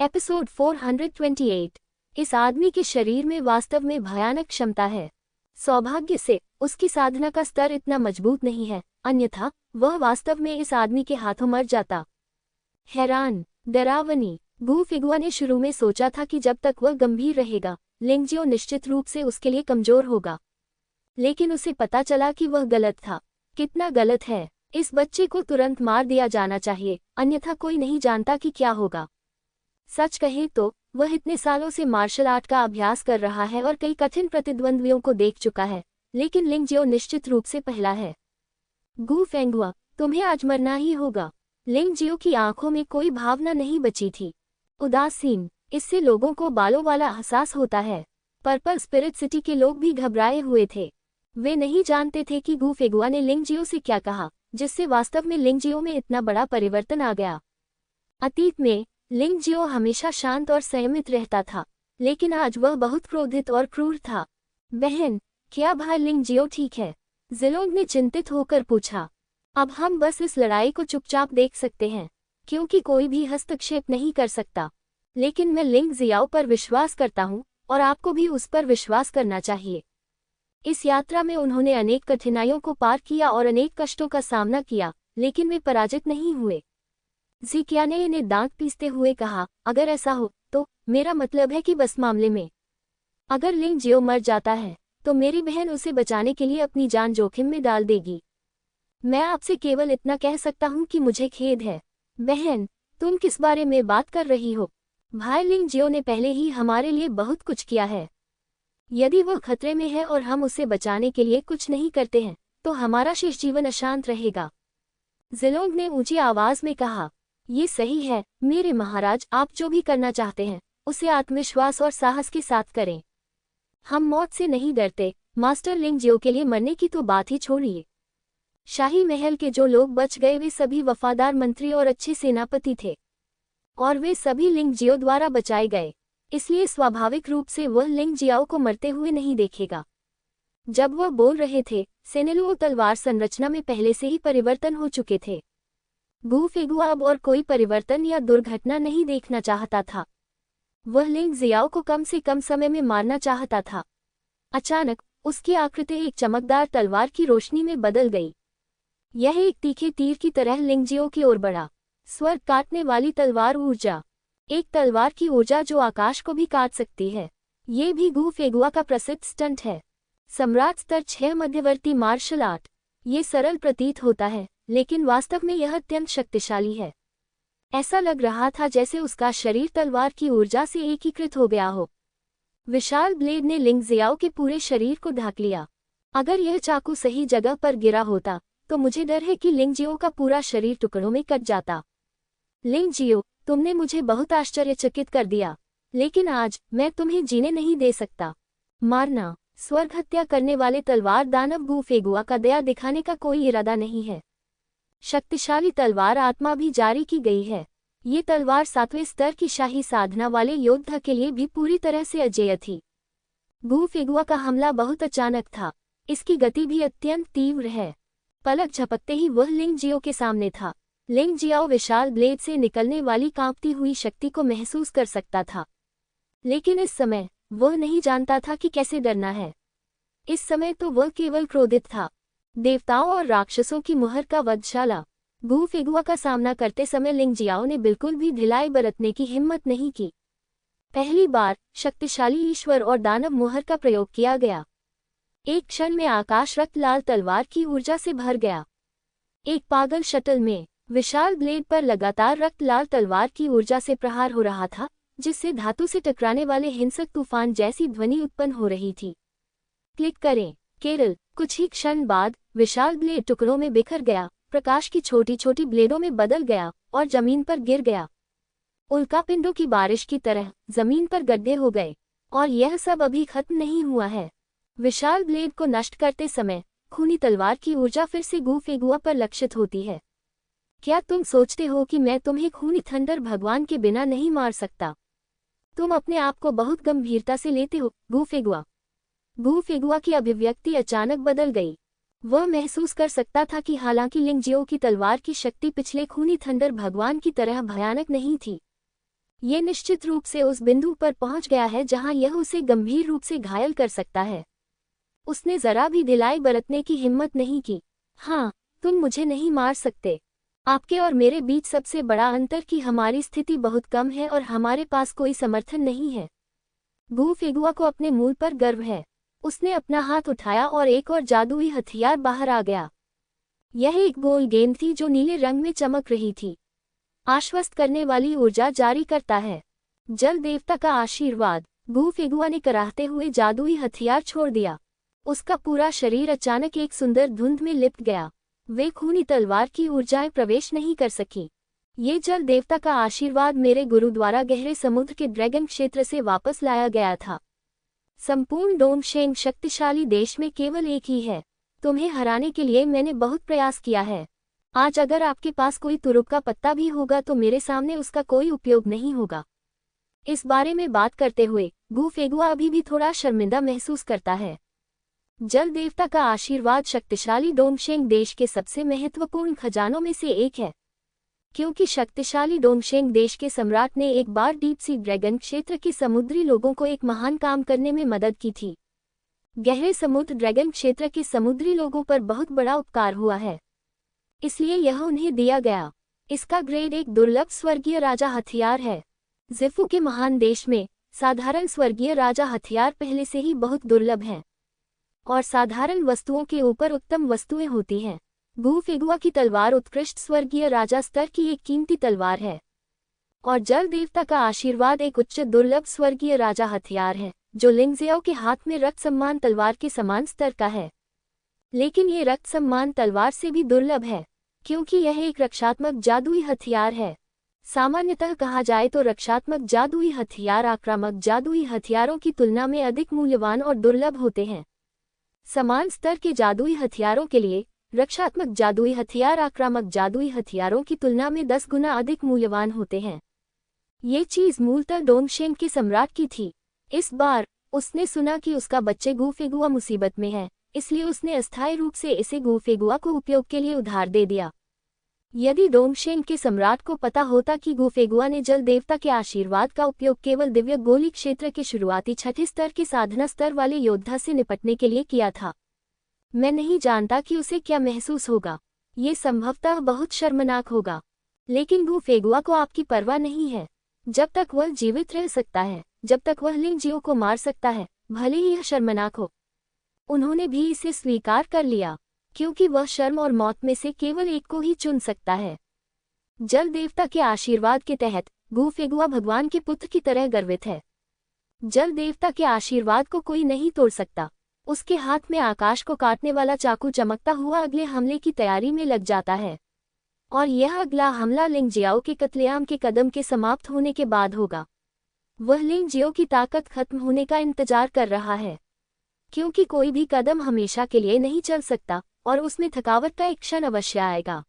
Episode 428। इस आदमी के शरीर में वास्तव में भयानक क्षमता है। सौभाग्य से उसकी साधना का स्तर इतना मजबूत नहीं है, अन्यथा वह वास्तव में इस आदमी के हाथों मर जाता। हैरान, डरावनी गू फिगुआ ने शुरू में सोचा था कि जब तक वह गंभीर रहेगा, लिंगजियो निश्चित रूप से उसके लिए कमजोर होगा। लेकिन उसे पता चला कि वह गलत था। कितना गलत है। इस बच्चे को तुरंत मार दिया जाना चाहिए, अन्यथा कोई नहीं जानता कि क्या होगा। सच कहे तो वह इतने सालों से मार्शल आर्ट का अभ्यास कर रहा है और कई कठिन प्रतिद्वंद्वियों को देख चुका है, लेकिन लिंगजियो निश्चित रूप से पहला है। गू फेंगुआ, तुम्हें आज मरना ही होगा। लिंगजियो की आंखों में कोई भावना नहीं बची थी। उदासीन, इससे लोगों को बालों वाला एहसास होता है। पर्पल स्पिरिट सिटी के लोग भी घबराए हुए थे। वे नहीं जानते थे कि गू फेगुआ ने लिंगजियो से क्या कहा, जिससे वास्तव में लिंगजियो में इतना बड़ा परिवर्तन आ गया। अतीत में लिंगजियो हमेशा शांत और संयमित रहता था, लेकिन आज वह बहुत क्रोधित और क्रूर था। बहन, क्या भाई लिंगजियो ठीक है? जिलोंग ने चिंतित होकर पूछा। अब हम बस इस लड़ाई को चुपचाप देख सकते हैं, क्योंकि कोई भी हस्तक्षेप नहीं कर सकता। लेकिन मैं लिंगजियाओ पर विश्वास करता हूँ और आपको भी उस पर विश्वास करना चाहिए। इस यात्रा में उन्होंने अनेक कठिनाइयों को पार किया और अनेक कष्टों का सामना किया, लेकिन वे पराजित नहीं हुए। ज़िक्याने ने दांत पीसते हुए कहा, अगर ऐसा हो तो मेरा मतलब है कि बस मामले में अगर लिंगजियो मर जाता है तो मेरी बहन उसे बचाने के लिए अपनी जान जोखिम में डाल देगी। मैं आपसे केवल इतना कह सकता हूँ कि मुझे खेद है। बहन, तुम किस बारे में बात कर रही हो? भाई लिंगजियो ने पहले ही हमारे लिए बहुत कुछ किया है। यदि वह खतरे में है और हम उसे बचाने के लिए कुछ नहीं करते हैं तो हमारा शेष जीवन अशांत रहेगा। जिलोंग ने ऊंची आवाज में कहा, ये सही है मेरे महाराज, आप जो भी करना चाहते हैं उसे आत्मविश्वास और साहस के साथ करें। हम मौत से नहीं डरते। मास्टर लिंगजियो के लिए मरने की तो बात ही छोड़िए। शाही महल के जो लोग बच गए वे सभी वफादार मंत्री और अच्छे सेनापति थे, और वे सभी लिंगजियो द्वारा बचाए गए, इसलिए स्वाभाविक रूप से वह लिंगजियाओ को मरते हुए नहीं देखेगा। जब वह बोल रहे थे, सेनेलुओ तलवार संरचना में पहले से ही परिवर्तन हो चुके थे। गू फेगुआ अब और कोई परिवर्तन या दुर्घटना नहीं देखना चाहता था। वह लिंगजियाओ को कम से कम समय में मारना चाहता था। अचानक उसकी आकृति एक चमकदार तलवार की रोशनी में बदल गई। यह एक तीखे तीर की तरह लिंगजियो की ओर बढ़ा। स्वर्ग काटने वाली तलवार ऊर्जा, एक तलवार की ऊर्जा जो आकाश को भी काट सकती है। ये भी गू फेगुआ का प्रसिद्ध स्टंट है। सम्राट स्तर 6 मध्यवर्ती मार्शल आर्ट। ये सरल प्रतीत होता है, लेकिन वास्तव में यह अत्यंत शक्तिशाली है। ऐसा लग रहा था जैसे उसका शरीर तलवार की ऊर्जा से एकीकृत हो गया हो। विशाल ब्लेड ने लिंगजियाओ के पूरे शरीर को ढक लिया। अगर यह चाकू सही जगह पर गिरा होता तो मुझे डर है कि लिंगजियो का पूरा शरीर टुकड़ों में कट जाता। लिंगजियो, तुमने मुझे बहुत आश्चर्यचकित कर दिया, लेकिन आज मैं तुम्हें जीने नहीं दे सकता। मारना, स्वर्ग हत्या करने वाले तलवार दानव गू फेगुआ का दया दिखाने का कोई इरादा नहीं है। शक्तिशाली तलवार आत्मा भी जारी की गई है। ये तलवार 7वें स्तर की शाही साधना वाले योद्धा के लिए भी पूरी तरह से अजेय थी। गू फेगुआ का हमला बहुत अचानक था। इसकी गति भी अत्यंत तीव्र है। पलक झपकते ही वह लिंगजियो के सामने था। लिंगजियाओ विशाल ब्लेड से निकलने वाली कांपती हुई शक्ति को महसूस कर सकता था, लेकिन इस समय वह नहीं जानता था कि कैसे डरना है। इस समय तो वह केवल क्रोधित था। देवताओं और राक्षसों की मुहर का वधशाला। गू फेगुआ का सामना करते समय लिंगजियाओ ने बिल्कुल भी ढिलाई बरतने की हिम्मत नहीं की। पहली बार शक्तिशाली ईश्वर और दानव मुहर का प्रयोग किया गया। एक क्षण में आकाश रक्त लाल तलवार की ऊर्जा से भर गया। एक पागल शटल में विशाल ब्लेड पर लगातार रक्त लाल तलवार की ऊर्जा से प्रहार हो रहा था, जिससे धातु से टकराने वाले हिंसक तूफान जैसी ध्वनि उत्पन्न हो रही थी। क्लिक करें केरल। कुछ ही क्षण बाद विशाल ब्लेड टुकड़ों में बिखर गया, प्रकाश की छोटी छोटी ब्लेडों में बदल गया और जमीन पर गिर गया। उल्कापिंडों की बारिश की तरह जमीन पर गड्ढे हो गए, और यह सब अभी खत्म नहीं हुआ है। विशाल ब्लेड को नष्ट करते समय खूनी तलवार की ऊर्जा फिर से गू फेगुआ पर लक्षित होती है। क्या तुम सोचते हो कि मैं तुम्हें खूनी थंडर भगवान के बिना नहीं मार सकता? तुम अपने आप को बहुत गंभीरता से लेते हो, गू फेगुआ। गू फेगुआ की अभिव्यक्ति अचानक बदल गई। वह महसूस कर सकता था कि हालांकि लिंगजियो की तलवार की शक्ति पिछले खूनी थंडर भगवान की तरह भयानक नहीं थी, ये निश्चित रूप से उस बिंदु पर पहुंच गया है जहां यह उसे गंभीर रूप से घायल कर सकता है। उसने जरा भी ढिलाई बरतने की हिम्मत नहीं की। हाँ, तुम मुझे नहीं मार सकते। आपके और मेरे बीच सबसे बड़ा अंतर कि हमारी स्थिति बहुत कम है और हमारे पास कोई समर्थन नहीं है। गू फेगुआ को अपने मूल पर गर्व है। उसने अपना हाथ उठाया और एक और जादुई हथियार बाहर आ गया। यह एक गोल गेंद थी जो नीले रंग में चमक रही थी, आश्वस्त करने वाली ऊर्जा जारी करता है। जल देवता का आशीर्वाद। गू फेगुआ ने कराहते हुए जादुई हथियार छोड़ दिया। उसका पूरा शरीर अचानक एक सुंदर धुंध में लिपट गया। वे खूनी तलवार की ऊर्जाएं प्रवेश नहीं कर सकी। ये जल देवता का आशीर्वाद मेरे गुरु द्वारा गहरे समुद्र के ड्रैगन क्षेत्र से वापस लाया गया था। संपूर्ण डोंगशेंग शक्तिशाली देश में केवल एक ही है। तुम्हें हराने के लिए मैंने बहुत प्रयास किया है। आज अगर आपके पास कोई तुरुप का पत्ता भी होगा तो मेरे सामने उसका कोई उपयोग नहीं होगा। इस बारे में बात करते हुए गू फेगुआ अभी भी थोड़ा शर्मिंदा महसूस करता है। जल देवता का आशीर्वाद शक्तिशाली डोंगशेंग देश के सबसे महत्वपूर्ण खजानों में से एक है, क्योंकि शक्तिशाली डोंगशेंग देश के सम्राट ने एक बार डीप सी ड्रैगन क्षेत्र के समुद्री लोगों को एक महान काम करने में मदद की थी। गहरे समुद्र ड्रैगन क्षेत्र के समुद्री लोगों पर बहुत बड़ा उपकार हुआ है, इसलिए यह उन्हें दिया गया। इसका ग्रेड एक दुर्लभ स्वर्गीय राजा हथियार है। ज़िफ़ू के महान देश में साधारण स्वर्गीय राजा हथियार पहले से ही बहुत दुर्लभ हैं, और साधारण वस्तुओं के ऊपर उत्तम वस्तुएं होती हैं। गू फेगुआ की तलवार उत्कृष्ट स्वर्गीय राजा स्तर की एक कीमती तलवार है, और जल देवता का आशीर्वाद एक उच्च दुर्लभ स्वर्गीय राजा हथियार है जो लिंगजियाओ के हाथ में रक्त सम्मान तलवार के समान स्तर का है। लेकिन ये रक्त सम्मान तलवार से भी दुर्लभ है, क्योंकि यह एक रक्षात्मक जादुई हथियार है। सामान्यतः कहा जाए तो रक्षात्मक जादुई हथियार आक्रामक जादुई हथियारों की तुलना में अधिक मूल्यवान और दुर्लभ होते हैं। समान स्तर के जादुई हथियारों के लिए रक्षात्मक जादुई हथियार आक्रामक जादुई हथियारों की तुलना में 10 गुना अधिक मूल्यवान होते हैं। ये चीज मूलतः डोंगशेंग के सम्राट की थी। इस बार उसने सुना कि उसका बच्चे गू फेगुआ मुसीबत में है, इसलिए उसने अस्थायी रूप से इसे गू फेगुआ को उपयोग के लिए उधार दे दिया। यदि डोंगशेंग के सम्राट को पता होता कि गू फेगुआ ने जल देवता के आशीर्वाद का उपयोग केवल दिव्य गोली क्षेत्र के शुरुआती छठे स्तर के साधना स्तर वाले योद्धा से निपटने के लिए किया था, मैं नहीं जानता कि उसे क्या महसूस होगा। ये संभवतः बहुत शर्मनाक होगा। लेकिन गू फेगुआ को आपकी परवाह नहीं है। जब तक वह जीवित रह सकता है, जब तक वह लिंगजियो को मार सकता है, भले ही यह शर्मनाक हो। उन्होंने भी इसे स्वीकार कर लिया, क्योंकि वह शर्म और मौत में से केवल एक को ही चुन सकता है। जल देवता के आशीर्वाद के तहत गू फेगुआ भगवान के पुत्र की तरह गर्वित है। जल देवता के आशीर्वाद को कोई नहीं तोड़ सकता। उसके हाथ में आकाश को काटने वाला चाकू चमकता हुआ अगले हमले की तैयारी में लग जाता है, और यह अगला हमला लिंगजियाओ के कत्लेआम के कदम के समाप्त होने के बाद होगा। वह लिंगजियो की ताकत खत्म होने का इंतजार कर रहा है, क्योंकि कोई भी कदम हमेशा के लिए नहीं चल सकता और उसमें थकावट का एक क्षण अवश्य आएगा।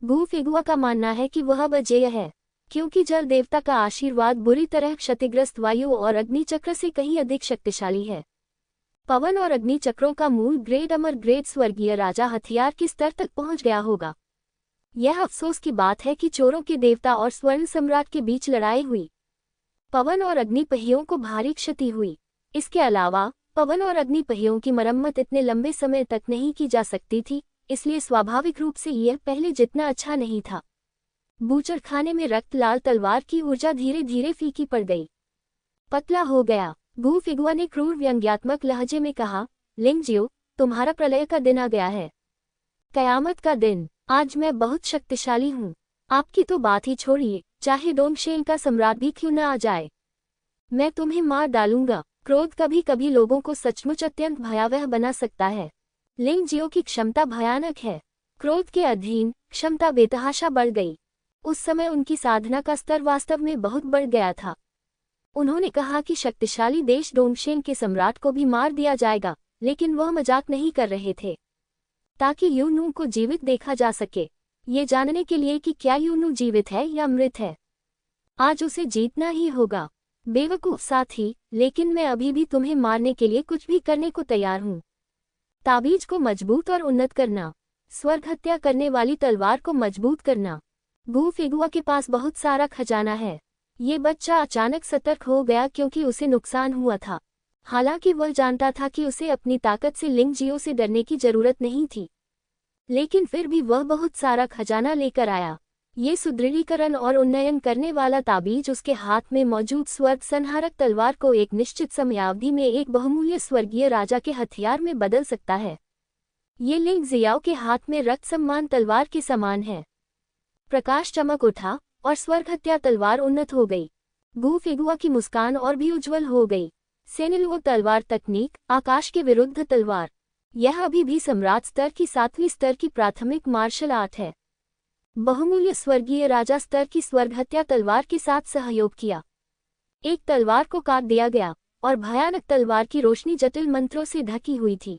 गू फेगुआ का मानना है कि वह अजेय है, क्योंकि जल देवता का आशीर्वाद बुरी तरह क्षतिग्रस्त वायु और अग्निचक्र से कहीं अधिक शक्तिशाली है। पवन और अग्नि चक्रों का मूल ग्रेड अमर ग्रेड स्वर्गीय राजा हथियार के स्तर तक पहुंच गया होगा। यह अफसोस की बात है कि चोरों के देवता और स्वर्ण सम्राट के बीच लड़ाई हुई। पवन और अग्नि पहियों को भारी क्षति हुई। इसके अलावा पवन और अग्नि पहियों की मरम्मत इतने लंबे समय तक नहीं की जा सकती थी, इसलिए स्वाभाविक रूप से यह पहले जितना अच्छा नहीं था। बूचड़खाने में रक्त लाल तलवार की ऊर्जा धीरे धीरे फीकी पड़ गई, पतला हो गया। गू फेगुआ ने क्रूर व्यंग्यात्मक लहजे में कहा, लिंगजियो, तुम्हारा प्रलय का दिन आ गया है, कयामत का दिन। आज मैं बहुत शक्तिशाली हूँ। आपकी तो बात ही छोड़िए, चाहे डोंगशेंग का सम्राट भी क्यों न आ जाए, मैं तुम्हें मार डालूंगा। क्रोध कभी कभी लोगों को सचमुच अत्यंत भयावह बना सकता है। लिंगजियो की क्षमता भयानक है। क्रोध के अधीन क्षमता बेतहाशा बढ़ गई। उस समय उनकी साधना का स्तर वास्तव में बहुत बढ़ गया था। उन्होंने कहा कि शक्तिशाली देश डोंगशेंग के सम्राट को भी मार दिया जाएगा, लेकिन वह मजाक नहीं कर रहे थे, ताकि यूनू को जीवित देखा जा सके, ये जानने के लिए कि क्या यूनू जीवित है या मृत है। आज उसे जीतना ही होगा। बेवकूफ साथी, लेकिन मैं अभी भी तुम्हें मारने के लिए कुछ भी करने को तैयार हूँ। ताबीज को मजबूत और उन्नत करना, स्वर्ग हत्या करने वाली तलवार को मजबूत करना। गू फेगुआ के पास बहुत सारा खजाना है। ये बच्चा अचानक सतर्क हो गया क्योंकि उसे नुकसान हुआ था। हालांकि वह जानता था कि उसे अपनी ताकत से लिंग जियो से डरने की जरूरत नहीं थी, लेकिन फिर भी वह बहुत सारा खजाना लेकर आया। ये सुदृढ़ीकरण और उन्नयन करने वाला ताबीज उसके हाथ में मौजूद स्वर्ग संहारक तलवार को एक निश्चित समयावधि में एक बहुमूल्य स्वर्गीय राजा के हथियार में बदल सकता है। ये लिंग जियाओ के हाथ में रक्त सम्मान तलवार के समान है। प्रकाश चमक उठा और स्वर्ग हत्या तलवार उन्नत हो गई। गू फेगुआ की मुस्कान और भी उज्जवल हो गई। सेनिलुओ तलवार तकनीक, आकाश के विरुद्ध तलवार। यह अभी भी सम्राट स्तर की 7वीं स्तर की प्राथमिक मार्शल आर्ट है। बहुमूल्य स्वर्गीय राजा स्तर की स्वर्ग हत्या तलवार के साथ सहयोग किया। एक तलवार को काट दिया गया और भयानक तलवार की रोशनी जटिल मंत्रों से ढकी हुई थी।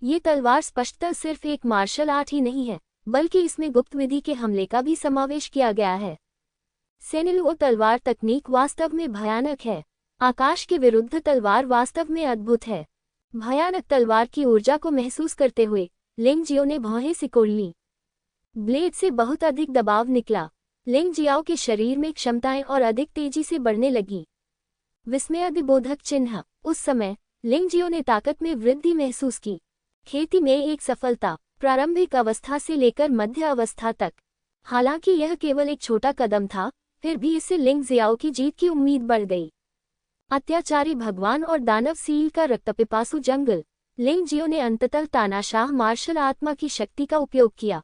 ये तलवार स्पष्टतः सिर्फ एक मार्शल आर्ट ही नहीं है, बल्कि इसमें गुप्त विधि के हमले का भी समावेश किया गया है। सेनिलुओ तलवार तकनीक वास्तव में भयानक है। आकाश के विरुद्ध तलवार वास्तव में अद्भुत है। भयानक तलवार की ऊर्जा को महसूस करते हुए लिंग जियो ने भौहें सिकोड़ ली। ब्लेड से बहुत अधिक दबाव निकला। लिंग जियाओ के शरीर में क्षमताएं और अधिक तेजी से बढ़ने लगी। विस्मयादिबोधक चिन्ह। उस समय लिंग जियो ने ताकत में वृद्धि महसूस की। खेती में एक सफलता, प्रारंभिक अवस्था से लेकर मध्य अवस्था तक। हालांकि यह केवल एक छोटा कदम था, फिर भी इससे लिंग जियाओ की जीत की उम्मीद बढ़ गई। अत्याचारी भगवान और दानव सील का रक्तपिपासु जंगल। लिंग जियो ने अंततः तानाशाह मार्शल आत्मा की शक्ति का उपयोग किया,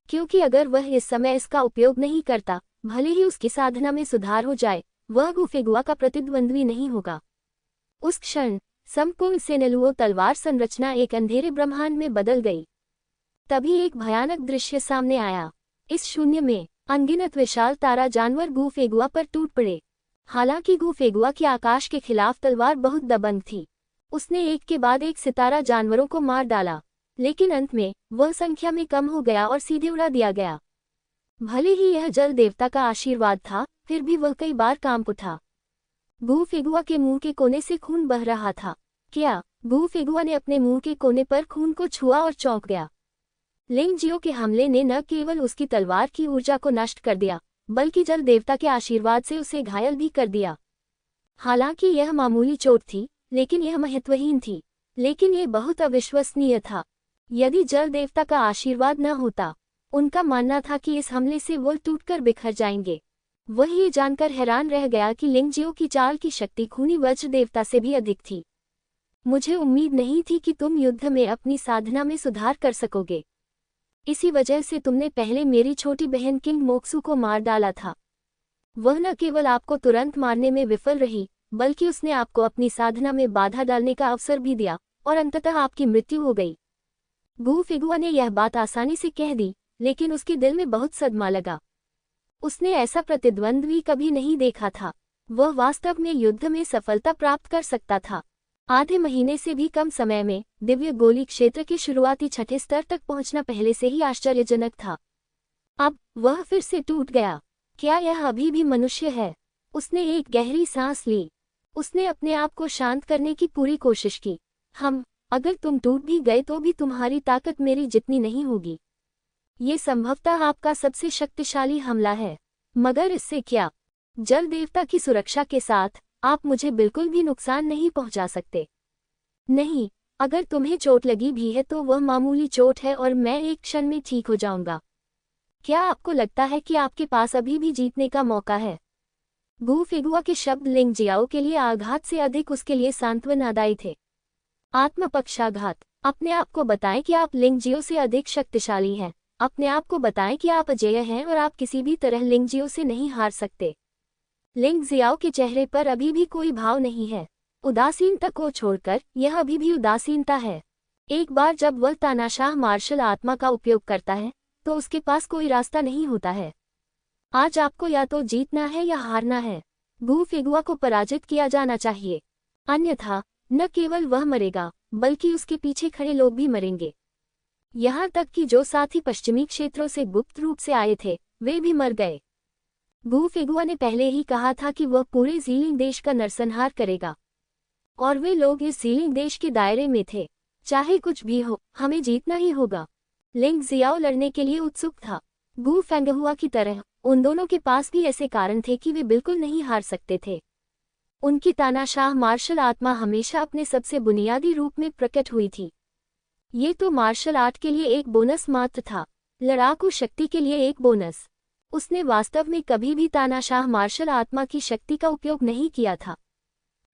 क्योंकि अगर वह इस समय इसका उपयोग नहीं करता, भले ही उसकी साधना में सुधार हो जाए, वह गू फेगुआ का प्रतिद्वंद्वी नहीं होगा। उस क्षण संपूर्ण सेनिलुओ तलवार संरचना एक अंधेरे ब्रह्मांड में बदल गई। तभी एक भयानक दृश्य सामने आया। इस शून्य में अनगिनत विशाल तारा जानवर गू फेगुआ पर टूट पड़े। हालांकि गू फेगुआ की आकाश के खिलाफ तलवार बहुत दबंग थी। उसने एक के बाद एक सितारा जानवरों को मार डाला, लेकिन अंत में वह संख्या में कम हो गया और सीधे उड़ा दिया गया। भले ही यह जल देवता का आशीर्वाद था, फिर भी वह कई बार कांप उठा। गू फेगुआ के मुंह के कोने से खून बह रहा था। क्या? गू फेगुआ ने अपने मुंह के कोने पर खून को छुआ और चौंक गया। लिंग जियो के हमले ने न केवल उसकी तलवार की ऊर्जा को नष्ट कर दिया, बल्कि जल देवता के आशीर्वाद से उसे घायल भी कर दिया। हालांकि यह मामूली चोट थी, लेकिन यह महत्वहीन थी। लेकिन यह बहुत अविश्वसनीय था। यदि जल देवता का आशीर्वाद न होता, उनका मानना था कि इस हमले से वो टूटकर बिखर जाएंगे। वह ये जानकर हैरान रह गया कि लिंग जियो की चाल की शक्ति खूनी वज्र देवता से भी अधिक थी। मुझे उम्मीद नहीं थी कि तुम युद्ध में अपनी साधना में सुधार कर सकोगे। इसी वजह से तुमने पहले मेरी छोटी बहन किंग मोक्सू को मार डाला था। वह न केवल आपको तुरंत मारने में विफल रही, बल्कि उसने आपको अपनी साधना में बाधा डालने का अवसर भी दिया और अंततः आपकी मृत्यु हो गई। गू फेगुआ ने यह बात आसानी से कह दी, लेकिन उसके दिल में बहुत सदमा लगा। उसने ऐसा प्रतिद्वंद्वी कभी नहीं देखा था। वह वास्तव में युद्ध में सफलता प्राप्त कर सकता था। आधे महीने से भी कम समय में दिव्य गोली क्षेत्र के शुरुआती छठे स्तर तक पहुंचना पहले से ही आश्चर्यजनक था। अब वह फिर से टूट गया। क्या यह अभी भी मनुष्य है? उसने एक गहरी सांस ली। उसने अपने आप को शांत करने की पूरी कोशिश की। अगर तुम टूट भी गए तो भी तुम्हारी ताकत मेरी जितनी नहीं होगी। ये संभवतः आपका सबसे शक्तिशाली हमला है, मगर इससे क्या? जल देवता की सुरक्षा के साथ आप मुझे बिल्कुल भी नुकसान नहीं पहुंचा सकते। नहीं, अगर तुम्हें चोट लगी भी है तो वह मामूली चोट है और मैं एक क्षण में ठीक हो जाऊंगा। क्या आपको लगता है कि आपके पास अभी भी जीतने का मौका है? गू फेगुआ के शब्द लिंग जियाओ के लिए आघात से अधिक उसके लिए सांत्वनादायी थे। आत्मपक्षाघात। अपने आप को बताएं कि आप लिंग जियो से अधिक शक्तिशाली हैं। अपने आप को बताएं कि आप अजेय हैं और आप किसी भी तरह लिंग जियो से नहीं हार सकते। लिंग जियाओ के चेहरे पर अभी भी कोई भाव नहीं है। उदासीनता को छोड़कर यह अभी भी उदासीनता है। एक बार जब वह तानाशाह मार्शल आत्मा का उपयोग करता है, तो उसके पास कोई रास्ता नहीं होता है। आज आपको या तो जीतना है या हारना है। गू फेगुआ को पराजित किया जाना चाहिए, अन्यथा न केवल वह मरेगा, बल्कि उसके पीछे खड़े लोग भी मरेंगे। यहाँ तक कि जो साथी पश्चिमी क्षेत्रों से गुप्त रूप से आए थे, वे भी मर गए। गू फेगुआ ने पहले ही कहा था कि वह पूरे ज़ीलिंग देश का नरसंहार करेगा, और वे लोग इस ज़ीलिंग देश के दायरे में थे। चाहे कुछ भी हो, हमें जीतना ही होगा। लिंग जियाओ लड़ने के लिए उत्सुक था, गू फेंगहुआ की तरह। उन दोनों के पास भी ऐसे कारण थे कि वे बिल्कुल नहीं हार सकते थे। उनकी तानाशाह मार्शल आत्मा हमेशा अपने सबसे बुनियादी रूप में प्रकट हुई थी। ये तो मार्शल आर्ट के लिए एक बोनस मात्र था, लड़ाकू शक्ति के लिए एक बोनस। उसने वास्तव में कभी भी तानाशाह मार्शल आत्मा की शक्ति का उपयोग नहीं किया था।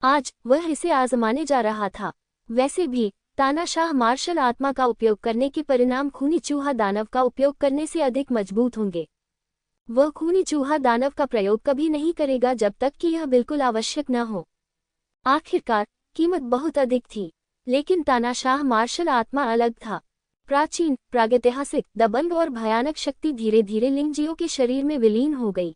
आज वह इसे आजमाने जा रहा था। वैसे भी तानाशाह मार्शल आत्मा का उपयोग करने के परिणाम खूनी चूहा दानव का उपयोग करने से अधिक मजबूत होंगे। वह खूनी चूहा दानव का प्रयोग कभी नहीं करेगा जब तक कि यह बिल्कुल आवश्यक न हो। आखिरकार कीमत बहुत अधिक थी, लेकिन तानाशाह मार्शल आत्मा अलग था। प्राचीन, प्रागैतिहासिक, दबंग और भयानक शक्ति धीरे धीरे लिंगजियो के शरीर में विलीन हो गई।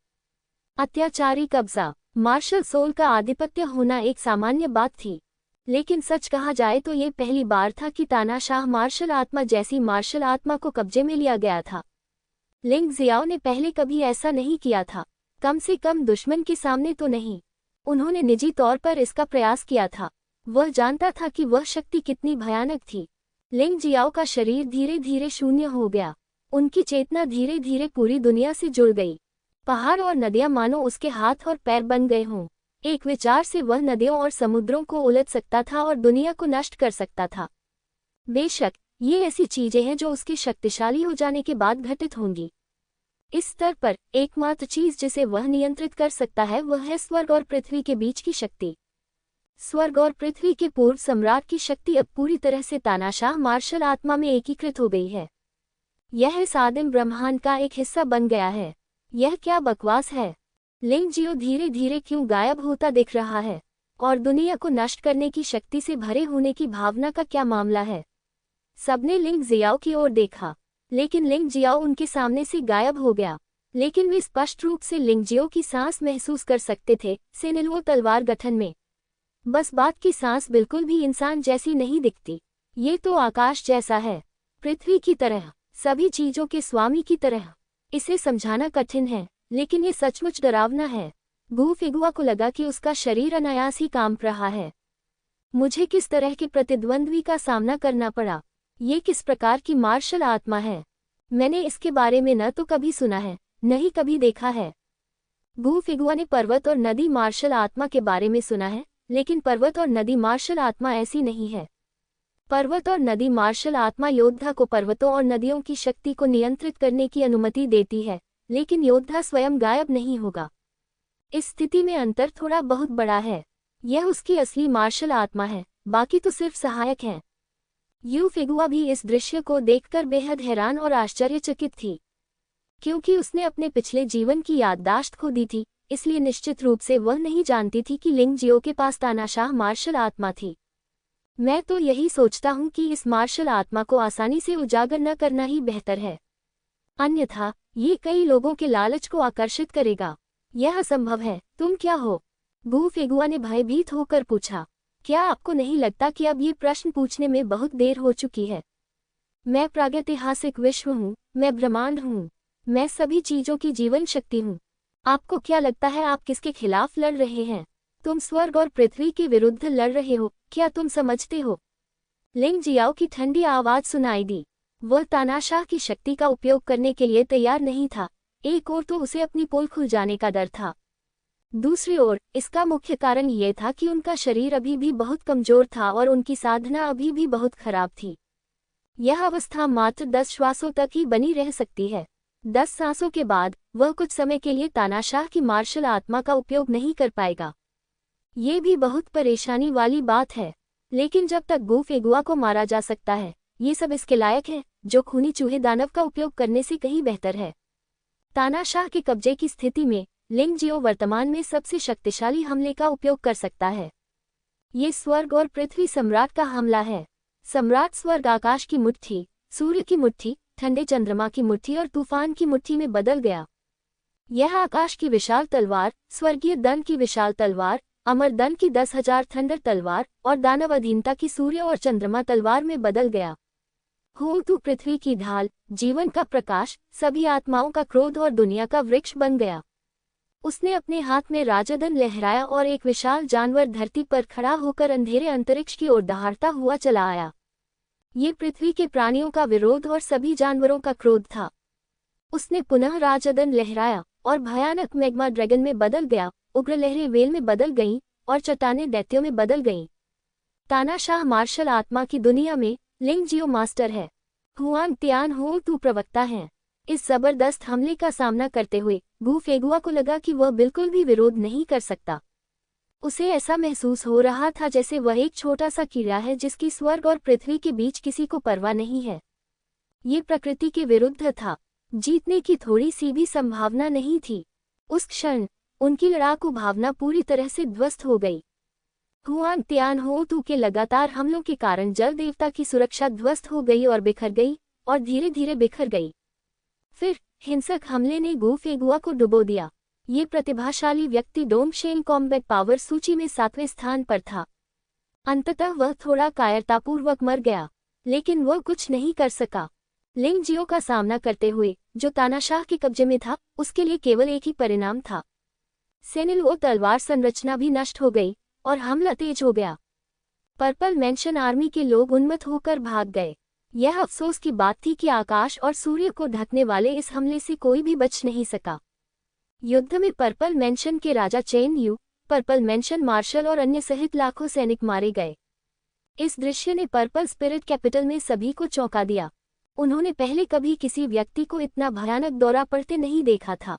अत्याचारी कब्जा, मार्शल सोल का आधिपत्य होना एक सामान्य बात थी, लेकिन सच कहा जाए तो ये पहली बार था कि तानाशाह मार्शल आत्मा जैसी मार्शल आत्मा को कब्जे में लिया गया था। लिंग जियाओ ने पहले कभी ऐसा नहीं किया था, कम से कम दुश्मन के सामने तो नहीं। उन्होंने निजी तौर पर इसका प्रयास किया था। वह जानता था कि वह शक्ति कितनी भयानक थी। लिंग जियाओ का शरीर धीरे धीरे शून्य हो गया। उनकी चेतना धीरे धीरे पूरी दुनिया से जुड़ गई। पहाड़ और नदियां मानो उसके हाथ और पैर बन गए हों। एक विचार से वह नदियों और समुद्रों को उलट सकता था और दुनिया को नष्ट कर सकता था। बेशक ये ऐसी चीजें हैं जो उसके शक्तिशाली हो जाने के बाद घटित होंगी। इस स्तर पर एकमात्र चीज जिसे वह नियंत्रित कर सकता है वह है स्वर्ग और पृथ्वी के बीच की शक्ति। स्वर्ग और पृथ्वी के पूर्व सम्राट की शक्ति अब पूरी तरह से तानाशाह मार्शल आत्मा में एकीकृत हो गई है। यह इस आदिम ब्रह्मांड का एक हिस्सा बन गया है। यह क्या बकवास है? लिंगजियो धीरे धीरे क्यों गायब होता दिख रहा है? और दुनिया को नष्ट करने की शक्ति से भरे होने की भावना का क्या मामला है? सबने लिंग जियाओ की ओर देखा, लेकिन लिंग जियाओ उनके सामने से गायब हो गया। लेकिन वे स्पष्ट रूप से लिंगजियो की सांस महसूस कर सकते थे, सेनिलवो तलवार गठन में। बस बात की सांस बिल्कुल भी इंसान जैसी नहीं दिखती। ये तो आकाश जैसा है, पृथ्वी की तरह, सभी चीजों के स्वामी की तरह। इसे समझाना कठिन है, लेकिन ये सचमुच डरावना है। गू फिगुआ को लगा कि उसका शरीर अनायास ही कांप रहा है। मुझे किस तरह के प्रतिद्वंद्वी का सामना करना पड़ा? ये किस प्रकार की मार्शल आत्मा है? मैंने इसके बारे में न तो कभी सुना है, न ही कभी देखा है। गू फिगुआ ने पर्वत और नदी मार्शल आत्मा के बारे में सुना है, लेकिन पर्वत और नदी मार्शल आत्मा ऐसी नहीं है। पर्वत और नदी मार्शल आत्मा योद्धा को पर्वतों और नदियों की शक्ति को नियंत्रित करने की अनुमति देती है, लेकिन योद्धा स्वयं गायब नहीं होगा। इस स्थिति में अंतर थोड़ा बहुत बड़ा है। यह उसकी असली मार्शल आत्मा है, बाकी तो सिर्फ सहायक हैं। यू फिगुआ भी इस दृश्य को देखकर बेहद हैरान और आश्चर्यचकित थी। क्योंकि उसने अपने पिछले जीवन की याददाश्त खो दी थी, इसलिए निश्चित रूप से वह नहीं जानती थी कि लिंगजियो के पास तानाशाह मार्शल आत्मा थी। मैं तो यही सोचता हूँ कि इस मार्शल आत्मा को आसानी से उजागर न करना ही बेहतर है, अन्यथा ये कई लोगों के लालच को आकर्षित करेगा। यह असंभव है। तुम क्या हो? गू फिगुआ ने भयभीत होकर पूछा। क्या आपको नहीं लगता कि अब ये प्रश्न पूछने में बहुत देर हो चुकी है? मैं प्रागैतिहासिक विश्व हूँ, मैं ब्रह्मांड हूँ, मैं सभी चीजों की जीवन शक्ति हूँ। आपको क्या लगता है आप किसके खिलाफ लड़ रहे हैं? तुम स्वर्ग और पृथ्वी के विरुद्ध लड़ रहे हो, क्या तुम समझते हो? लिंग जियाओ की ठंडी आवाज सुनाई दी। वह तानाशाह की शक्ति का उपयोग करने के लिए तैयार नहीं था। एक ओर तो उसे अपनी पोल खुल जाने का डर था, दूसरी ओर इसका मुख्य कारण यह था कि उनका शरीर अभी भी बहुत कमजोर था और उनकी साधना अभी भी बहुत खराब थी। यह अवस्था मात्र 10 श्वासों तक ही बनी रह सकती है। 10 सांसों के बाद वह कुछ समय के लिए तानाशाह की मार्शल आत्मा का उपयोग नहीं कर पाएगा। ये भी बहुत परेशानी वाली बात है, लेकिन जब तक गू फिगुआ को मारा जा सकता है, ये सब इसके लायक है, जो खूनी चूहे दानव का उपयोग करने से कहीं बेहतर है। तानाशाह के कब्जे की स्थिति में लिंगजियो वर्तमान में सबसे शक्तिशाली हमले का उपयोग कर सकता है। ये स्वर्ग और पृथ्वी सम्राट का हमला है। सम्राट स्वर्ग आकाश की मुट्ठी, सूर्य की मुट्ठी, ठंडे चंद्रमा की मुट्ठी और तूफान की मुट्ठी में बदल गया। यह आकाश की विशाल तलवार, स्वर्गीय दंड की विशाल तलवार, अमर दंड की 10,000 थंडर तलवार और दानव अधीनता की सूर्य और चंद्रमा तलवार में बदल गया। हो तू पृथ्वी की ढाल, जीवन का प्रकाश, सभी आत्माओं का क्रोध और दुनिया का वृक्ष बन गया। उसने अपने हाथ में राजदंड लहराया और एक विशाल जानवर धरती पर खड़ा होकर अंधेरे अंतरिक्ष की ओर दहाड़ता हुआ चला आया। ये पृथ्वी के प्राणियों का विरोध और सभी जानवरों का क्रोध था। उसने पुनः राजदंड लहराया और भयानक मैग्मा ड्रैगन में बदल गया, उग्र लहरें वेल में बदल गईं और चट्टानें दैत्यों में बदल गईं। तानाशाह मार्शल आत्मा की दुनिया में लिंग जियो मास्टर है। हुआन तियान हो तू प्रवक्ता है। इस जबरदस्त हमले का सामना करते हुए गू फेगुआ को लगा कि वह बिल्कुल भी विरोध नहीं कर सकता। उसे ऐसा महसूस हो रहा था जैसे वह एक छोटा सा कीड़ा है जिसकी स्वर्ग और पृथ्वी के बीच किसी को परवाह नहीं है। ये प्रकृति के विरुद्ध था। जीतने की थोड़ी सी भी संभावना नहीं थी। उस क्षण उनकी लड़ाकू भावना पूरी तरह से ध्वस्त हो गई। हुआन तियान हो तू के लगातार हमलों के कारण जल देवता की सुरक्षा ध्वस्त हो गई और बिखर गई और धीरे धीरे बिखर गई। फिर हिंसक हमले ने गू फेगुआ को डुबो दिया। ये प्रतिभाशाली व्यक्ति डोंगशेन कॉम्बैट पावर सूची में 7वें स्थान पर था। अंततः वह थोड़ा कायरतापूर्वक मर गया, लेकिन वह कुछ नहीं कर सका। लिंग जियो का सामना करते हुए जो तानाशाह के कब्जे में था, उसके लिए केवल एक ही परिणाम था। सेनिल तलवार संरचना भी नष्ट हो गई और हमला तेज हो गया। पर्पल मेंशन आर्मी के लोग उन्मत्त होकर भाग गए। यह अफसोस की बात थी कि आकाश और सूर्य को ढकने वाले इस हमले से कोई भी बच नहीं सका। युद्ध में पर्पल मेंशन के राजा Chen Yu, Purple Mansion Marshal और अन्य सहित लाखों सैनिक मारे गए। इस दृश्य ने पर्पल स्पिरिट कैपिटल में सभी को चौंका दिया। उन्होंने पहले कभी किसी व्यक्ति को इतना भयानक दौरा पड़ते नहीं देखा था।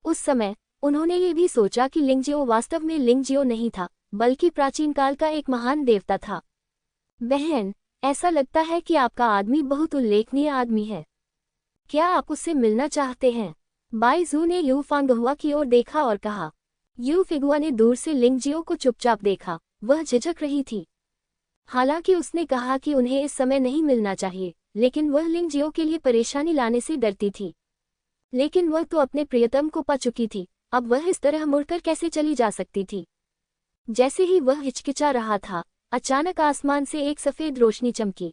उस समय उन्होंने ये भी सोचा कि लिंगजियो वास्तव में लिंगजियो नहीं था, बल्कि प्राचीन काल का एक महान देवता था। बहन, ऐसा लगता है कि आपका आदमी बहुत उल्लेखनीय आदमी है। क्या आप उससे मिलना चाहते हैं? बाइजू ने यू फांगहुआ की ओर देखा और कहा। यू फिगुआ ने दूर से लिंगजियो को चुपचाप देखा। वह झिझक रही थी। हालांकि उसने कहा कि उन्हें इस समय नहीं मिलना चाहिए, लेकिन वह लिंगजियो के लिए परेशानी लाने से डरती थी। लेकिन वह तो अपने प्रियतम को पा चुकी थी, अब वह इस तरह मुड़कर कैसे चली जा सकती थी? जैसे ही वह हिचकिचा रहा था, अचानक आसमान से एक सफेद रोशनी चमकी।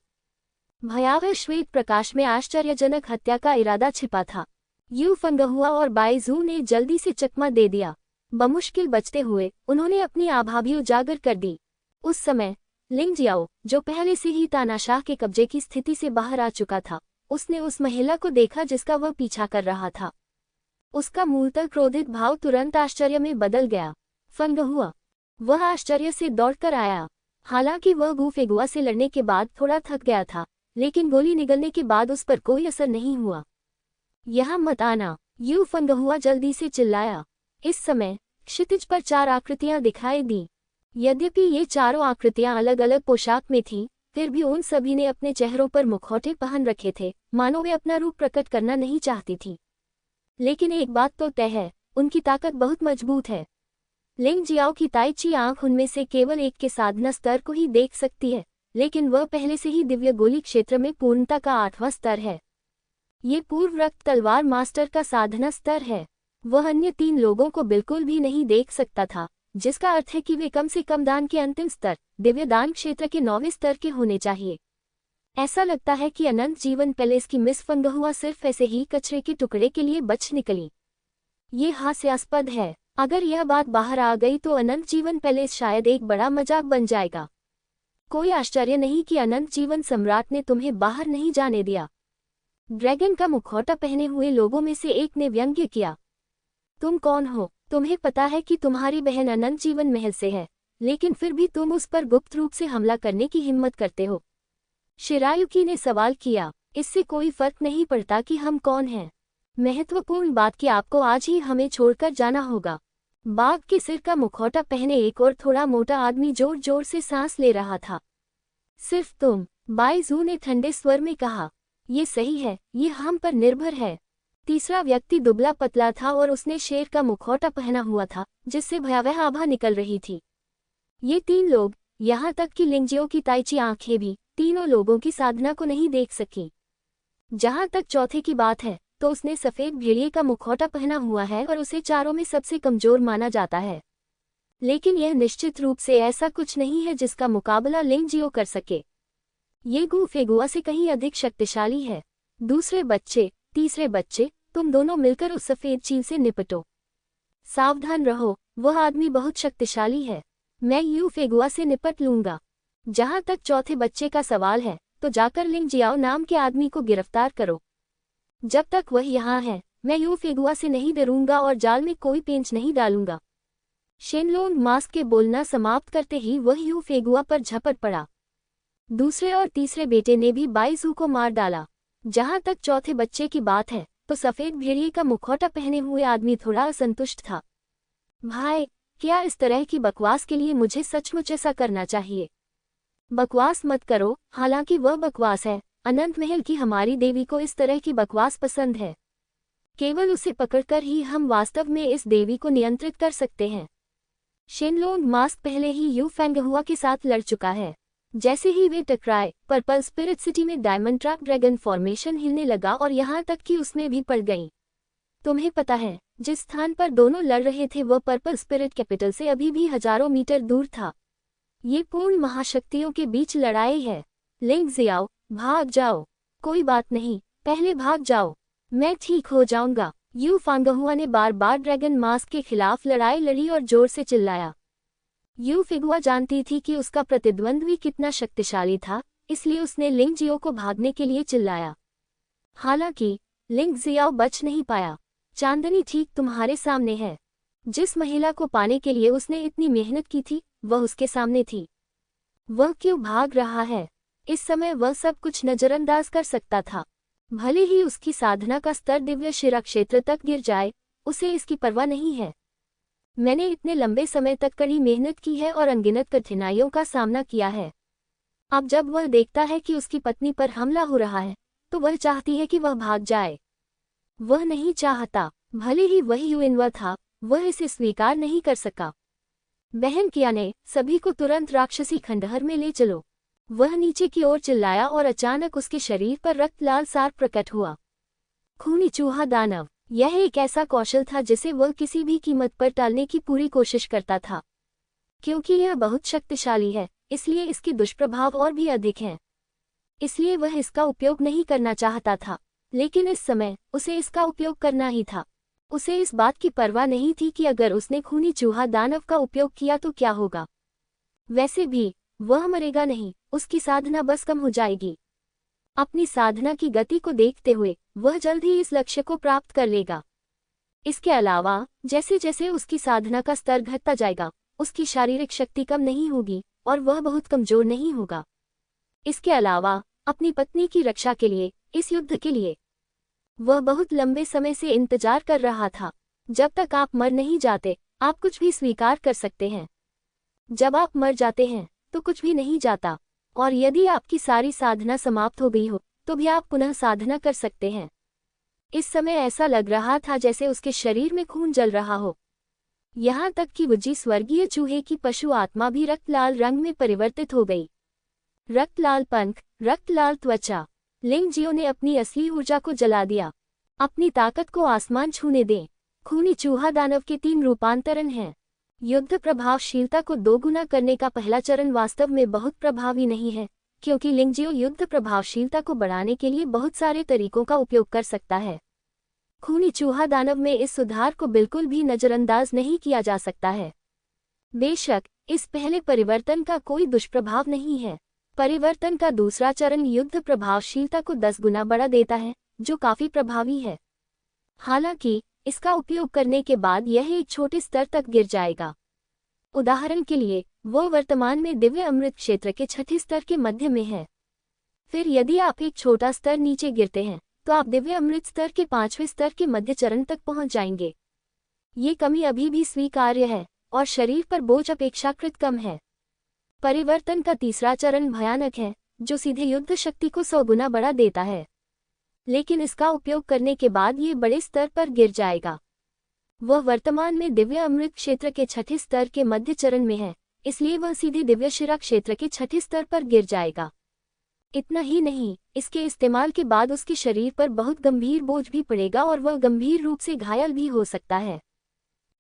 भयावह श्वेत प्रकाश में आश्चर्यजनक हत्या का इरादा छिपा था। यू फंगहुआ और बाइजू ने जल्दी से चकमा दे दिया। बमुश्किल बचते हुए उन्होंने अपनी आभा भी उजागर कर दी। उस समय लिंग जियाओ, जो पहले से ही तानाशाह के कब्जे की स्थिति से बाहर आ चुका था, उसने उस महिला को देखा जिसका वह पीछा कर रहा था। उसका मूलतः क्रोधित भाव तुरंत आश्चर्य में बदल गया। फंगहुआ, वह आश्चर्य से दौड़कर आया। हालांकि वह गू फेगुआ से लड़ने के बाद थोड़ा थक गया था, लेकिन गोली निगलने के बाद उस पर कोई असर नहीं हुआ। यहाँ मत आना, यू फंगहुआ जल्दी से चिल्लाया। इस समय क्षितिज पर 4 आकृतियां दिखाई दी। यद्यपि ये चारों आकृतियां अलग अलग पोशाक में थीं, फिर भी उन सभी ने अपने चेहरों पर मुखौटे पहन रखे थे, मानो वे अपना रूप प्रकट करना नहीं चाहती थी। लेकिन एक बात तो तय है, उनकी ताकत बहुत मजबूत है। लिंग जियाओ की ताइची आंख उनमें से केवल एक के साधना स्तर को ही देख सकती है, लेकिन वह पहले से ही दिव्य गोली क्षेत्र में पूर्णता का 8वां स्तर है। ये पूर्व रक्त तलवार मास्टर का साधना स्तर है। वह अन्य 3 लोगों को बिल्कुल भी नहीं देख सकता था, जिसका अर्थ है कि वे कम से कम दान के अंतिम स्तर, दिव्य दान क्षेत्र के 9वें स्तर के होने चाहिए। ऐसा लगता है कि अनंत जीवन पैलेस की मिस फंगहुआ सिर्फ ऐसे ही कचरे के टुकड़े के लिए बच निकली। ये हास्यास्पद है। अगर यह बात बाहर आ गई तो अनंत जीवन पैलेस शायद एक बड़ा मजाक बन जाएगा। कोई आश्चर्य नहीं कि अनंत जीवन सम्राट ने तुम्हें बाहर नहीं जाने दिया। ड्रैगन का मुखौटा पहने हुए लोगों में से एक ने व्यंग्य किया। तुम कौन हो? तुम्हें पता है कि तुम्हारी बहन अनंत जीवन महल से है, लेकिन फिर भी तुम उस पर गुप्त रूप से हमला करने की हिम्मत करते हो। शिरायुकी ने सवाल किया। इससे कोई फर्क नहीं पड़ता कि हम कौन हैं। महत्वपूर्ण बात कि आपको आज ही हमें छोड़कर जाना होगा। बाघ के सिर का मुखौटा पहने एक और थोड़ा मोटा आदमी जोर जोर से सांस ले रहा था। सिर्फ तुम, बाइजू ने ठंडे स्वर में कहा। ये सही है, ये हम पर निर्भर है। तीसरा व्यक्ति दुबला पतला था और उसने शेर का मुखौटा पहना हुआ था, जिससे भयावह आभा निकल रही थी। ये 3 लोग, यहाँ तक कि लिंगजियो की ताइची आंखें भी, तीनों लोगों की साधना को नहीं देख सकी। जहाँ तक चौथे की बात है, तो उसने सफेद भेड़िए का मुखौटा पहना हुआ है और उसे चारों में सबसे कमजोर माना जाता है। लेकिन यह निश्चित रूप से ऐसा कुछ नहीं है जिसका मुकाबला लिंगजियो कर सके। ये गू फेगुआ से कहीं अधिक शक्तिशाली है। दूसरे बच्चे, तीसरे बच्चे, तुम दोनों मिलकर उस सफेद चील से निपटो। सावधान रहो, वह आदमी बहुत शक्तिशाली है। मैं यू फेगुआ से निपट लूंगा। जहां तक चौथे बच्चे का सवाल है, तो जाकर लिंग जियाओ नाम के आदमी को गिरफ्तार करो। जब तक वह यहाँ है, मैं यू फेगुआ से नहीं डरूंगा और जाल में कोई पेंच नहीं डालूंगा। शेनलोंग मास्क के बोलना समाप्त करते ही वह यू फेगुआ पर झपट पड़ा। दूसरे और तीसरे बेटे ने भी बाइजू को मार डाला। जहां तक चौथे बच्चे की बात है तो सफेद भेड़िए का मुखौटा पहने हुए आदमी थोड़ा असंतुष्ट था। भाई, क्या इस तरह की बकवास के लिए मुझे सचमुच ऐसा करना चाहिए? बकवास मत करो, हालांकि वह बकवास है। अनंत महल की हमारी देवी को इस तरह की बकवास पसंद है। केवल उसे पकड़कर ही हम वास्तव में इस देवी को नियंत्रित कर सकते हैं। शेनलोंग मास्क पहले ही यू फेंगहुआ के साथ लड़ चुका है। जैसे ही वे टकराए, पर्पल स्पिरिट सिटी में डायमंड ट्रैप ड्रैगन फॉर्मेशन हिलने लगा और यहाँ तक कि उसमें भी पड़ गई। तुम्हें पता है, जिस स्थान पर दोनों लड़ रहे थे वह पर्पल स्पिरिट कैपिटल से अभी भी हजारों मीटर दूर था। ये पूर्ण महाशक्तियों के बीच लड़ाई है। लिंग जियाओ, भाग जाओ। कोई बात नहीं, पहले भाग जाओ, मैं ठीक हो जाऊंगा। यू फेंगहुआ ने बार बार ड्रैगन मास्क के खिलाफ लड़ाई लड़ी और जोर से चिल्लाया। यू फेगुआ जानती थी कि उसका प्रतिद्वंद्वी कितना शक्तिशाली था, इसलिए उसने लिंग जियो को भागने के लिए चिल्लाया। हालांकि लिंग जियाओ बच नहीं पाया। चांदनी ठीक तुम्हारे सामने है। जिस महिला को पाने के लिए उसने इतनी मेहनत की थी वह उसके सामने थी। वह क्यों भाग रहा है? इस समय वह सब कुछ नजरअंदाज कर सकता था। भले ही उसकी साधना का स्तर दिव्य शिरा क्षेत्र तक गिर जाए, उसे इसकी परवाह नहीं है। मैंने इतने लंबे समय तक कड़ी मेहनत की है और अनगिनत कठिनाइयों का सामना किया है। अब जब वह देखता है कि उसकी पत्नी पर हमला हो रहा है तो वह चाहती है कि वह भाग जाए। वह नहीं चाहता, भले ही वही युवा था, वह इसे स्वीकार नहीं कर सका। बहन कियाने, सभी को तुरंत राक्षसी खंडहर में ले चलो। वह नीचे की ओर चिल्लाया और अचानक उसके शरीर पर रक्त लाल सार प्रकट हुआ। खूनी चूहा दानव। यह एक ऐसा कौशल था जिसे वह किसी भी कीमत पर टालने की पूरी कोशिश करता था। क्योंकि यह बहुत शक्तिशाली है, इसलिए इसके दुष्प्रभाव और भी अधिक हैं। इसलिए वह इसका उपयोग नहीं करना चाहता था, लेकिन इस समय उसे इसका उपयोग करना ही था। उसे इस बात की परवाह नहीं थी कि अगर उसने खूनी चूहा दानव का उपयोग किया तो क्या होगा। वैसे भी वह मरेगा नहीं, उसकी साधना बस कम हो जाएगी। अपनी साधना की गति को देखते हुए वह जल्द ही इस लक्ष्य को प्राप्त कर लेगा। इसके अलावा जैसे जैसे उसकी साधना का स्तर घटता जाएगा, उसकी शारीरिक शक्ति कम नहीं होगी और वह बहुत कमजोर नहीं होगा। इसके अलावा अपनी पत्नी की रक्षा के लिए, इस युद्ध के लिए वह बहुत लंबे समय से इंतजार कर रहा था। जब तक आप मर नहीं जाते, आप कुछ भी स्वीकार कर सकते हैं। जब आप मर जाते हैं तो कुछ भी नहीं जाता, और यदि आपकी सारी साधना समाप्त हो गई हो तो भी आप पुनः साधना कर सकते हैं। इस समय ऐसा लग रहा था जैसे उसके शरीर में खून जल रहा हो। यहाँ तक कि वजी स्वर्गीय चूहे की पशु आत्मा भी रक्त लाल रंग में परिवर्तित हो गई। रक्त लाल पंख, रक्त लाल त्वचा। लिंग जियो ने अपनी असली ऊर्जा को जला दिया। अपनी ताकत को आसमान छूने दें। खूनी चूहा दानव के 3 रूपांतरण हैं। युद्ध प्रभावशीलता को 2 गुना करने का पहला चरण वास्तव में बहुत प्रभावी नहीं है, क्योंकि लिंग जियो युद्ध प्रभावशीलता को बढ़ाने के लिए बहुत सारे तरीकों का उपयोग कर सकता है। खूनी चूहा दानव में इस सुधार को बिल्कुल भी नजरअंदाज नहीं किया जा सकता है। बेशक इस पहले परिवर्तन का कोई दुष्प्रभाव नहीं है। परिवर्तन का दूसरा चरण युद्ध प्रभावशीलता को 10 गुना बढ़ा देता है, जो काफी प्रभावी है। हालांकि इसका उपयोग करने के बाद यह एक छोटे स्तर तक गिर जाएगा। उदाहरण के लिए, वो वर्तमान में दिव्य अमृत क्षेत्र के 6ठे स्तर के मध्य में है। फिर यदि आप एक छोटा स्तर नीचे गिरते हैं तो आप दिव्य अमृत स्तर के 5वें स्तर के मध्य चरण तक पहुंच जाएंगे। ये कमी अभी भी स्वीकार्य है और शरीर पर बोझ अपेक्षाकृत कम है। परिवर्तन का तीसरा चरण भयानक है, जो सीधे युद्ध शक्ति को 100 गुना बढ़ा देता है, लेकिन इसका उपयोग करने के बाद ये बड़े स्तर पर गिर जाएगा। वह वर्तमान में दिव्य अमृत क्षेत्र के 6ठे स्तर के मध्य चरण में है, इसलिए वह सीधे दिव्य शिरा क्षेत्र के 6ठे स्तर पर गिर जाएगा। इतना ही नहीं, इसके इस्तेमाल के बाद उसके शरीर पर बहुत गंभीर बोझ भी पड़ेगा और वह गंभीर रूप से घायल भी हो सकता है।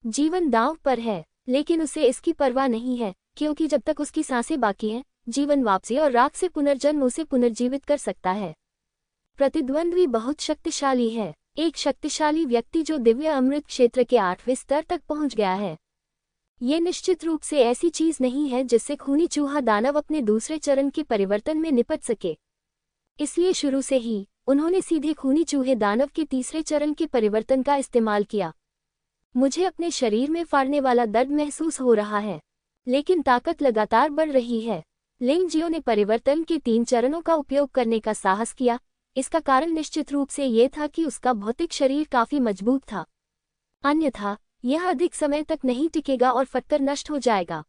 जीवन दांव पर है, लेकिन उसे इसकी परवाह नहीं है, क्योंकि जब तक उसकी सांसें बाकी हैं, जीवन वापसी और राख से पुनर्जन्म उसे पुनर्जीवित कर सकता है। प्रतिद्वंद्वी बहुत शक्तिशाली है, एक शक्तिशाली व्यक्ति जो दिव्य अमृत क्षेत्र के 8वें स्तर तक पहुंच गया है। ये निश्चित रूप से ऐसी चीज नहीं है जिससे खूनी चूहा दानव अपने दूसरे चरण के परिवर्तन में निपट सके। इसलिए शुरू से ही उन्होंने सीधे खूनी चूहे दानव के तीसरे चरण के परिवर्तन का इस्तेमाल किया। मुझे अपने शरीर में फाड़ने वाला दर्द महसूस हो रहा है, लेकिन ताकत लगातार बढ़ रही है। लिंग जियो ने परिवर्तन के 3 चरणों का उपयोग करने का साहस किया। इसका कारण निश्चित रूप से ये था कि उसका भौतिक शरीर काफी मजबूत था, अन्यथा यह अधिक समय तक नहीं टिकेगा और फटकर नष्ट हो जाएगा।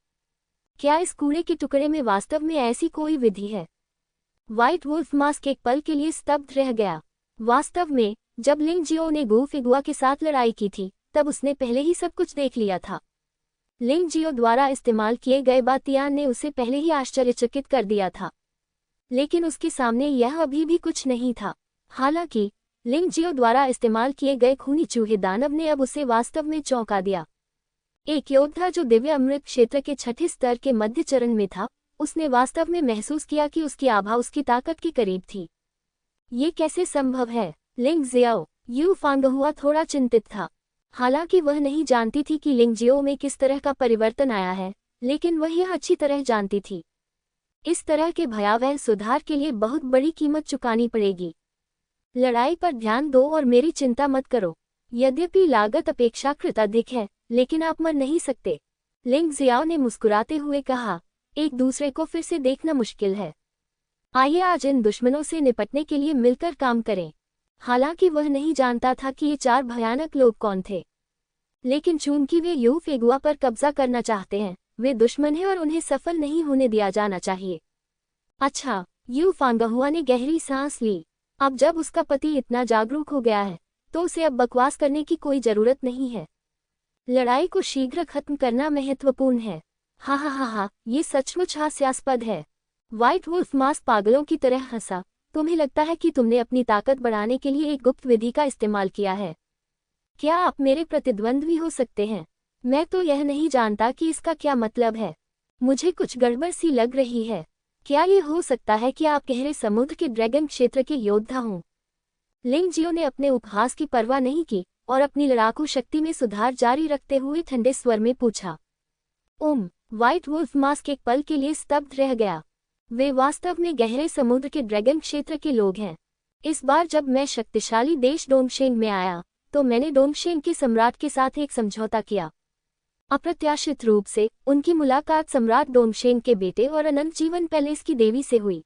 क्या इस कूड़े के टुकड़े में वास्तव में ऐसी कोई विधि है? व्हाइट वुल्फ मास्क एक पल के लिए स्तब्ध रह गया। वास्तव में जब लिंग जियो ने गू फेगुआ के साथ लड़ाई की थी, तब उसने पहले ही सब कुछ देख लिया था। लिंग जियो द्वारा इस्तेमाल किए गए बातियान ने उसे पहले ही आश्चर्यचकित कर दिया था, लेकिन उसके सामने यह अभी भी कुछ नहीं था। हालांकि लिंग जियो द्वारा इस्तेमाल किए गए खूनी चूहे दानव ने अब उसे वास्तव में चौंका दिया। एक योद्धा जो दिव्य अमृत क्षेत्र के 6ठे स्तर के मध्य चरण में था, उसने वास्तव में महसूस किया कि उसकी आभा उसकी ताकत के करीब थी। ये कैसे संभव है? लिंग जियो यू फांगहुआ थोड़ा चिंतित था। हालांकि वह नहीं जानती थी कि लिंग जियो में किस तरह का परिवर्तन आया है, लेकिन वह यह अच्छी तरह जानती थी। इस तरह के भयावह सुधार के लिए बहुत बड़ी कीमत चुकानी पड़ेगी। लड़ाई पर ध्यान दो और मेरी चिंता मत करो। यद्यपि लागत अपेक्षाकृत अधिक है, लेकिन आप मर नहीं सकते, लिंग जियाओ ने मुस्कुराते हुए कहा। एक दूसरे को फिर से देखना मुश्किल है। आइए आज इन दुश्मनों से निपटने के लिए मिलकर काम करें। हालांकि वह नहीं जानता था कि ये 4 भयानक लोग कौन थे, लेकिन चूंकि वे यू फेगुआ पर कब्जा करना चाहते हैं, वे दुश्मन हैं और उन्हें सफल नहीं होने दिया जाना चाहिए। अच्छा, यू फांगहुआ ने गहरी सांस ली। अब जब उसका पति इतना जागरूक हो गया है, तो उसे अब बकवास करने की कोई जरूरत नहीं है। लड़ाई को शीघ्र खत्म करना महत्वपूर्ण है। हा हा हा हा, ये सचमुच हास्यास्पद है। व्हाइट वुल्फ मास्क पागलों की तरह हंसा। तुम्हें लगता है कि तुमने अपनी ताकत बढ़ाने के लिए एक गुप्त विधि का इस्तेमाल किया है? क्या आप मेरे प्रतिद्वंद्वी हो सकते हैं? मैं तो यह नहीं जानता कि इसका क्या मतलब है। मुझे कुछ गड़बड़ सी लग रही है। क्या ये हो सकता है कि आप गहरे समुद्र के ड्रैगन क्षेत्र के योद्धा हों? लिंग जियो ने अपने उपहास की परवाह नहीं की और अपनी लड़ाकू शक्ति में सुधार जारी रखते हुए ठंडे स्वर में पूछा। व्हाइट वुल्फ मास्क एक पल के लिए स्तब्ध रह गया। वे वास्तव में गहरे समुद्र के ड्रैगन क्षेत्र के लोग हैं। इस बार जब मैं शक्तिशाली देश डोंगशेंग में आया, तो मैंने डोंगशेंग के सम्राट के साथ एक समझौता किया। अप्रत्याशित रूप से उनकी मुलाकात सम्राट डोंगशेंग के बेटे और अनंत जीवन पैलेस की देवी से हुई।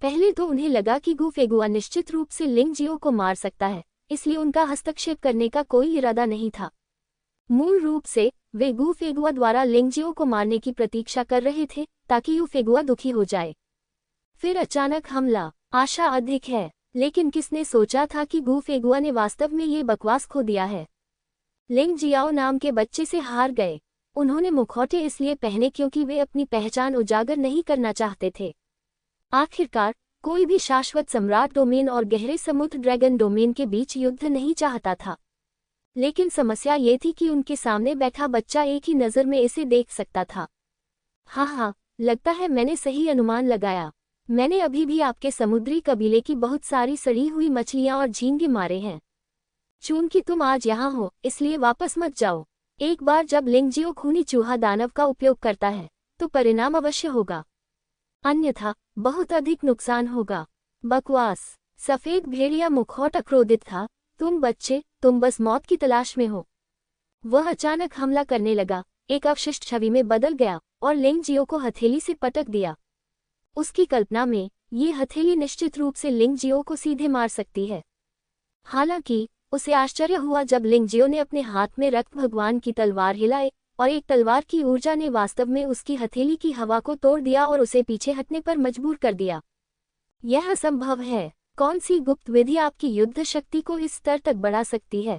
पहले तो उन्हें लगा कि गू फेगुआ निश्चित रूप से लिंग जियो को मार सकता है, इसलिए उनका हस्तक्षेप करने का कोई इरादा नहीं था। मूल रूप से वे गू फेगुआ द्वारा लिंग जियो को मारने की प्रतीक्षा कर रहे थे, ताकि यू फेगुआ दुखी हो जाए। फिर अचानक हमला। आशा अधिक है, लेकिन किसने सोचा था कि गू फेगुआ ने वास्तव में ये बकवास खो दिया है। लिंग जियाओ नाम के बच्चे से हार गए। उन्होंने मुखौटे इसलिए पहने क्योंकि वे अपनी पहचान उजागर नहीं करना चाहते थे। आखिरकार कोई भी शाश्वत सम्राट डोमेन और गहरे समुद्र ड्रैगन डोमेन के बीच युद्ध नहीं चाहता था। लेकिन समस्या ये थी कि उनके सामने बैठा बच्चा एक ही नज़र में इसे देख सकता था। हाँ, लगता है मैंने सही अनुमान लगाया। मैंने अभी भी आपके समुद्री कबीले की बहुत सारी सड़ी हुई मछलियां और झींगे मारे हैं। चूंकि तुम आज यहाँ हो, इसलिए वापस मत जाओ। एक बार जब लिंग जियो खूनी चूहा दानव का उपयोग करता है, तो परिणाम अवश्य होगा, अन्यथा बहुत अधिक नुकसान होगा। बकवास। सफेद भेड़िया मुखौटा क्रोधित था। तुम बच्चे, तुम बस मौत की तलाश में हो। वह अचानक हमला करने लगा, एक अवशिष्ट छवि में बदल गया और लिंग जियो को हथेली से पटक दिया। उसकी कल्पना में ये हथेली निश्चित रूप से लिंग जियो को सीधे मार सकती है। हालांकि उसे आश्चर्य हुआ जब लिंग जियो ने अपने हाथ में रक्त भगवान की तलवार हिलाई और एक तलवार की ऊर्जा ने वास्तव में उसकी हथेली की हवा को तोड़ दिया और उसे पीछे हटने पर मजबूर कर दिया। यह असंभव है। कौन सी गुप्त विधि आपकी युद्ध शक्ति को इस स्तर तक बढ़ा सकती है?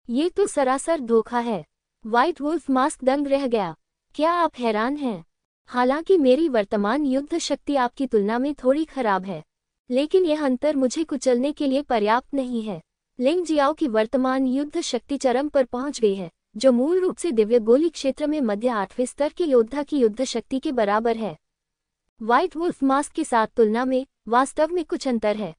ये तो सरासर धोखा है। व्हाइट वुल्फ मास्क दंग रह गया। क्या आप हैरान हैं? हालांकि मेरी वर्तमान युद्ध शक्ति आपकी तुलना में थोड़ी खराब है, लेकिन यह अंतर मुझे कुचलने के लिए पर्याप्त नहीं है। लिंग जियाओ की वर्तमान युद्ध शक्ति चरम पर पहुंच गई है, जो मूल रूप से दिव्य गोली क्षेत्र में मध्य 8वें स्तर के योद्धा की युद्ध शक्ति के बराबर है। व्हाइट वुल्फ मास्क के साथ तुलना में वास्तव में कुछ अंतर है,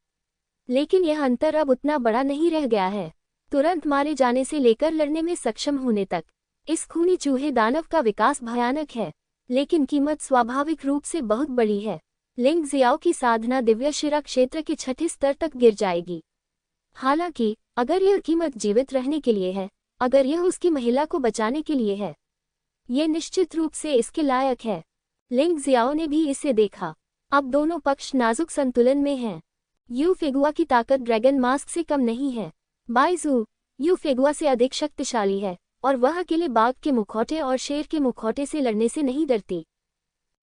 लेकिन यह अंतर अब उतना बड़ा नहीं रह गया है। तुरंत मारे जाने से लेकर लड़ने में सक्षम होने तक इस खूनी चूहे दानव का विकास भयानक है, लेकिन कीमत स्वाभाविक रूप से बहुत बड़ी है। लिंग जियाओ की साधना दिव्य शिरा क्षेत्र के छठे स्तर तक गिर जाएगी। हालांकि अगर यह कीमत जीवित रहने के लिए है, अगर यह उसकी महिला को बचाने के लिए है, ये निश्चित रूप से इसके लायक है। लिंग जियाओ ने भी इसे देखा। अब दोनों पक्ष नाजुक संतुलन में हैं। यू फेगुआ की ताकत ड्रैगन मास्क से कम नहीं है। बाइजू यू फेगुआ से अधिक शक्तिशाली है और वह अकेले बाघ के मुखौटे और शेर के मुखौटे से लड़ने से नहीं डरती।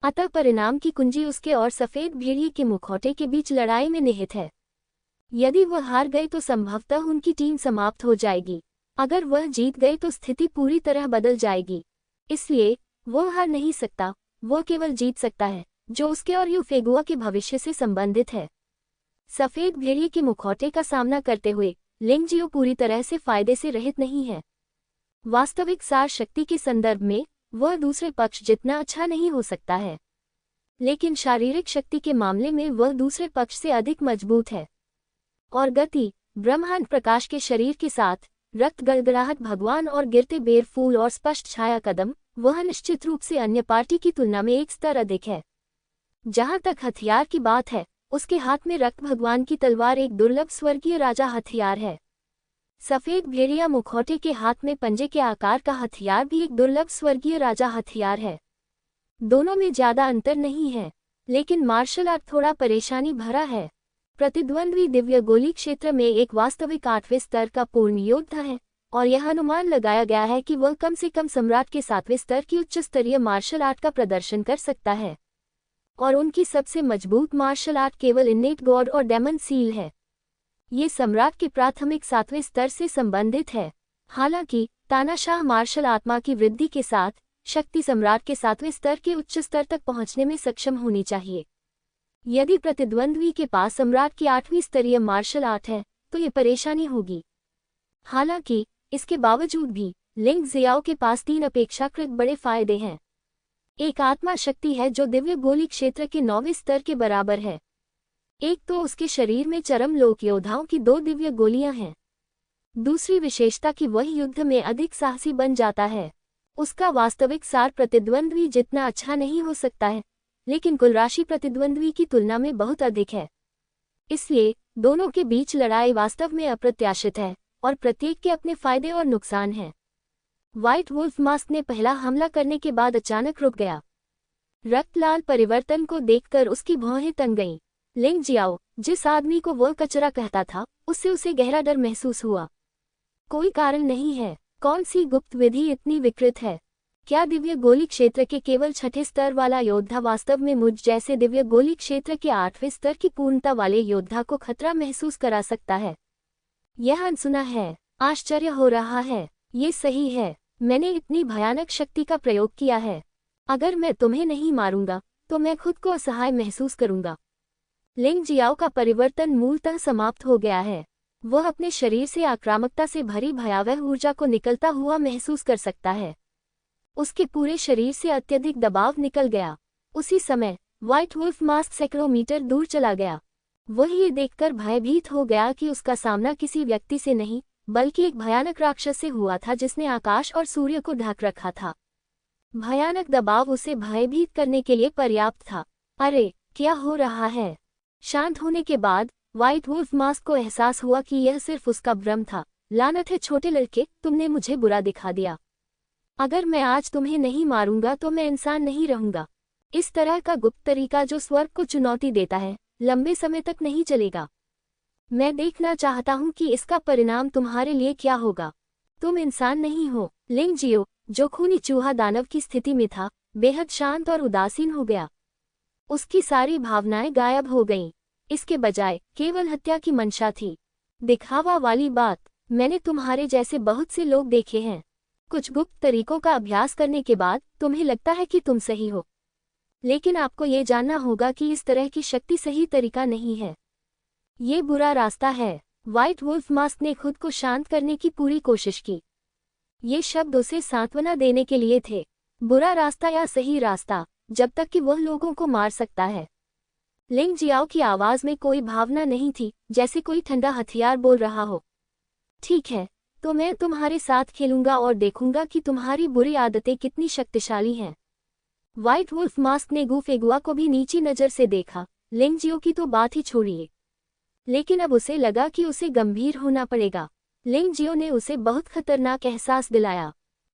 अतः परिणाम की कुंजी उसके और सफेद भेड़िए के मुखौटे के बीच लड़ाई में निहित है। यदि वह हार गए तो संभवतः उनकी टीम समाप्त हो जाएगी। अगर वह जीत गए तो स्थिति पूरी तरह बदल जाएगी। इसलिए वह हार नहीं सकता, वह केवल जीत सकता है, जो उसके और यू फेगुआ के भविष्य से संबंधित है। सफेद भेड़िए के मुखौटे का सामना करते हुए लिंग जियो पूरी तरह से फायदे से रहित नहीं है। वास्तविक सार शक्ति के संदर्भ में वह दूसरे पक्ष जितना अच्छा नहीं हो सकता है, लेकिन शारीरिक शक्ति के मामले में वह दूसरे पक्ष से अधिक मजबूत है। और गति, ब्रह्मांड प्रकाश के शरीर के साथ रक्त गड़गड़ाहट, भगवान और गिरते बेर फूल और स्पष्ट छाया कदम, वह निश्चित रूप से अन्य पार्टी की तुलना में एक स्तर अधिक है। जहां तक हथियार की बात है, उसके हाथ में रक्त भगवान की तलवार एक दुर्लभ स्वर्गीय राजा हथियार है। सफेद भेड़िया मुखौटे के हाथ में पंजे के आकार का हथियार भी एक दुर्लभ स्वर्गीय राजा हथियार है। दोनों में ज्यादा अंतर नहीं है, लेकिन मार्शल आर्ट थोड़ा परेशानी भरा है। प्रतिद्वंद्वी दिव्य गोली क्षेत्र में एक वास्तविक 8वें स्तर का पूर्ण योद्धा है और यह अनुमान लगाया गया है कि वह कम से कम सम्राट के 7वें स्तर की उच्च स्तरीय मार्शल आर्ट का प्रदर्शन कर सकता है। और उनकी सबसे मजबूत मार्शल आर्ट केवल इन्नेट गॉड और डेमन सील है। ये सम्राट के प्राथमिक 7वें स्तर से संबंधित है। हालांकि तानाशाह मार्शल आत्मा की वृद्धि के साथ शक्ति सम्राट के 7वें स्तर के उच्च स्तर तक पहुंचने में सक्षम होनी चाहिए। यदि प्रतिद्वंद्वी के पास सम्राट की 8वीं स्तरीय मार्शल आर्ट है तो ये परेशानी होगी। हालांकि इसके बावजूद भी लिंग जियाओ के पास 3 अपेक्षाकृत बड़े फायदे हैं। एक आत्मा शक्ति है जो दिव्य गोली क्षेत्र के 9वें स्तर के बराबर है। एक तो उसके शरीर में चरम लोक योद्धाओं की 2 दिव्य गोलियां हैं। दूसरी विशेषता कि वह युद्ध में अधिक साहसी बन जाता है। उसका वास्तविक सार प्रतिद्वंद्वी जितना अच्छा नहीं हो सकता है, लेकिन कुल राशि प्रतिद्वंद्वी की तुलना में बहुत अधिक है। इसलिए दोनों के बीच लड़ाई वास्तव में अप्रत्याशित है और प्रत्येक के अपने फायदे और नुकसान हैं। व्हाइट वुल्फ मास्क ने पहला हमला करने के बाद अचानक रुक गया। रक्त लाल परिवर्तन को देखकर उसकी भौहें तन गईं। लिंग जियाओ, जिस आदमी को वह कचरा कहता था, उससे उसे गहरा डर महसूस हुआ। कोई कारण नहीं है। कौन सी गुप्त विधि इतनी विकृत है? क्या दिव्य गोली क्षेत्र के केवल 6ठे स्तर वाला योद्धा वास्तव में मुझ जैसे दिव्य गोली क्षेत्र के 8वें स्तर की पूर्णता वाले योद्धा को खतरा महसूस करा सकता है? यह अनसुना है। आश्चर्य हो रहा है। ये सही है। मैंने इतनी भयानक शक्ति का प्रयोग किया है। अगर मैं तुम्हें नहीं मारूंगा तो मैं खुद को असहाय महसूस करूंगा। लिंग जियाओ का परिवर्तन मूलतः समाप्त हो गया है। वह अपने शरीर से आक्रामकता से भरी भयावह ऊर्जा को निकलता हुआ महसूस कर सकता है। उसके पूरे शरीर से अत्यधिक दबाव निकल गया। उसी समय व्हाइट वुल्फ मास्क सैकड़ों मीटर दूर चला गया। वह ये देखकर भयभीत हो गया कि उसका सामना किसी व्यक्ति से नहीं, बल्कि एक भयानक राक्षस से हुआ था जिसने आकाश और सूर्य को ढक रखा था। भयानक दबाव उसे भयभीत करने के लिए पर्याप्त था। अरे, क्या हो रहा है? शांत होने के बाद व्हाइट वुल्फ मास्क को एहसास हुआ कि यह सिर्फ उसका भ्रम था। लानत है छोटे लड़के, तुमने मुझे बुरा दिखा दिया। अगर मैं आज तुम्हें नहीं मारूंगा तो मैं इंसान नहीं रहूंगा। इस तरह का गुप्त तरीका जो स्वर्ग को चुनौती देता है, लंबे समय तक नहीं चलेगा। मैं देखना चाहता हूं कि इसका परिणाम तुम्हारे लिए क्या होगा। तुम इंसान नहीं हो। लिंग जियो, जो खूनी चूहा दानव की स्थिति में था, बेहद शांत और उदासीन हो गया। उसकी सारी भावनाएं गायब हो गईं। इसके बजाय केवल हत्या की मंशा थी। दिखावा वाली बात। मैंने तुम्हारे जैसे बहुत से लोग देखे हैं। कुछ गुप्त तरीकों का अभ्यास करने के बाद तुम्हें लगता है कि तुम सही हो, लेकिन आपको ये जानना होगा कि इस तरह की शक्ति सही तरीका नहीं है। ये बुरा रास्ता है। व्हाइट वुल्फ मास्क ने खुद को शांत करने की पूरी कोशिश की। ये शब्द उसे सांत्वना देने के लिए थे। बुरा रास्ता या सही रास्ता, जब तक कि वह लोगों को मार सकता है। लिंग जियाओ की आवाज में कोई भावना नहीं थी, जैसे कोई ठंडा हथियार बोल रहा हो। ठीक है, तो मैं तुम्हारे साथ खेलूंगा और देखूंगा कि तुम्हारी बुरी आदतें कितनी शक्तिशाली हैं। व्हाइट वुल्फ मास्क ने गु फेगुआ को भी नीची नजर से देखा। लिंग जियो की तो बात ही छोड़िए, लेकिन अब उसे लगा कि उसे गंभीर होना पड़ेगा। लिंग जियो ने उसे बहुत खतरनाक एहसास दिलाया,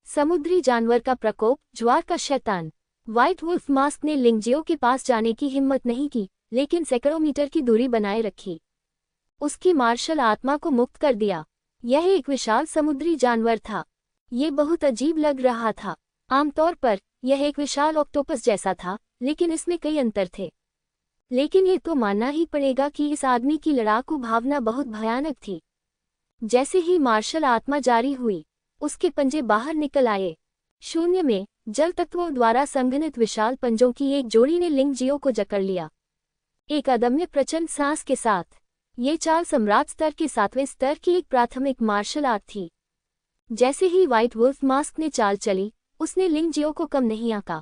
समुद्री जानवर का प्रकोप, ज्वार का शैतान। व्हाइट वुल्फ मास्क ने लिंग जियो के पास जाने की हिम्मत नहीं की, लेकिन सैकड़ों मीटर की दूरी बनाए रखी। उसकी मार्शल आत्मा को मुक्त कर दिया। यह एक विशाल समुद्री जानवर था। ये बहुत अजीब लग रहा था। आमतौर पर यह एक विशाल ऑक्टोपस जैसा था, लेकिन इसमें कई अंतर थे। लेकिन ये तो मानना ही पड़ेगा कि इस आदमी की लड़ाकू भावना बहुत भयानक थी। जैसे ही मार्शल आत्मा जारी हुई, उसके पंजे बाहर निकल आए। शून्य में जल तत्वों द्वारा संघनित विशाल पंजों की एक जोड़ी ने लिंग जियो को जकड़ लिया। एक अदम्य प्रचंड सांस के साथ ये चाल सम्राट स्तर के 7वें स्तर की एक प्राथमिक मार्शल आर्ट थी। जैसे ही व्हाइट वुल्फ मास्क ने चाल चली, उसने लिंग जियो को कम नहीं आंका।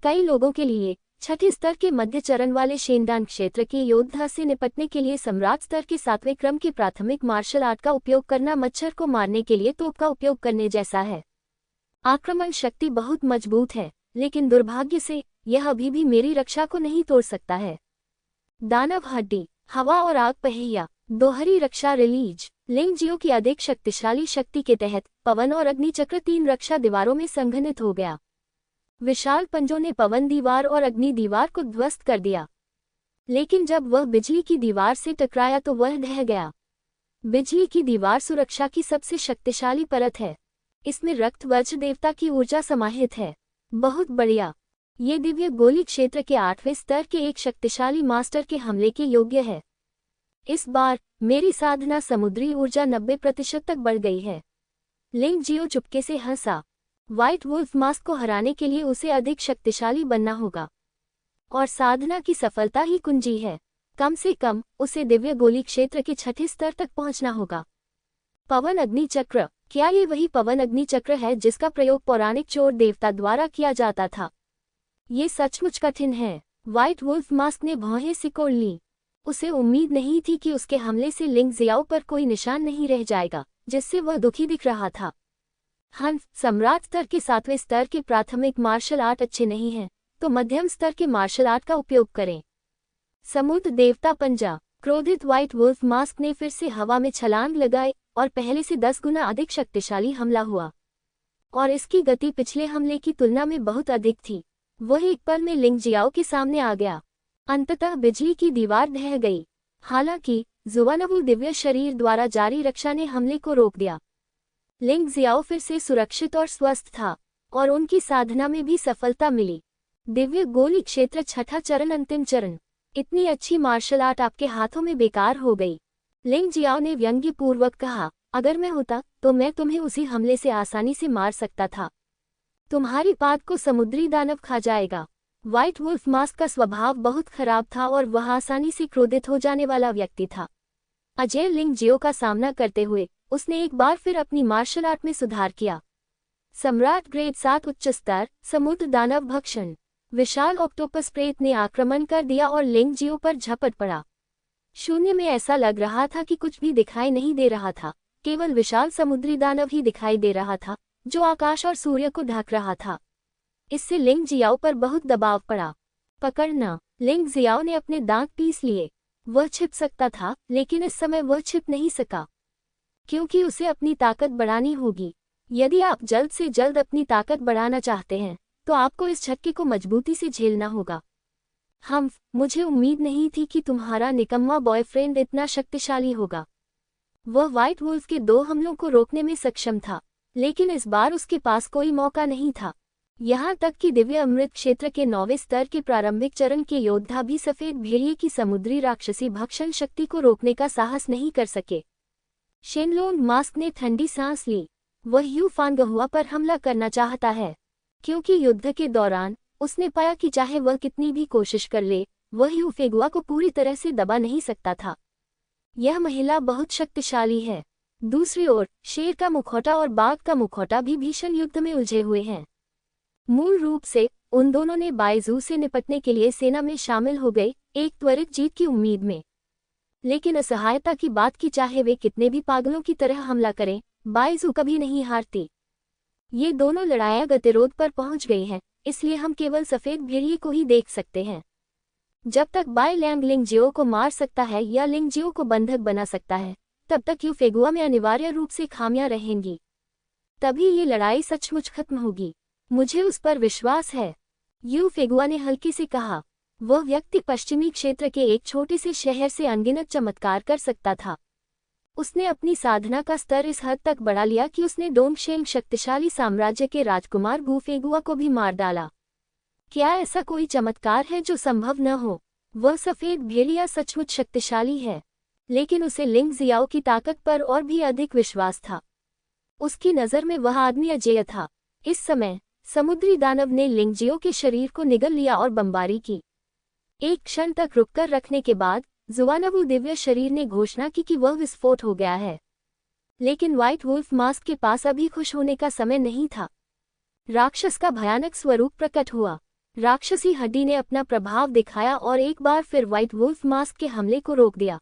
कई लोगों के लिए छठे स्तर के मध्य चरण वाले शेनडान क्षेत्र के योद्धा से निपटने के लिए सम्राट स्तर के 7वें क्रम के प्राथमिक मार्शल आर्ट का उपयोग करना मच्छर को मारने के लिए तोप का उपयोग करने जैसा है। आक्रमण शक्ति बहुत मजबूत है, लेकिन दुर्भाग्य से यह अभी भी मेरी रक्षा को नहीं तोड़ सकता है। दानव हड्डी, हवा और आग पहिया, दोहरी रक्षा रिलीज। लिंग जियो की अधिक शक्तिशाली शक्ति के तहत पवन और अग्नि चक्र 3 रक्षा दीवारों में संघनित हो गया। विशाल पंजों ने पवन दीवार और अग्नि दीवार को ध्वस्त कर दिया, लेकिन जब वह बिजली की दीवार से टकराया तो वह ढह गया। बिजली की दीवार सुरक्षा की सबसे शक्तिशाली परत है। इसमें रक्त वज्र देवता की ऊर्जा समाहित है। बहुत बढ़िया। ये दिव्य गोली क्षेत्र के 8वें स्तर के एक शक्तिशाली मास्टर के हमले के योग्य है। इस बार मेरी साधना समुद्री ऊर्जा 90% तक बढ़ गई है। लिंग जियो चुपके से हंसा। व्हाइट वुल्फ मास्क को हराने के लिए उसे अधिक शक्तिशाली बनना होगा, और साधना की सफलता ही कुंजी है। कम से कम उसे दिव्य गोली क्षेत्र के 6ठे स्तर तक पहुंचना होगा। पवन अग्नि चक्र, क्या ये वही पवन अग्नि चक्र है जिसका प्रयोग पौराणिक चोर देवता द्वारा किया जाता था? ये सचमुच कठिन है। व्हाइट वुल्फ मास्क ने भौहें सिकोड़ ली। उसे उम्मीद नहीं थी कि उसके हमले से लिंग जियाओ पर कोई निशान नहीं रह जाएगा, जिससे वह दुखी दिख रहा था। सम्राट स्तर के 7वें स्तर के प्राथमिक मार्शल आर्ट अच्छे नहीं हैं, तो मध्यम स्तर के मार्शल आर्ट का उपयोग करें। समुद्र देवता पंजा। क्रोधित व्हाइट वुल्फ मास्क ने फिर से हवा में छलांग लगाई और पहले से 10 गुना अधिक शक्तिशाली हमला हुआ, और इसकी गति पिछले हमले की तुलना में बहुत अधिक थी। वह एक पल में लिंग जियाओ के सामने आ गया। अंततः बिजली की दीवार ढह गई। हालांकि जुवानवु दिव्य शरीर द्वारा जारी रक्षा ने हमले को रोक दिया। लिंग जियाओ फिर से सुरक्षित और स्वस्थ था, और उनकी साधना में भी सफलता मिली। दिव्य गोली क्षेत्र 6ठा चरण, अंतिम चरण। इतनी अच्छी मार्शल आर्ट आपके हाथों में बेकार हो गई। लिंग जियाओ ने व्यंग्यपूर्वक कहा, अगर मैं होता तो मैं तुम्हें उसी हमले से आसानी से मार सकता था। तुम्हारी पाद को समुद्री दानव खा जाएगा। व्हाइट वुल्फ मास्क का स्वभाव बहुत खराब था और वह आसानी से क्रोधित हो जाने वाला व्यक्ति था। अजय लिंग जियो का सामना करते हुए उसने एक बार फिर अपनी मार्शल आर्ट में सुधार किया। सम्राट ग्रेड 7 उच्च स्तर, समुद्र दानव भक्षण। विशाल ऑक्टोपस प्रेत ने आक्रमण कर दिया और लिंग जियो पर झपट पड़ा। शून्य में ऐसा लग रहा था कि कुछ भी दिखाई नहीं दे रहा था, केवल विशाल समुद्री दानव ही दिखाई दे रहा था, जो आकाश और सूर्य को ढक रहा था। इससे लिंग जियाओ पर बहुत दबाव पड़ा। पकड़ना। लिंग जियाओ ने अपने दांत पीस लिए। वह छिप सकता था, लेकिन इस समय वह छिप नहीं सका, क्योंकि उसे अपनी ताकत बढ़ानी होगी। यदि आप जल्द से जल्द अपनी ताकत बढ़ाना चाहते हैं, तो आपको इस झटके को मजबूती से झेलना होगा। मुझे उम्मीद नहीं थी कि तुम्हारा निकम्मा बॉयफ्रेंड इतना शक्तिशाली होगा। वह व्हाइट वुल्फ के 2 हमलों को रोकने में सक्षम था, लेकिन इस बार उसके पास कोई मौका नहीं था। यहाँ तक कि दिव्य अमृत क्षेत्र के 9वें स्तर के प्रारंभिक चरण के योद्धा भी सफेद भेड़िए की समुद्री राक्षसी भक्षण शक्ति को रोकने का साहस नहीं कर सके। शेनलोंग मास्क ने ठंडी सांस ली। वह यू फानगहुआ पर हमला करना चाहता है, क्योंकि युद्ध के दौरान उसने पाया कि चाहे वह कितनी भी कोशिश कर ले, वह यू फेगुआ को पूरी तरह से दबा नहीं सकता था। यह महिला बहुत शक्तिशाली है। दूसरी ओर शेर का मुखौटा और बाघ का मुखौटा भी भीषण युद्ध में उलझे हुए हैं। मूल रूप से उन दोनों ने बाइजू से निपटने के लिए सेना में शामिल हो गए, एक त्वरित जीत की उम्मीद में। लेकिन असहायता की बात की चाहे वे कितने भी पागलों की तरह हमला करें, बाइजू कभी नहीं हारती। ये दोनों लड़ाइयां गतिरोध पर पहुंच गई हैं, इसलिए हम केवल सफेद भेड़िए को ही देख सकते हैं। जब तक बाई लैंग लिंगजियो को मार सकता है या लिंगजियो को बंधक बना सकता है, तब तक यू फेगुआ में अनिवार्य रूप से खामियां रहेंगी। तभी ये लड़ाई सचमुच खत्म होगी। मुझे उस पर विश्वास है, यू फेगुआ ने हल्के से कहा। वह व्यक्ति पश्चिमी क्षेत्र के एक छोटे से शहर से अनगिनत चमत्कार कर सकता था। उसने अपनी साधना का स्तर इस हद तक बढ़ा लिया कि उसने डोंगशेंग शक्तिशाली साम्राज्य के राजकुमार गू फेगुआ को भी मार डाला। क्या ऐसा कोई चमत्कार है जो संभव न हो? वह सफेद भेड़िया सचमुच शक्तिशाली है, लेकिन उसे लिंग जियाओ की ताकत पर और भी अधिक विश्वास था। उसकी नज़र में वह आदमी अजेय था। इस समय समुद्री दानव ने लिंगजियो के शरीर को निगल लिया और बमबारी की। एक क्षण तक रुककर रखने के बाद जुआनवु दिव्य शरीर ने घोषणा की कि वह विस्फोट हो गया है। लेकिन व्हाइट वुल्फ मास्क के पास अभी खुश होने का समय नहीं था। राक्षस का भयानक स्वरूप प्रकट हुआ। राक्षसी हड्डी ने अपना प्रभाव दिखाया और एक बार फिर व्हाइट वुल्फ मास्क के हमले को रोक दिया।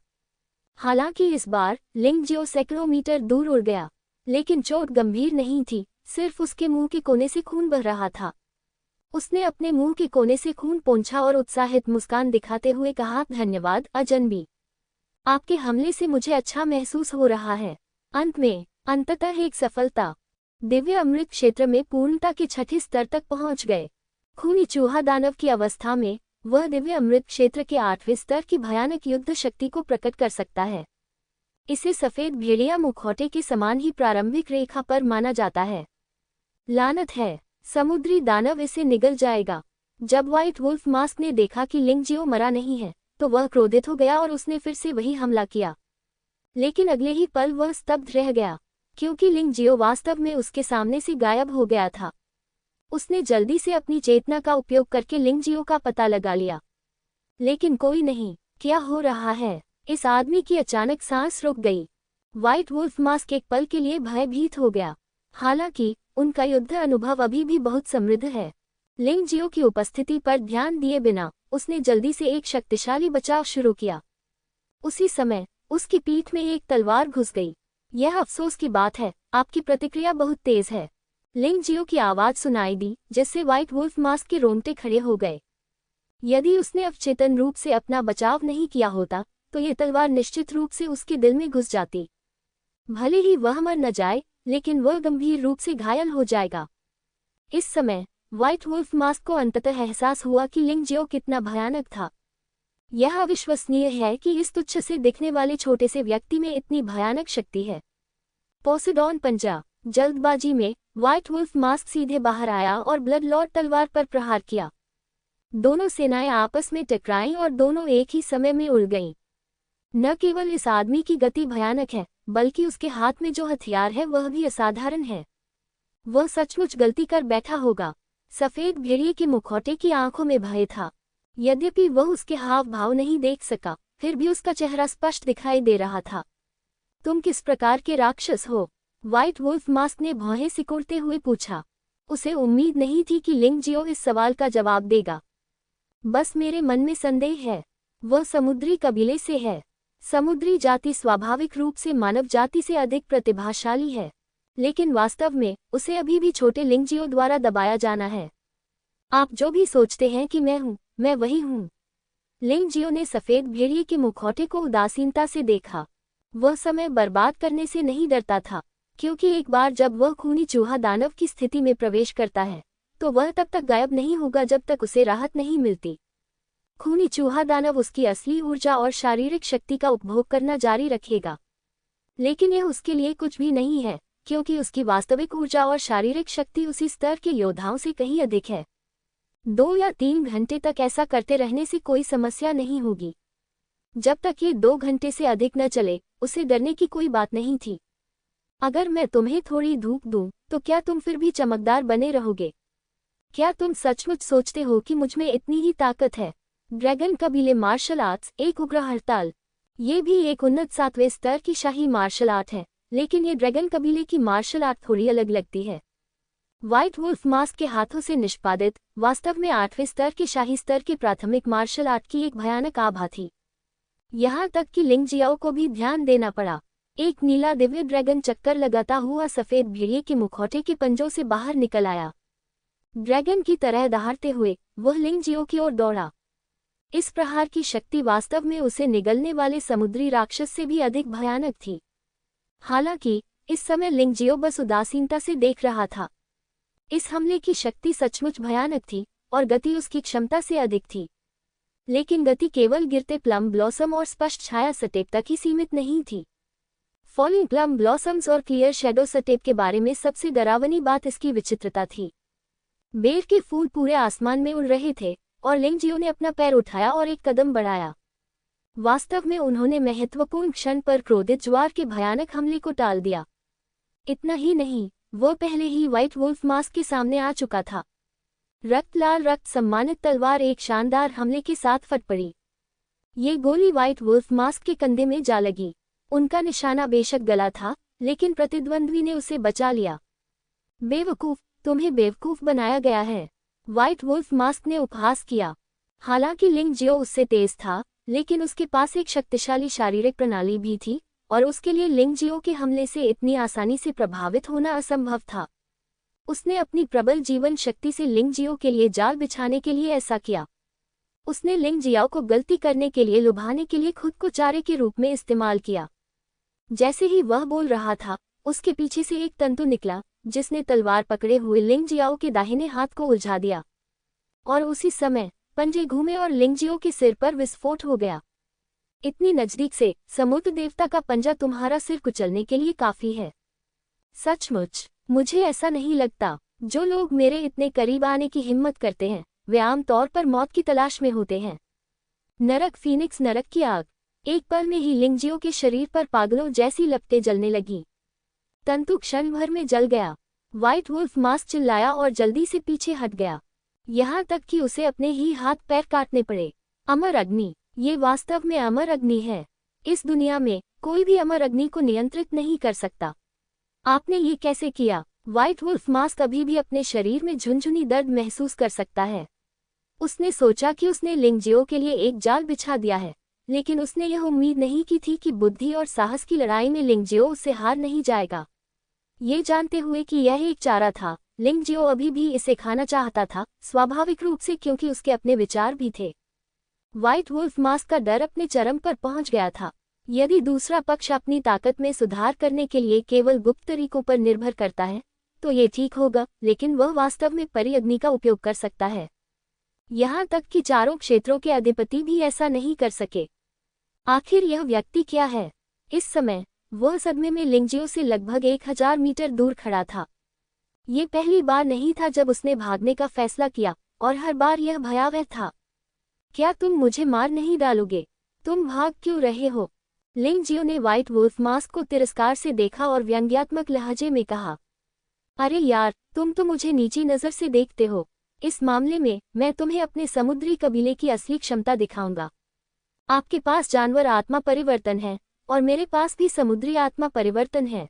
हालांकि इस बार लिंगजियो सैकड़ों मीटर दूर उड़ गया, लेकिन चोट गंभीर नहीं थी, सिर्फ उसके मुंह के कोने से खून बह रहा था। उसने अपने मुंह के कोने से खून पोंछा और उत्साहित मुस्कान दिखाते हुए कहा, धन्यवाद अजनबी, आपके हमले से मुझे अच्छा महसूस हो रहा है। अंततः एक सफलता। दिव्य अमृत क्षेत्र में पूर्णता के छठे स्तर तक पहुंच गए। खूनी चूहा दानव की अवस्था में वह दिव्य अमृत क्षेत्र के 8वें स्तर की भयानक युद्ध शक्ति को प्रकट कर सकता है। इसे सफेद भेड़िया मुखौटे के समान ही प्रारंभिक रेखा पर माना जाता है। लानत है, समुद्री दानव इसे निगल जाएगा। जब व्हाइट वुल्फ मास्क ने देखा कि लिंगजियो मरा नहीं है, तो वह क्रोधित हो गया और उसने फिर से वही हमला किया। लेकिन अगले ही पल वह स्तब्ध रह गया, क्योंकि लिंगजियो वास्तव में उसके सामने से गायब हो गया था। उसने जल्दी से अपनी चेतना का उपयोग करके लिंगजियो का पता लगा लिया, लेकिन कोई नहीं। क्या हो रहा है? इस आदमी की अचानक सांस रुक गई। व्हाइट वुल्फ मास्क एक पल के लिए भयभीत हो गया। हालांकि उनका युद्ध अनुभव अभी भी बहुत समृद्ध है। लिंगजियो की उपस्थिति पर ध्यान दिए बिना उसने जल्दी से एक शक्तिशाली बचाव शुरू किया। उसी समय उसकी पीठ में एक तलवार घुस गई। यह अफसोस की बात है, आपकी प्रतिक्रिया बहुत तेज है। लिंगजियो की आवाज सुनाई दी, जिससे व्हाइट वुल्फ मास्क के रोंगटे खड़े हो गए। यदि उसने अवचेतन रूप से अपना बचाव नहीं किया होता, तो यह तलवार निश्चित रूप से उसके दिल में घुस जाती। भले ही वह मर न जाए, लेकिन वह गंभीर रूप से घायल हो जाएगा। इस समय व्हाइट वुल्फ मास्क को अंततः एहसास हुआ कि लिंगजियो कितना भयानक था। यह अविश्वसनीय है कि इस तुच्छ से दिखने वाले छोटे से व्यक्ति में इतनी भयानक शक्ति है। पोसेडॉन पंजा। जल्दबाजी में व्हाइट वुल्फ मास्क सीधे बाहर आया और ब्लड लॉर्ड तलवार पर प्रहार किया। दोनों सेनाएं आपस में टकराईं और दोनों एक ही समय में उड़ गईं। न केवल इस आदमी की गति भयानक है, बल्कि उसके हाथ में जो हथियार है वह भी असाधारण है। वह सचमुच गलती कर बैठा होगा। सफेद भेड़िए के मुखौटे की आंखों में भय था। यद्यपि वह उसके हाव भाव नहीं देख सका, फिर भी उसका चेहरा स्पष्ट दिखाई दे रहा था। तुम किस प्रकार के राक्षस हो? व्हाइट वुल्फ मास्क ने भौहें सिकोड़ते हुए पूछा। उसे उम्मीद नहीं थी कि लिंगजियो इस सवाल का जवाब देगा। बस मेरे मन में संदेह है। वह समुद्री कबीले से है। समुद्री जाति स्वाभाविक रूप से मानव जाति से अधिक प्रतिभाशाली है, लेकिन वास्तव में उसे अभी भी छोटे लिंगजियो द्वारा दबाया जाना है। आप जो भी सोचते हैं कि मैं हूं, मैं वही हूं। लिंगजियो ने सफेद भेड़िए के मुखौटे को उदासीनता से देखा। वह समय बर्बाद करने से नहीं डरता था, क्योंकि एक बार जब वह खूनी चूहा दानव की स्थिति में प्रवेश करता है, तो वह तब तक गायब नहीं होगा जब तक उसे राहत नहीं मिलती। खूनी चूहा दानव उसकी असली ऊर्जा और शारीरिक शक्ति का उपभोग करना जारी रखेगा, लेकिन यह उसके लिए कुछ भी नहीं है, क्योंकि उसकी वास्तविक ऊर्जा और शारीरिक शक्ति उसी स्तर के योद्धाओं से कहीं अधिक है। 2 या 3 घंटे तक ऐसा करते रहने से कोई समस्या नहीं होगी। जब तक ये 2 घंटे से अधिक न चले, उसे डरने की कोई बात नहीं थी। अगर मैं तुम्हें थोड़ी धूप दूं, तो क्या तुम फिर भी चमकदार बने रहोगे? क्या तुम सचमुच सोचते हो कि मुझमें इतनी ही ताकत है? ड्रैगन कबीले मार्शल आर्ट्स एक उग्र हड़ताल। ये भी एक उन्नत 7वें स्तर की शाही मार्शल आर्ट है, लेकिन ये ड्रैगन कबीले की मार्शल आर्ट थोड़ी अलग लगती है। व्हाइट वुल्फ मास्क के हाथों से निष्पादित वास्तव में 8वें स्तर के शाही स्तर के प्राथमिक मार्शल आर्ट की एक भयानक आभा थी। यहाँ तक कि लिंगजियाओ को भी ध्यान देना पड़ा। एक नीला दिव्य ड्रैगन चक्कर लगाता हुआ सफेद भेड़िए के मुखौटे के पंजों से बाहर निकल आया। ड्रैगन की तरह दहाड़ते हुए वह लिंग जियो की ओर दौड़ा। इस प्रहार की शक्ति वास्तव में उसे निगलने वाले समुद्री राक्षस से भी अधिक भयानक थी। हालांकि इस समय लिंग जियो बस उदासीनता से देख रहा था। इस हमले की शक्ति सचमुच भयानक थी और गति उसकी क्षमता से अधिक थी। लेकिन गति केवल गिरते प्लम ब्लॉसम और स्पष्ट छाया सटेप तक ही सीमित नहीं थी। फॉलिंग प्लम ब्लॉसम्स और क्लियर शैडो सटेप के बारे में सबसे डरावनी बात इसकी विचित्रता थी। बेर के फूल पूरे आसमान में उड़ रहे थे और लिंग जियो ने अपना पैर उठाया और एक कदम बढ़ाया। वास्तव में उन्होंने महत्वपूर्ण क्षण पर क्रोधित ज्वार के भयानक हमले को टाल दिया। इतना ही नहीं, वह पहले ही व्हाइट वुल्फ मास्क के सामने आ चुका था। रक्त लाल रक्त सम्मानित तलवार एक शानदार हमले के साथ फट पड़ी। ये गोली व्हाइट वुल्फ मास्क के कंधे में जा लगी। उनका निशाना बेशक गला था, लेकिन प्रतिद्वंद्वी ने उसे बचा लिया। बेवकूफ, तुम्हें बेवकूफ बनाया गया है, व्हाइट वुल्फ मास्क ने उपहास किया। हालांकि लिंग जियो उससे तेज था, लेकिन उसके पास एक शक्तिशाली शारीरिक प्रणाली भी थी और उसके लिए लिंग जियो के हमले से इतनी आसानी से प्रभावित होना असंभव था। उसने अपनी प्रबल जीवन शक्ति से लिंग जियो के लिए जाल बिछाने के लिए ऐसा किया। उसने लिंग जियाओ को गलती करने के लिए लुभाने के लिए खुद को चारे के रूप में इस्तेमाल किया। जैसे ही वह बोल रहा था, उसके पीछे से एक तंतु निकला जिसने तलवार पकड़े हुए लिंग जियाओ के दाहिने हाथ को उलझा दिया। और उसी समय पंजे घूमे और लिंग जियो के सिर पर विस्फोट हो गया। इतनी नजदीक से समुद्र देवता का पंजा तुम्हारा सिर कुचलने के लिए काफी है। सचमुच, मुझे ऐसा नहीं लगता। जो लोग मेरे इतने करीब आने की हिम्मत करते हैं, वे आमतौर पर मौत की तलाश में होते हैं। नरक फीनिक्स नरक की आग। एक पल में ही लिंग जियो के शरीर पर पागलों जैसी लपटें जलने लगी। तंतु क्षण भर में जल गया। व्हाइट वुल्फ मास्क चिल्लाया और जल्दी से पीछे हट गया, यहाँ तक कि उसे अपने ही हाथ पैर काटने पड़े। अमर अग्नि, ये वास्तव में अमर अग्नि है। इस दुनिया में कोई भी अमर अग्नि को नियंत्रित नहीं कर सकता। आपने ये कैसे किया? व्हाइट वुल्फ मास्क अभी भी अपने शरीर में झुनझुनी दर्द महसूस कर सकता है। उसने सोचा कि उसने लिंग जियो के लिए एक जाल बिछा दिया है, लेकिन उसने यह उम्मीद नहीं की थी कि बुद्धि और साहस की लड़ाई में लिंग जियो उससे हार नहीं जाएगा। ये जानते हुए कि यह एक चारा था, लिंग जियो अभी भी इसे खाना चाहता था, स्वाभाविक रूप से, क्योंकि उसके अपने विचार भी थे। व्हाइट वुल्फ मास्क का डर अपने चरम पर पहुंच गया था। यदि दूसरा पक्ष अपनी ताकत में सुधार करने के लिए केवल गुप्त तरीकों पर निर्भर करता है तो ये ठीक होगा, लेकिन वह वास्तव में परी अग्नि का उपयोग कर सकता है। यहाँ तक कि चारों क्षेत्रों के अधिपति भी ऐसा नहीं कर सके। आखिर यह व्यक्ति क्या है? इस समय वह सदमे में लिंग जियो से लगभग 1000 मीटर दूर खड़ा था। ये पहली बार नहीं था जब उसने भागने का फैसला किया, और हर बार यह भयावह था। क्या तुम मुझे मार नहीं डालोगे? तुम भाग क्यों रहे हो? लिंग जियो ने व्हाइट वुल्फ मास्क को तिरस्कार से देखा और व्यंग्यात्मक लहजे में कहा, अरे यार, तुम तो मुझे नीची नज़र से देखते हो। इस मामले में मैं तुम्हें अपने समुद्री कबीले की असली क्षमता दिखाऊंगा। आपके पास जानवर आत्मा परिवर्तन है और मेरे पास भी समुद्री आत्मा परिवर्तन है।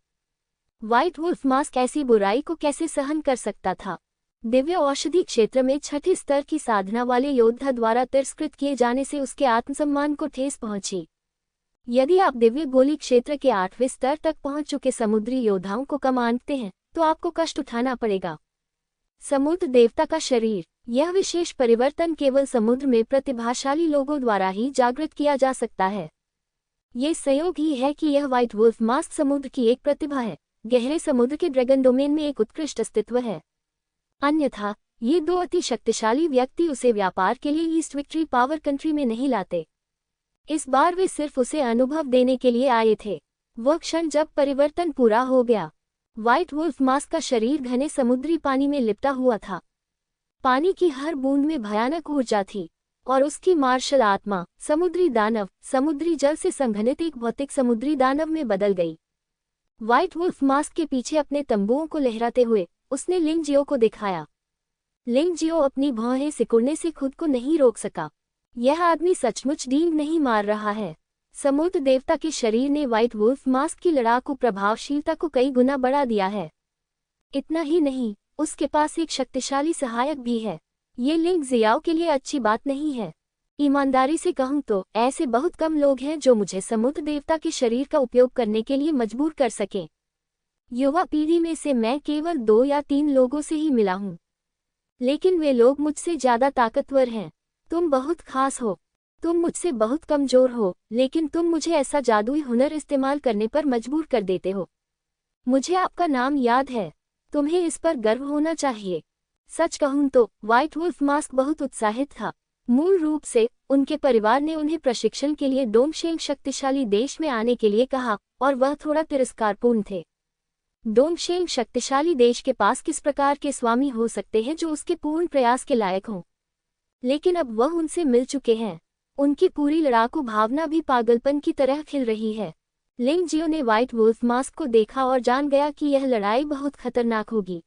व्हाइट वुल्फ मास्क ऐसी बुराई को कैसे सहन कर सकता था? दिव्य औषधि क्षेत्र में 6ठे स्तर की साधना वाले योद्धा द्वारा तिरस्कृत किए जाने से उसके आत्मसम्मान को ठेस पहुंची। यदि आप दिव्य गोली क्षेत्र के 8वें स्तर तक पहुंच चुके समुद्री योद्धाओं को कम आंकते हैं तो आपको कष्ट उठाना पड़ेगा। समुद्र देवता का शरीर। यह विशेष परिवर्तन केवल समुद्र में प्रतिभाशाली लोगों द्वारा ही जागृत किया जा सकता है। ये संयोग ही है कि यह व्हाइट वुल्फ मास्क समुद्र की एक प्रतिभा है, गहरे समुद्र के ड्रैगन डोमेन में एक उत्कृष्ट अस्तित्व है। अन्यथा ये दो अति शक्तिशाली व्यक्ति उसे व्यापार के लिए ईस्ट विक्ट्री पावर कंट्री में नहीं लाते। इस बार वे सिर्फ उसे अनुभव देने के लिए आए थे। वह क्षण जब परिवर्तन पूरा हो गया, व्हाइट वुल्फ मास्क का शरीर घने समुद्री पानी में लिपटा हुआ था। पानी की हर बूंद में भयानक ऊर्जा थी और उसकी मार्शल आत्मा समुद्री दानव, समुद्री जल से संघनित एक भौतिक समुद्री दानव में बदल गई। व्हाइट वुल्फ मास्क के पीछे अपने तंबुओं को लहराते हुए उसने लिंग जियो को दिखाया। लिंग जियो अपनी भौहें सिकुड़ने से खुद को नहीं रोक सका। यह आदमी सचमुच डींग नहीं मार रहा है। समुद्र देवता के शरीर ने व्हाइट वुल्फ मास्क की लड़ाकू प्रभावशीलता को कई गुना बढ़ा दिया है। इतना ही नहीं, उसके पास एक शक्तिशाली सहायक भी है। ये लिंग जियाओ के लिए अच्छी बात नहीं है। ईमानदारी से कहूँ तो ऐसे बहुत कम लोग हैं जो मुझे समुद्र देवता के शरीर का उपयोग करने के लिए मजबूर कर सकें। युवा पीढ़ी में से मैं केवल 2 या 3 लोगों से ही मिला हूँ। लेकिन वे लोग मुझसे ज्यादा ताकतवर हैं। तुम बहुत खास हो। तुम मुझसे बहुत कमजोर हो, लेकिन तुम मुझे ऐसा जादुई हुनर इस्तेमाल करने पर मजबूर कर देते हो। मुझे आपका नाम याद है। तुम्हें इस पर गर्व होना चाहिए। सच कहूं तो व्हाइट वुल्फ मास्क बहुत उत्साहित था। मूल रूप से उनके परिवार ने उन्हें प्रशिक्षण के लिए डोंगशेंग शक्तिशाली देश में आने के लिए कहा, और वह थोड़ा तिरस्कारपूर्ण थे। डोंगशेंग शक्तिशाली देश के पास किस प्रकार के स्वामी हो सकते हैं जो उसके पूर्ण प्रयास के लायक हों? लेकिन अब वह उनसे मिल चुके हैं। उनकी पूरी लड़ाकू भावना भी पागलपन की तरह खिल रही है। लिंग जियो ने व्हाइट वुल्फ मास्क को देखा और जान गया कि यह लड़ाई बहुत खतरनाक होगी।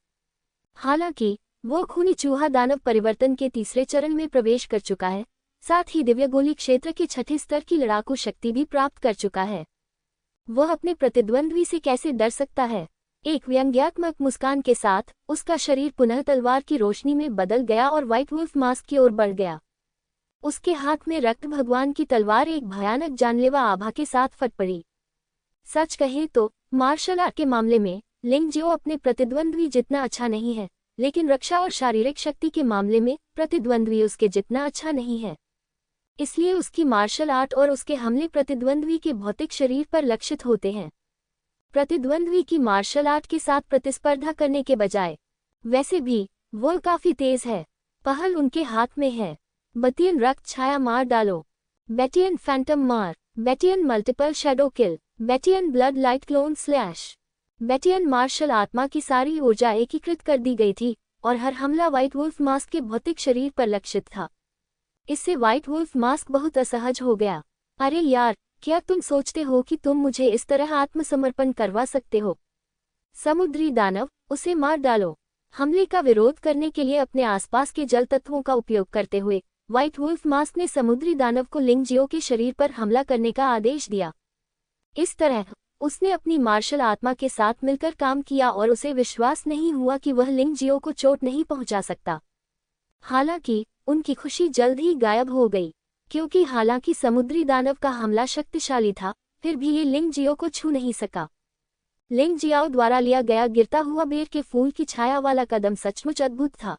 हालांकि वो खूनी चूहा दानव परिवर्तन के तीसरे चरण में प्रवेश कर चुका है, साथ ही दिव्य गोली क्षेत्र के छठे स्तर की लड़ाकू शक्ति भी प्राप्त कर चुका है। वह अपने प्रतिद्वंद्वी से कैसे डर सकता है? एक व्यंग्यात्मक मुस्कान के साथ उसका शरीर पुनः तलवार की रोशनी में बदल गया और व्हाइट वुल्फ मास्क की ओर बढ़ गया। उसके हाथ में रक्त भगवान की तलवार एक भयानक जानलेवा आभा के साथ फट पड़ी। सच कहें तो मार्शल आर्ट के मामले में लिंग जियो अपने प्रतिद्वंद्वी जितना अच्छा नहीं है, लेकिन रक्षा और शारीरिक शक्ति के मामले में प्रतिद्वंद्वी उसके जितना अच्छा नहीं है। इसलिए उसकी मार्शल आर्ट और उसके हमले प्रतिद्वंद्वी के भौतिक शरीर पर लक्षित होते हैं, प्रतिद्वंद्वी की मार्शल आर्ट के साथ प्रतिस्पर्धा करने के बजाय। वैसे भी वो काफी तेज है। पहल उनके हाथ में है। बटियन रक्त छाया मार डालो, बेटियन फैंटम मार, बेटियन मल्टीपल शैडो किल, बेटियन ब्लड लाइट क्लोन स्लैश। बेटियन मार्शल आत्मा की सारी ऊर्जा एकीकृत कर दी गई थी और हर हमला व्हाइट वुल्फ मास्क के भौतिक शरीर पर लक्षित था। इससे व्हाइट वुल्फ मास्क बहुत असहज हो गया। अरे यार, क्या तुम सोचते हो कि तुम मुझे इस तरह आत्मसमर्पण करवा सकते हो? समुद्री दानव, उसे मार डालो। हमले का विरोध करने के लिए अपने आसपास के जल तत्वों का उपयोग करते हुए व्हाइट वुल्फ मास्क ने समुद्री दानव को लिंग जियो के शरीर पर हमला करने का आदेश दिया। इस तरह उसने अपनी मार्शल आत्मा के साथ मिलकर काम किया और उसे विश्वास नहीं हुआ कि वह लिंग जियो को चोट नहीं पहुंचा सकता। हालांकि उनकी खुशी जल्द ही गायब हो गई, क्योंकि हालांकि समुद्री दानव का हमला शक्तिशाली था, फिर भी ये लिंग जियो को छू नहीं सका। लिंग जियाओ द्वारा लिया गया गिरता हुआ बेर के फूल की छाया वाला कदम सचमुच अद्भुत था।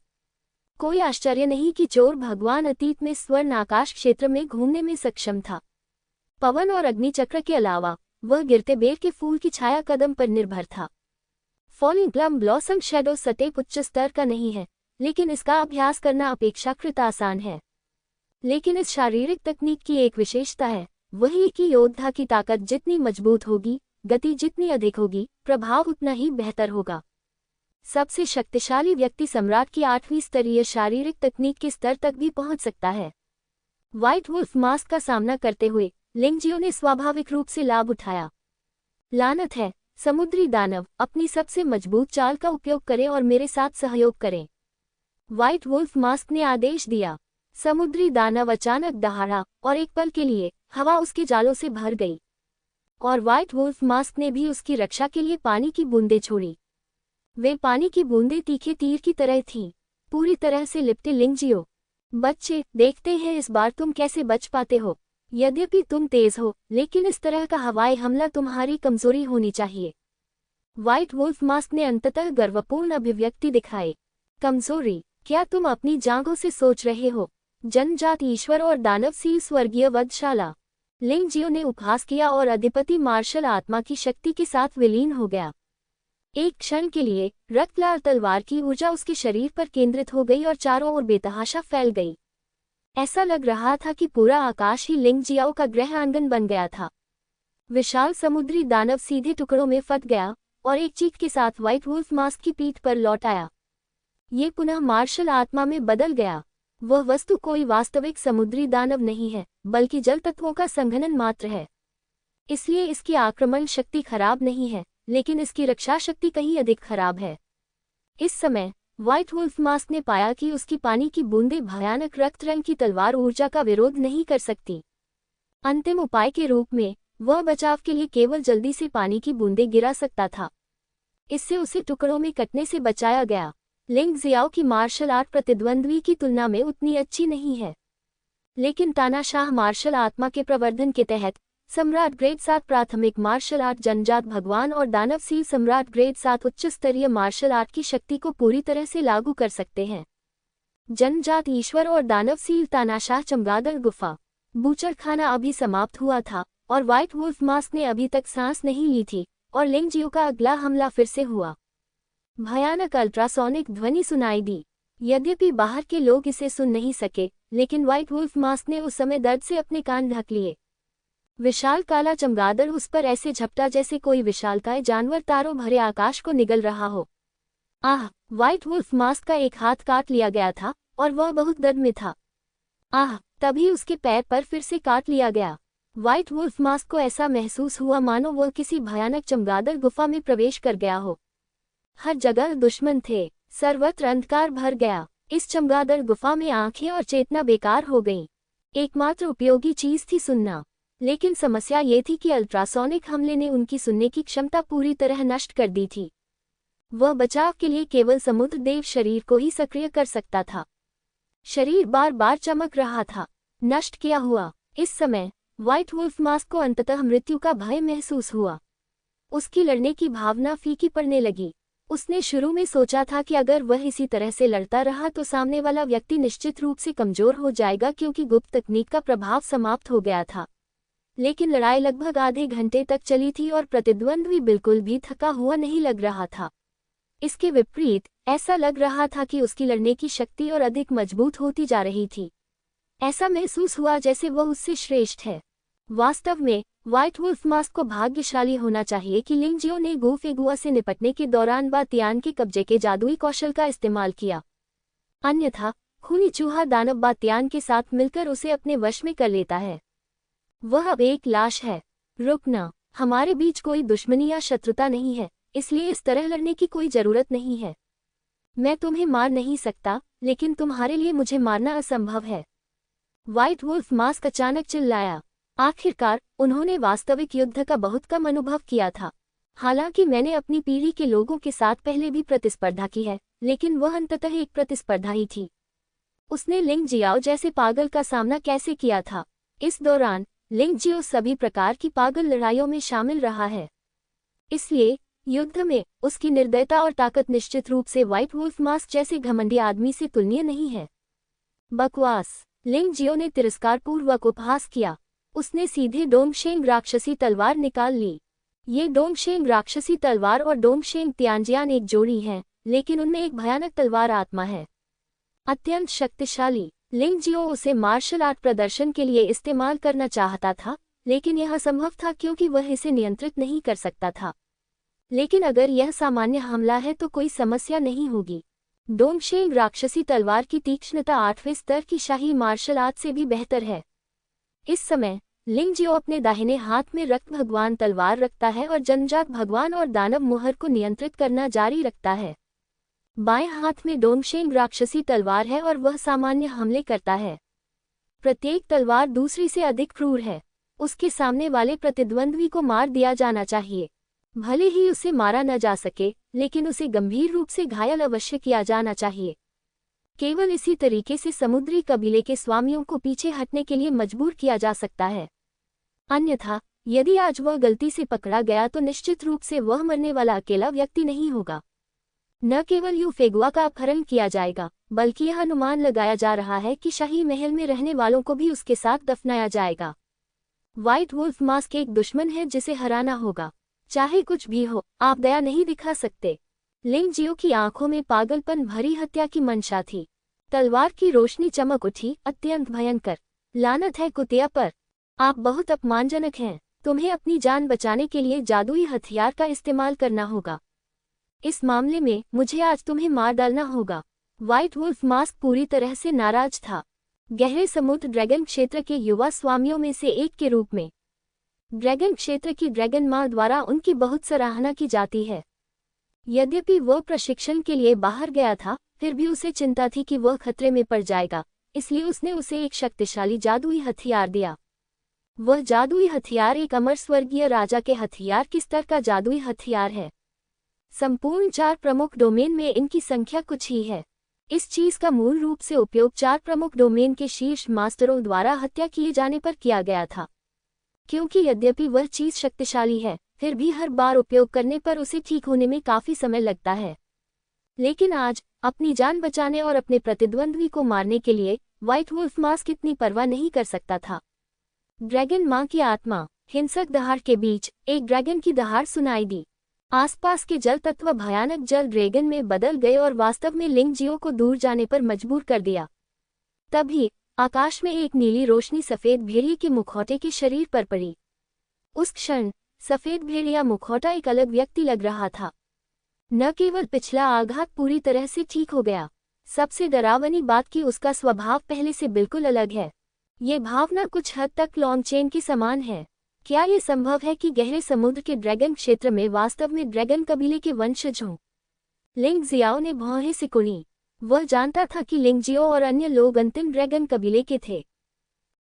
कोई आश्चर्य नहीं कि चोर भगवान अतीत में स्वर्ण आकाश क्षेत्र में घूमने में सक्षम था। पवन और अग्नि चक्र के अलावा वह गिरते बेर के फूल की छाया कदम पर निर्भर था। Falling plum blossom shadow step उच्च स्तर का नहीं है, लेकिन इसका अभ्यास करना अपेक्षाकृत आसान है। लेकिन इस शारीरिक तकनीक की एक विशेषता है, वही कि योद्धा की ताकत जितनी मजबूत होगी, गति जितनी अधिक होगी, प्रभाव उतना ही बेहतर होगा। सबसे शक्तिशाली व्यक्ति सम्राट की 8वीं स्तरीय शारीरिक तकनीक के स्तर तक भी पहुंच सकता है। व्हाइट वुल्फ मास्क का सामना करते हुए लिंग जियो ने स्वाभाविक रूप से लाभ उठाया। लानत है, समुद्री दानव, अपनी सबसे मजबूत चाल का उपयोग करें और मेरे साथ सहयोग करें। व्हाइट वुल्फ मास्क ने आदेश दिया। समुद्री दानव अचानक दहाड़ा और एक पल के लिए हवा उसके जालों से भर गई, और व्हाइट वुल्फ मास्क ने भी उसकी रक्षा के लिए पानी की बूंदें छोड़ी। वे पानी की बूंदें तीखे तीर की तरह थीं, पूरी तरह से लिपटे लिंग जियो। बच्चे, देखते हैं इस बार तुम कैसे बच पाते हो। यद्यपि तुम तेज हो, लेकिन इस तरह का हवाई हमला तुम्हारी कमजोरी होनी चाहिए। व्हाइट वुल्फ मास्क ने अंततः गर्वपूर्ण अभिव्यक्ति दिखाई। कमजोरी? क्या तुम अपनी जांघों से सोच रहे हो? जनजात ईश्वर और दानव सी स्वर्गीय वधशाला। लिंग जियो ने उपहास किया और अधिपति मार्शल आत्मा की शक्ति के साथ विलीन हो गया। एक क्षण के लिए रक्तलाल तलवार की ऊर्जा उसके शरीर पर केंद्रित हो गई और चारों ओर बेतहाशा फैल गई। ऐसा लग रहा था कि पूरा आकाश ही लिंग जियाओ का गृह आंगन बन गया था। विशाल समुद्री दानव सीधे टुकड़ों में फट गया और एक चीख के साथ व्हाइट वुल्फ मास्क की पीठ पर लौट आया। ये पुनः मार्शल आत्मा में बदल गया। वह वस्तु कोई वास्तविक समुद्री दानव नहीं है, बल्कि जल तत्वों का संघनन मात्र है। इसलिए इसकी आक्रमण शक्ति खराब नहीं है, लेकिन इसकी रक्षा शक्ति कहीं अधिक खराब है। इस समय व्हाइट वुल्फ मास्क ने पाया कि उसकी पानी की बूंदें भयानक रक्त रंग की तलवार ऊर्जा का विरोध नहीं कर सकती। अंतिम उपाय के रूप में वह बचाव के लिए केवल जल्दी से पानी की बूंदें गिरा सकता था। इससे उसे टुकड़ों में कटने से बचाया गया। लिंग जियाओ की मार्शल आर्ट प्रतिद्वंद्वी की तुलना में उतनी अच्छी नहीं है, लेकिन तानाशाह मार्शल आत्मा के प्रवर्धन के तहत सम्राट ग्रेड 7 प्राथमिक मार्शल आर्ट जनजात भगवान और दानव सील सम्राट ग्रेड 7 उच्च स्तरीय मार्शल आर्ट की शक्ति को पूरी तरह से लागू कर सकते हैं। जनजात ईश्वर और दानवसील तानाशाह चमगादड़ गुफा। बूचड़खाना अभी समाप्त हुआ था और व्हाइट वुल्फ मास्क ने अभी तक सांस नहीं ली थी और लिंगजियो का अगला हमला फिर से हुआ। भयानक अल्ट्रासोनिक ध्वनि सुनाई दी। यद्यपि बाहर के लोग इसे सुन नहीं सके, लेकिन व्हाइट वुल्फ मास्क ने उस समय दर्द से अपने कान ढक लिए। विशाल काला चमगादड़ उस पर ऐसे झपटा जैसे कोई विशालकाय जानवर तारों भरे आकाश को निगल रहा हो। आह! व्हाइट वुल्फ मास्क का एक हाथ काट लिया गया था और वह बहुत दर्द में था। आह! तभी उसके पैर पर फिर से काट लिया गया। व्हाइट वुल्फ मास्क को ऐसा महसूस हुआ मानो वह किसी भयानक चमगादड़ गुफा में प्रवेश कर गया हो। हर जगह दुश्मन थे, सर्वत्र अंधकार भर गया। इस चमगादड़ गुफा में आंखें और चेतना बेकार हो गईं। एकमात्र उपयोगी चीज थी सुनना, लेकिन समस्या ये थी कि अल्ट्रासोनिक हमले ने उनकी सुनने की क्षमता पूरी तरह नष्ट कर दी थी। वह बचाव के लिए केवल समुद्र देव शरीर को ही सक्रिय कर सकता था। शरीर बार बार चमक रहा था, नष्ट किया हुआ। इस समय व्हाइट वुल्फ मास्क को अंततः मृत्यु का भय महसूस हुआ। उसकी लड़ने की भावना फीकी पड़ने लगी। उसने शुरू में सोचा था कि अगर वह इसी तरह से लड़ता रहा तो सामने वाला व्यक्ति निश्चित रूप से कमजोर हो जाएगा क्योंकि गुप्त तकनीक का प्रभाव समाप्त हो गया था। लेकिन लड़ाई लगभग आधे घंटे तक चली थी और प्रतिद्वंद्वी बिल्कुल भी थका हुआ नहीं लग रहा था। इसके विपरीत ऐसा लग रहा था कि उसकी लड़ने की शक्ति और अधिक मजबूत होती जा रही थी। ऐसा महसूस हुआ जैसे वह उससे श्रेष्ठ है। वास्तव में व्हाइट वुल्फ मास्क को भाग्यशाली होना चाहिए कि लिंगजियो ने गू फेगुआ से निपटने के दौरान बातियान के कब्जे के जादुई कौशल का इस्तेमाल किया। अन्यथा खूनी चूहा दानव बातियान के साथ मिलकर उसे अपने वश में कर लेता है। वह अब एक लाश है। रुकना, हमारे बीच कोई दुश्मनी या शत्रुता नहीं है, इसलिए इस तरह लड़ने की कोई जरूरत नहीं है। मैं तुम्हें मार नहीं सकता, लेकिन तुम्हारे लिए मुझे मारना असंभव है। व्हाइट वुल्फ मास्क अचानक चिल्लाया। आखिरकार उन्होंने वास्तविक युद्ध का बहुत कम अनुभव किया था। हालांकि मैंने अपनी पीढ़ी के लोगों के साथ पहले भी प्रतिस्पर्धा की है, लेकिन वह अंततः एक प्रतिस्पर्धा ही थी। उसने लिंगजियाओ जैसे पागल का सामना कैसे किया था? इस दौरान लिंगजियो सभी प्रकार की पागल लड़ाइयों में शामिल रहा है। इसलिए युद्ध में उसकी निर्दयता और ताकत निश्चित रूप से व्हाइट वुल्फ मास्क जैसे घमंडी आदमी से तुलनीय नहीं है। बकवास! लिंगजियो ने तिरस्कारपूर्वक उपहास किया। उसने सीधे डोंगशेंग राक्षसी तलवार निकाल ली। ये डोंगशेंग राक्षसी तलवार और डोंगशेंग तियानजियान एक जोड़ी हैं, लेकिन उनमें एक भयानक तलवार आत्मा है, अत्यंत शक्तिशाली। लिंगजियो उसे मार्शल आर्ट प्रदर्शन के लिए इस्तेमाल करना चाहता था, लेकिन यह असंभव था क्योंकि वह इसे नियंत्रित नहीं कर सकता था। लेकिन अगर यह सामान्य हमला है तो कोई समस्या नहीं होगी। डोंगशेंग राक्षसी तलवार की तीक्ष्णता 8वें स्तर की शाही मार्शल आर्ट से भी बेहतर है। इस समय लिंगजियो अपने दाहिने हाथ में रक्त भगवान तलवार रखता है और जनजात भगवान और दानव मुहर को नियंत्रित करना जारी रखता है। बाएं हाथ में डोंगशेंग राक्षसी तलवार है और वह सामान्य हमले करता है। प्रत्येक तलवार दूसरी से अधिक क्रूर है। उसके सामने वाले प्रतिद्वंद्वी को मार दिया जाना चाहिए। भले ही उसे मारा न जा सके, लेकिन उसे गंभीर रूप से घायल अवश्य किया जाना चाहिए। केवल इसी तरीके से समुद्री कबीले के स्वामियों को पीछे हटने के लिए मजबूर किया जा सकता है। अन्यथा यदि आज वह गलती से पकड़ा गया तो निश्चित रूप से वह मरने वाला अकेला व्यक्ति नहीं होगा। न केवल यू फेगुआ का अपहरण किया जाएगा, बल्कि यह अनुमान लगाया जा रहा है कि शाही महल में रहने वालों को भी उसके साथ दफनाया जाएगा। व्हाइट वुल्फ मास्क एक दुश्मन है जिसे हराना होगा। चाहे कुछ भी हो, आप दया नहीं दिखा सकते। लिंगजियो की आंखों में पागलपन भरी हत्या की मंशा थी। तलवार की रोशनी चमक उठी, अत्यंत भयंकर। लानत है कुतिया पर, आप बहुत अपमानजनक हैं। तुम्हें अपनी जान बचाने के लिए जादुई हथियार का इस्तेमाल करना होगा। इस मामले में मुझे आज तुम्हें मार डालना होगा। व्हाइट वुल्फ मास्क पूरी तरह से नाराज था। गहरे समुद्र ड्रैगन क्षेत्र के युवा स्वामियों में से एक के रूप में ड्रैगन क्षेत्र की ड्रैगन माँ द्वारा उनकी बहुत सराहना की जाती है। यद्यपि वह प्रशिक्षण के लिए बाहर गया था, फिर भी उसे चिंता थी कि वह खतरे में पड़ जाएगा, इसलिए उसने उसे एक शक्तिशाली जादुई हथियार दिया। वह जादुई हथियार एक अमर स्वर्गीय राजा के हथियार के स्तर का जादुई हथियार है। संपूर्ण 4 प्रमुख डोमेन में इनकी संख्या कुछ ही है। इस चीज का मूल रूप से उपयोग 4 प्रमुख डोमेन के शीर्ष मास्टरों द्वारा हत्या किए जाने पर किया गया था। क्योंकि यद्यपि वह चीज शक्तिशाली है, फिर भी हर बार उपयोग करने पर उसे ठीक होने में काफी समय लगता है। लेकिन आज अपनी जान बचाने और अपने प्रतिद्वंद्वी को मारने के लिए व्हाइट वुल्फ मास्क इतनी परवाह नहीं कर सकता था। ड्रैगन मां की आत्मा। हिंसक दहाड़ के बीच एक ड्रैगन की दहाड़ सुनाई दी। आसपास के जल तत्व भयानक जल ड्रैगन में बदल गए और वास्तव में लिंग जियो को दूर जाने पर मजबूर कर दिया। तभी आकाश में एक नीली रोशनी सफेद भेड़िए के मुखौटे के शरीर पर पड़ी। उस क्षण सफेद भेड़िया मुखौटा एक अलग व्यक्ति लग रहा था। न केवल पिछला आघात पूरी तरह से ठीक हो गया, सबसे डरावनी बात कि उसका स्वभाव पहले से बिल्कुल अलग है। ये भावना कुछ हद तक लॉन्ग चेन की समान है। क्या ये संभव है कि गहरे समुद्र के ड्रैगन क्षेत्र में वास्तव में ड्रैगन कबीले के वंशज हों? लिंग जियाओ ने भौहें सिकुड़ी। वह जानता था कि लिंग जियो और अन्य लोग अंतिम ड्रैगन कबीले के थे।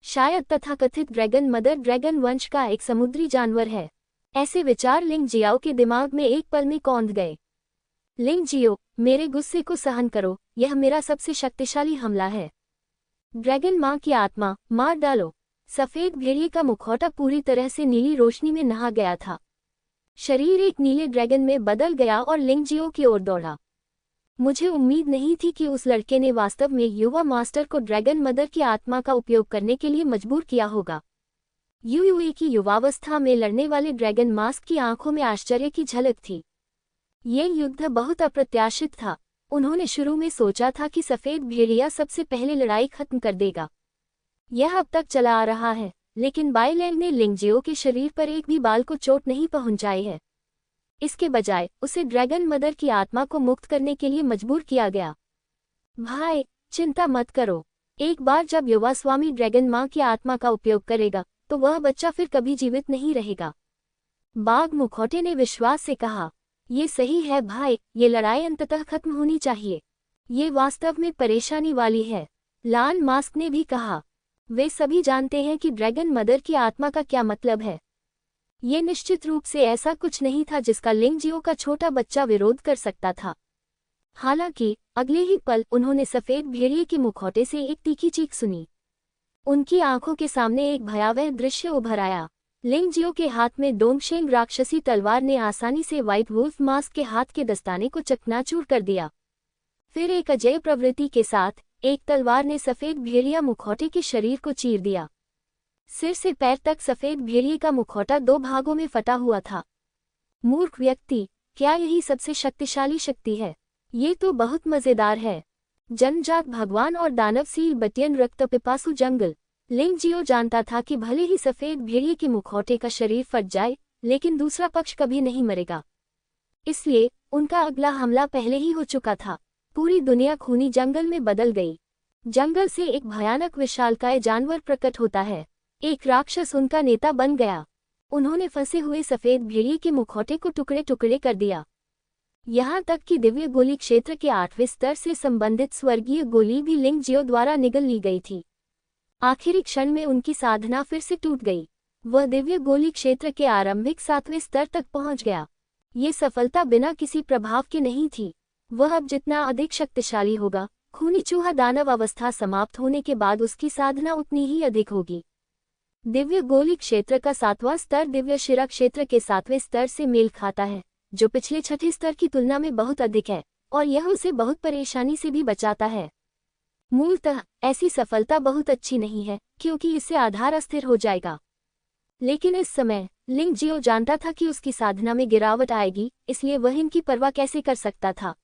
शायद तथाकथित ड्रैगन मदर ड्रैगन वंश का एक समुद्री जानवर है। ऐसे विचार लिंग जियाओ के दिमाग में एक पल में कौंध गए। लिंग जियो, मेरे गुस्से को सहन करो, यह मेरा सबसे शक्तिशाली हमला है। ड्रैगन मां की आत्मा, मार डालो। सफेद भेड़िए का मुखौटा पूरी तरह से नीली रोशनी में नहा गया था। शरीर एक नीले ड्रैगन में बदल गया और लिंग जियो की ओर दौड़ा। मुझे उम्मीद नहीं थी कि उस लड़के ने वास्तव में युवा मास्टर को ड्रैगन मदर की आत्मा का उपयोग करने के लिए मजबूर किया होगा। यूयूए की युवावस्था में लड़ने वाले ड्रैगन मास्क की आंखों में आश्चर्य की झलक थी। ये युद्ध बहुत अप्रत्याशित था। उन्होंने शुरू में सोचा था कि सफेद भेड़िया सबसे पहले लड़ाई खत्म कर देगा। यह अब तक चला आ रहा है, लेकिन बाइलैंड ने लिंग जियो के शरीर पर एक भी बाल को चोट नहीं पहुंचाई है। इसके बजाय उसे ड्रैगन मदर की आत्मा को मुक्त करने के लिए मजबूर किया गया। भाई, चिंता मत करो। एक बार जब युवा स्वामी ड्रैगन मां की आत्मा का उपयोग करेगा तो वह बच्चा फिर कभी जीवित नहीं रहेगा। बाघ मुखौटे ने विश्वास से कहा, ये सही है भाई, ये लड़ाई अंततः खत्म होनी चाहिए। ये वास्तव में परेशानी वाली है। लाल मास्क ने भी कहा, वे सभी जानते हैं कि ड्रैगन मदर की आत्मा का क्या मतलब है। ये निश्चित रूप से ऐसा कुछ नहीं था जिसका लिंग जियो का छोटा बच्चा विरोध कर सकता था। हालांकि अगले ही पल उन्होंने सफेद भेड़िए के मुखौटे से एक तीखी चीख सुनी। उनकी आंखों के सामने एक भयावह दृश्य उभर आया। लिंग जियो के हाथ में डोंगशेंग राक्षसी तलवार ने आसानी से व्हाइट वुल्फ मास्क के हाथ के दस्ताने को चकनाचूर कर दिया। फिर एक अजय प्रवृत्ति के साथ एक तलवार ने सफेद भेड़िया मुखौटे के शरीर को चीर दिया। सिर से पैर तक सफेद भेड़िए का मुखौटा दो भागों में फटा हुआ था। मूर्ख व्यक्ति, क्या यही सबसे शक्तिशाली शक्ति है? ये तो बहुत मजेदार है। जनजात भगवान और दानव सील बटियन रक्त पिपासु जंगल। लिंग जियो जानता था कि भले ही सफेद भेड़िए के मुखौटे का शरीर फट जाए, लेकिन दूसरा पक्ष कभी नहीं मरेगा। इसलिए उनका अगला हमला पहले ही हो चुका था। पूरी दुनिया खूनी जंगल में बदल गई। जंगल से एक भयानक विशालकाय जानवर प्रकट होता है। एक राक्षस उनका नेता बन गया। उन्होंने फंसे हुए सफेद भेड़िए के मुखौटे को टुकड़े टुकड़े कर दिया। यहाँ तक कि दिव्य गोली क्षेत्र के 8वें स्तर से संबंधित स्वर्गीय गोली भी लिंग जियो द्वारा निगल ली गई थी। आखिरी क्षण में उनकी साधना फिर से टूट गई। वह दिव्य गोली क्षेत्र के आरंभिक 7वें स्तर तक पहुंच गया। ये सफलता बिना किसी प्रभाव के नहीं थी। वह अब जितना अधिक शक्तिशाली होगा, खूनी चूहा दानव अवस्था समाप्त होने के बाद उसकी साधना उतनी ही अधिक होगी। दिव्य गोली क्षेत्र का 7वां स्तर दिव्य शिरा क्षेत्र के 7वें स्तर से मेल खाता है, जो पिछले 6ठे स्तर की तुलना में बहुत अधिक है, और यह उसे बहुत परेशानी से भी बचाता है। मूलतः ऐसी सफलता बहुत अच्छी नहीं है, क्योंकि इससे आधार अस्थिर हो जाएगा। लेकिन इस समय लिंग जियो जानता था कि उसकी साधना में गिरावट आएगी, इसलिए वह इनकी परवाह कैसे कर सकता था।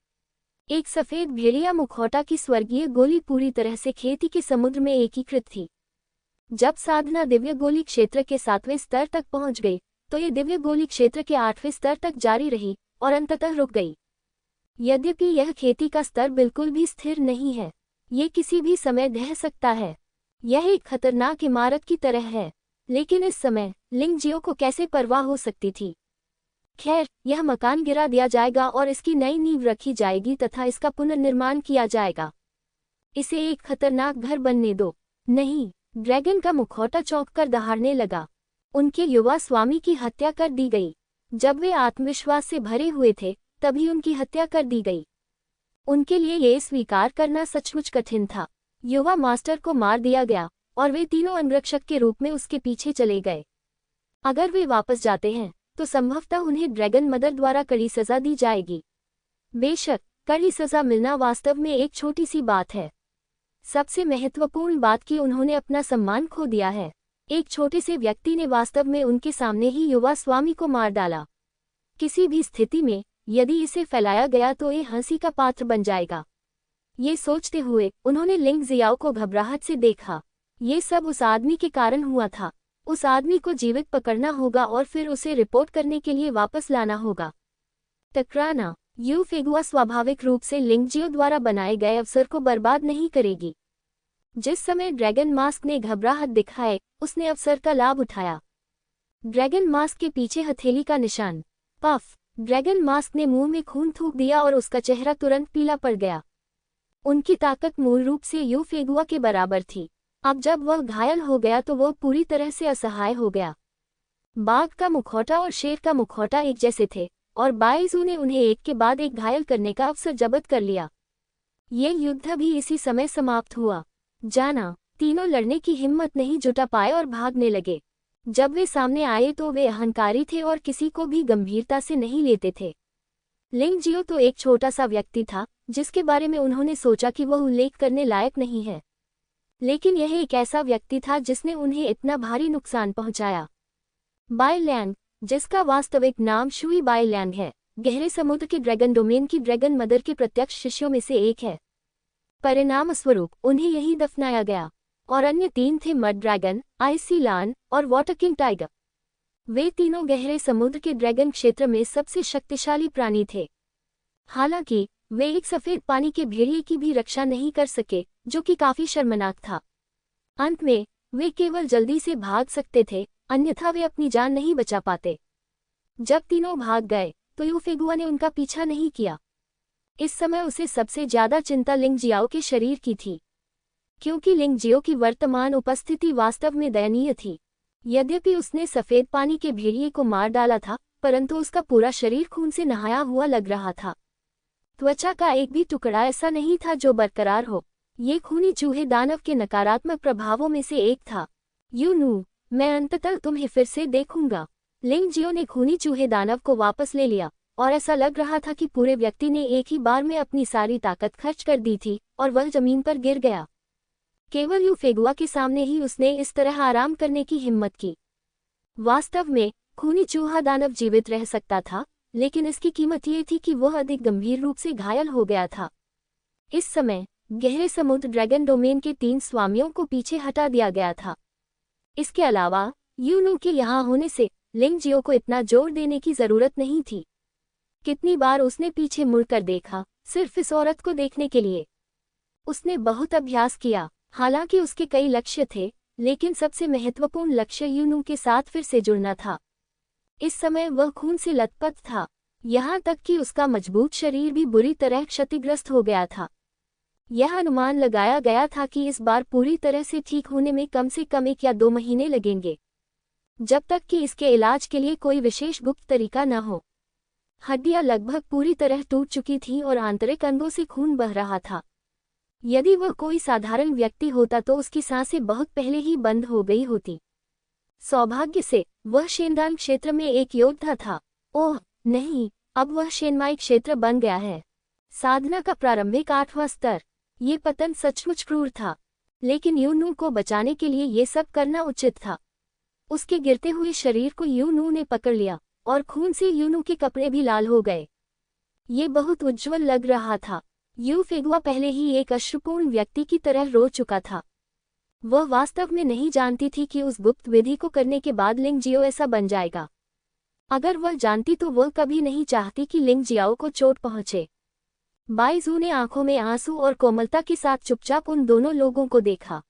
एक सफेद भेड़िया मुखौटा की स्वर्गीय गोली पूरी तरह से खेती के समुद्र में एकीकृत थी। जब साधना दिव्य गोली क्षेत्र के 7वें स्तर तक पहुंच गई, तो ये दिव्य गोली क्षेत्र के 8वें स्तर तक जारी रही और अंततः रुक गई। यद्यपि यह खेती का स्तर बिल्कुल भी स्थिर नहीं है, ये किसी भी समय ढह सकता है। यह एक खतरनाक इमारत की तरह है, लेकिन इस समय लिंग जियो को कैसे परवाह हो सकती थी। खैर, यह मकान गिरा दिया जाएगा और इसकी नई नींव रखी जाएगी तथा इसका पुनर्निर्माण किया जाएगा। इसे एक खतरनाक घर बनने दो। नहीं, ड्रैगन का मुखौटा चौंककर दहाड़ने लगा। उनके युवा स्वामी की हत्या कर दी गई। जब वे आत्मविश्वास से भरे हुए थे, तभी उनकी हत्या कर दी गई। उनके लिए ये स्वीकार करना सचमुच कठिन था। युवा मास्टर को मार दिया गया और वे तीनों अंगरक्षक के रूप में उसके पीछे चले गए। अगर वे वापस जाते हैं तो संभवतः उन्हें ड्रैगन मदर द्वारा कड़ी सजा दी जाएगी। बेशक कड़ी सजा मिलना वास्तव में एक छोटी सी बात है। सबसे महत्वपूर्ण बात कि उन्होंने अपना सम्मान खो दिया है। एक छोटे से व्यक्ति ने वास्तव में उनके सामने ही युवा स्वामी को मार डाला। किसी भी स्थिति में यदि इसे फैलाया गया तो ये हंसी का पात्र बन जाएगा। ये सोचते हुए उन्होंने लिंग जियाओ को घबराहट से देखा। ये सब उस आदमी के कारण हुआ था। उस आदमी को जीवित पकड़ना होगा और फिर उसे रिपोर्ट करने के लिए वापस लाना होगा। टकराना। यू फेगुआ स्वाभाविक रूप से लिंग जियो द्वारा बनाए गए अवसर को बर्बाद नहीं करेगी। जिस समय ड्रैगन मास्क ने घबराहट दिखाए, उसने अवसर का लाभ उठाया। ड्रैगन मास्क के पीछे हथेली का निशान। पफ। ड्रैगन मास्क ने मुंह में खून थूक दिया और उसका चेहरा तुरंत पीला पड़ गया। उनकी ताकत मूल रूप से यू फेगुआ के बराबर थी। अब जब वह घायल हो गया तो वह पूरी तरह से असहाय हो गया। बाघ का मुखौटा और शेर का मुखौटा एक जैसे थे और बाइजू ने उन्हें एक के बाद एक घायल करने का अवसर जब्त कर लिया। ये युद्ध भी इसी समय समाप्त हुआ। जाना। तीनों लड़ने की हिम्मत नहीं जुटा पाए और भागने लगे। जब वे सामने आए तो वे अहंकारी थे और किसी को भी गंभीरता से नहीं लेते थे। लिंग जियो तो एक छोटा सा व्यक्ति था जिसके बारे में उन्होंने सोचा कि वह उल्लेख करने लायक नहीं है, लेकिन यह एक ऐसा व्यक्ति था जिसने उन्हें इतना भारी नुकसान पहुंचाया। बाई लैंग, जिसका वास्तविक नाम शुई बाई लैंग है, गहरे समुद्र के ड्रैगन डोमेन की ड्रैगन मदर के प्रत्यक्ष शिष्यों में से एक है। परिणामस्वरूप उन्हें यहीं दफनाया गया और अन्य 3 थे मड ड्रैगन, आइसी लान और वाटर किंग टाइगर। वे तीनों गहरे समुद्र के ड्रैगन क्षेत्र में सबसे शक्तिशाली प्राणी थे। हालांकि वे एक सफेद पानी के भेड़िए की भी रक्षा नहीं कर सके, जो कि काफी शर्मनाक था। अंत में वे केवल जल्दी से भाग सकते थे, अन्यथा वे अपनी जान नहीं बचा पाते। जब तीनों भाग गए तो यू फेगुआ ने उनका पीछा नहीं किया। इस समय उसे सबसे ज्यादा चिंता लिंग जियाओ के शरीर की थी, क्योंकि लिंग जियो की वर्तमान उपस्थिति वास्तव में दयनीय थी। यद्यपि उसने सफेद पानी के भेड़िए को मार डाला था, परंतु उसका पूरा शरीर खून से नहाया हुआ लग रहा था। त्वचा का एक भी टुकड़ा ऐसा नहीं था जो बरकरार हो। ये खूनी चूहे दानव के नकारात्मक प्रभावों में से एक था। यू नू, मैं अंततः तुम्हें फिर से देखूंगा। लिंग जियो ने खूनी चूहे दानव को वापस ले लिया और ऐसा लग रहा था कि पूरे व्यक्ति ने एक ही बार में अपनी सारी ताकत खर्च कर दी थी और वह जमीन पर गिर गया। केवल यू फेगुआ के सामने ही उसने इस तरह आराम करने की हिम्मत की। वास्तव में खूनी चूहा दानव जीवित रह सकता था, लेकिन इसकी कीमत ये थी कि वह अधिक गंभीर रूप से घायल हो गया था। इस समय गहरे समुद्र ड्रैगन डोमेन के 3 स्वामियों को पीछे हटा दिया गया था। इसके अलावा यू नू के यहाँ होने से लिंग जियो को इतना जोर देने की जरूरत नहीं थी। कितनी बार उसने पीछे मुड़कर देखा, सिर्फ इस औरत को देखने के लिए। उसने बहुत अभ्यास किया। हालांकि उसके कई लक्ष्य थे, लेकिन सबसे महत्वपूर्ण लक्ष्य यू नू के साथ फिर से जुड़ना था। इस समय वह खून से लथपथ था, यहाँ तक कि उसका मजबूत शरीर भी बुरी तरह क्षतिग्रस्त हो गया था। यह अनुमान लगाया गया था कि इस बार पूरी तरह से ठीक होने में कम से कम 1 या 2 महीने लगेंगे, जब तक कि इसके इलाज के लिए कोई विशेष गुप्त तरीका न हो। हड्डियां लगभग पूरी तरह टूट चुकी थीं और आंतरिक अंगों से खून बह रहा था। यदि वह कोई साधारण व्यक्ति होता तो उसकी सांसें बहुत पहले ही बंद हो गई होती। सौभाग्य से वह शेनडान क्षेत्र में एक योद्धा था। ओह नहीं, अब वह शेनमाई क्षेत्र बन गया है। साधना का प्रारंभिक 8वां स्तर। ये पतन सचमुच क्रूर था, लेकिन यू नू को बचाने के लिए ये सब करना उचित था। उसके गिरते हुए शरीर को यू नू ने पकड़ लिया और खून से यू नू के कपड़े भी लाल हो गए। ये बहुत उज्ज्वल लग रहा था। यू फेगुआ पहले ही एक अश्रुपूर्ण व्यक्ति की तरह रो चुका था। वह वास्तव में नहीं जानती थी कि उस गुप्त विधि को करने के बाद लिंग जियो ऐसा बन जाएगा। अगर वह जानती तो वह कभी नहीं चाहती कि लिंग जियाओ को चोट पहुंचे। बाइजू ने आंखों में आंसू और कोमलता के साथ चुपचाप उन दोनों लोगों को देखा।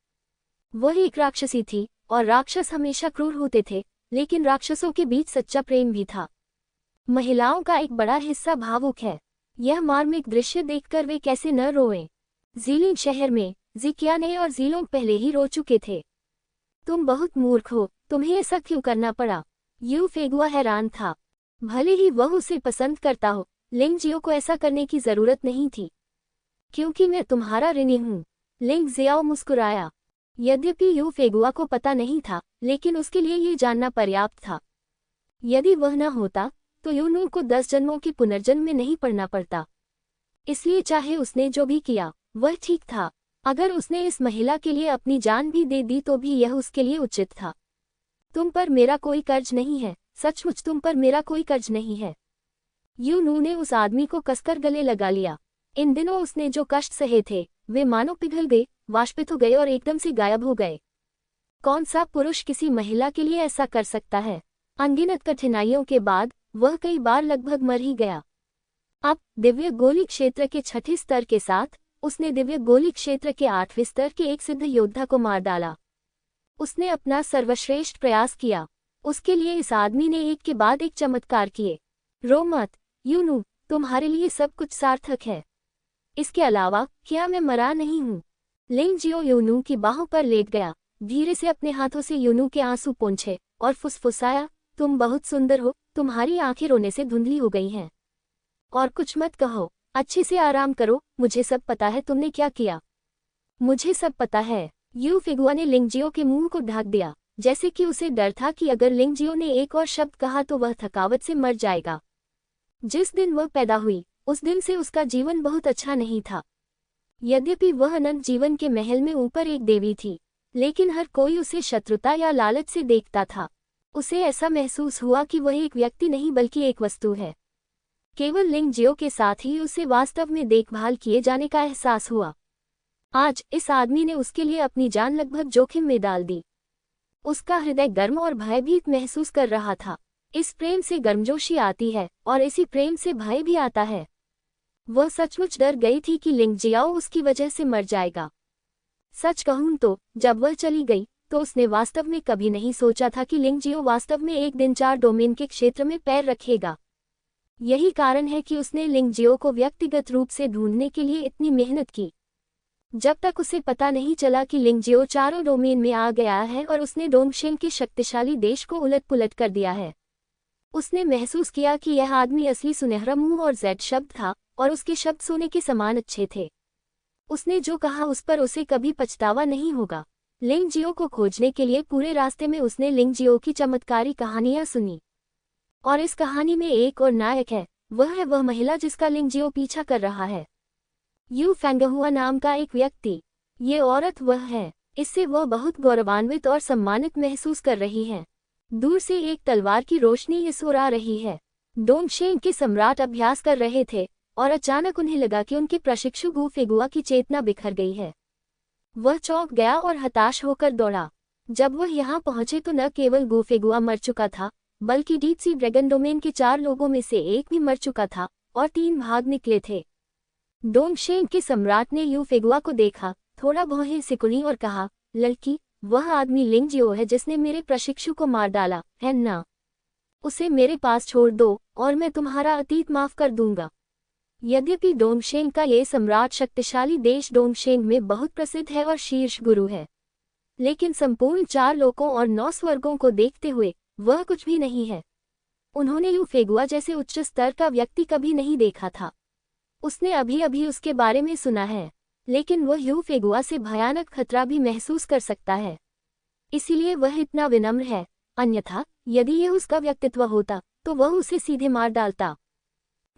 वह एक राक्षसी थी और राक्षस हमेशा क्रूर होते थे, लेकिन राक्षसों के बीच सच्चा प्रेम भी था। महिलाओं का एक बड़ा हिस्सा भावुक है। यह मार्मिक दृश्य देखकर वे कैसे न रोएं। जीलिंग शहर में जिकियाने और जीलोंग पहले ही रो चुके थे। तुम बहुत मूर्ख हो, तुम्हें ऐसा क्यों करना पड़ा? यू फेगुआ हैरान था। भले ही वह उसे पसंद करता हो, लिंग जियो को ऐसा करने की जरूरत नहीं थी। क्योंकि मैं तुम्हारा ऋणी हूँ। लिंग जियाओ मुस्कुराया। यद्यपि यू फेगुआ को पता नहीं था, लेकिन उसके लिए ये जानना पर्याप्त था। यदि वह न होता तो यू नू को 10 जन्मों के पुनर्जन्म में नहीं पड़ना पड़ता। इसलिए चाहे उसने जो भी किया वह ठीक था। अगर उसने इस महिला के लिए अपनी जान भी दे दी तो भी यह उसके लिए उचित था। तुम पर मेरा कोई कर्ज नहीं है, सचमुच तुम पर मेरा कोई कर्ज नहीं है। यू नू ने उस आदमी को कसकर गले लगा लिया। इन दिनों उसने जो कष्ट सहे थे वे मानो पिघल गए, वाष्पित हो गए और एकदम से गायब हो गए। कौन सा पुरुष किसी महिला के लिए ऐसा कर सकता है? अनगिनत कठिनाइयों के बाद वह कई बार लगभग मर ही गया। अब दिव्य गोली क्षेत्र के 6ठे स्तर के साथ उसने दिव्य गोली क्षेत्र के 8वें स्तर के एक सिद्ध योद्धा को मार डाला। उसने अपना सर्वश्रेष्ठ प्रयास किया। उसके लिए इस आदमी ने एक के बाद एक चमत्कार किए। रो मत यू नू, तुम्हारे लिए सब कुछ सार्थक है। इसके अलावा क्या मैं मरा नहीं हूँ? लिंग जियो यूनू की बाहों पर लेट गया, धीरे से अपने हाथों से यूनू के आंसू पोंछे और फुसफुसाया, तुम बहुत सुंदर हो, तुम्हारी आंखें रोने से धुंधली हो गई हैं। और कुछ मत कहो, अच्छे से आराम करो, मुझे सब पता है तुमने क्या किया। मुझे सब पता है। यू फिगुआ ने लिंगजियो के मुंह को ढक दिया, जैसे कि उसे डर था कि अगर लिंगजियो ने एक और शब्द कहा तो वह थकावट से मर जाएगा। जिस दिन वह पैदा हुई उस दिन से उसका जीवन बहुत अच्छा नहीं था। यद्यपि वह अनंत जीवन के महल में ऊपर एक देवी थी, लेकिन हर कोई उसे शत्रुता या लालच से देखता था। उसे ऐसा महसूस हुआ कि वह एक व्यक्ति नहीं बल्कि एक वस्तु है। केवल लिंगजियो के साथ ही उसे वास्तव में देखभाल किए जाने का एहसास हुआ। आज इस आदमी ने उसके लिए अपनी जान लगभग जोखिम में डाल दी। उसका हृदय गर्म और भयभीत महसूस कर रहा था। इस प्रेम से गर्मजोशी आती है और इसी प्रेम से भय भी आता है। वह सचमुच डर गई थी कि लिंगजियाओ उसकी वजह से मर जाएगा। सच कहूं तो जब वह चली गई तो उसने वास्तव में कभी नहीं सोचा था कि लिंगजियो वास्तव में एक दिन 4 डोमेन के क्षेत्र में पैर रखेगा। यही कारण है कि उसने लिंगजियो को व्यक्तिगत रूप से ढूंढने के लिए इतनी मेहनत की। जब तक उसे पता नहीं चला कि लिंगजियो चारों डोमेन में आ गया है और उसने डोंगशेन के शक्तिशाली देश को उलट-पुलट कर दिया है, उसने महसूस किया कि यह आदमी असली सुनहरा मुंह और जेड शब्द था और उसके शब्द सोने के समान अच्छे थे। उसने जो कहा उस पर उसे कभी पछतावा नहीं होगा। लिंगजियो को खोजने के लिए पूरे रास्ते में उसने लिंगजियो की चमत्कारी कहानियां सुनी। और इस कहानी में एक और नायक है, वह है वह महिला जिसका लिंगजियो पीछा कर रहा है। यू फेंगहुआ नाम का एक व्यक्ति। ये औरत वह है। इससे वह बहुत गौरवान्वित और सम्मानित महसूस कर रही है। दूर से एक तलवार की रोशनी इस ओर आ रही है। डोंगशेन के सम्राट अभ्यास कर रहे थे और अचानक उन्हें लगा कि उनके प्रशिक्षु गु फेगुआ की चेतना बिखर गई है। वह चौंक गया और हताश होकर दौड़ा। जब वह यहाँ पहुंचे तो न केवल गु फेगुआ मर चुका था, बल्कि डीप सी ड्रैगन डोमेन के 4 लोगों में से एक भी मर चुका था और 3 भाग निकले थे। डोंगशेन के सम्राट ने यू फेगुआ को देखा, थोड़ा भौहें सिकुड़ी और कहा, लड़की, वह आदमी लिंगजियो है जिसने मेरे प्रशिक्षु को मार डाला है ना? उसे मेरे पास छोड़ दो और मैं तुम्हारा अतीत माफ कर दूंगा। यद्यपि डोंगशेन का ये सम्राट शक्तिशाली देश डोंगशेन में बहुत प्रसिद्ध है और शीर्ष गुरु है, लेकिन संपूर्ण 4 लोकों और 9 स्वर्गों को देखते हुए वह कुछ भी नहीं है। उन्होंने यू फेगुआ जैसे उच्च स्तर का व्यक्ति कभी नहीं देखा था। उसने अभी अभी उसके बारे में सुना है, लेकिन वह यू फेगुआ से भयानक खतरा भी महसूस कर सकता है। इसीलिए वह इतना विनम्र है, अन्यथा यदि यह उसका व्यक्तित्व होता तो वह उसे सीधे मार डालता।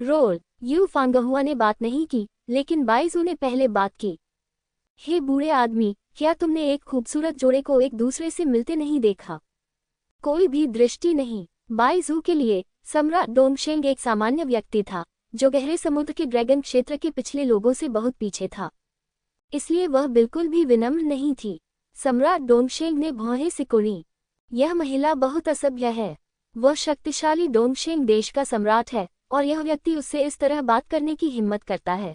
रोल यू फांगहुआ ने बात नहीं की, लेकिन बाइजू ने पहले बात की। हे बूढ़े आदमी, क्या तुमने एक खूबसूरत जोड़े को एक दूसरे से मिलते नहीं देखा? कोई भी दृष्टि नहीं। बाइजू के लिए सम्राट डोंगशेंग एक सामान्य व्यक्ति था जो गहरे समुद्र के ड्रैगन क्षेत्र के पिछले लोगों से बहुत पीछे था। इसलिए वह बिल्कुल भी विनम्र नहीं थी। सम्राट डोंगशेंग ने भौहें सिकुड़ी। यह महिला बहुत असभ्य है। वह शक्तिशाली डोंगशेंग देश का सम्राट है और यह व्यक्ति उससे इस तरह बात करने की हिम्मत करता है।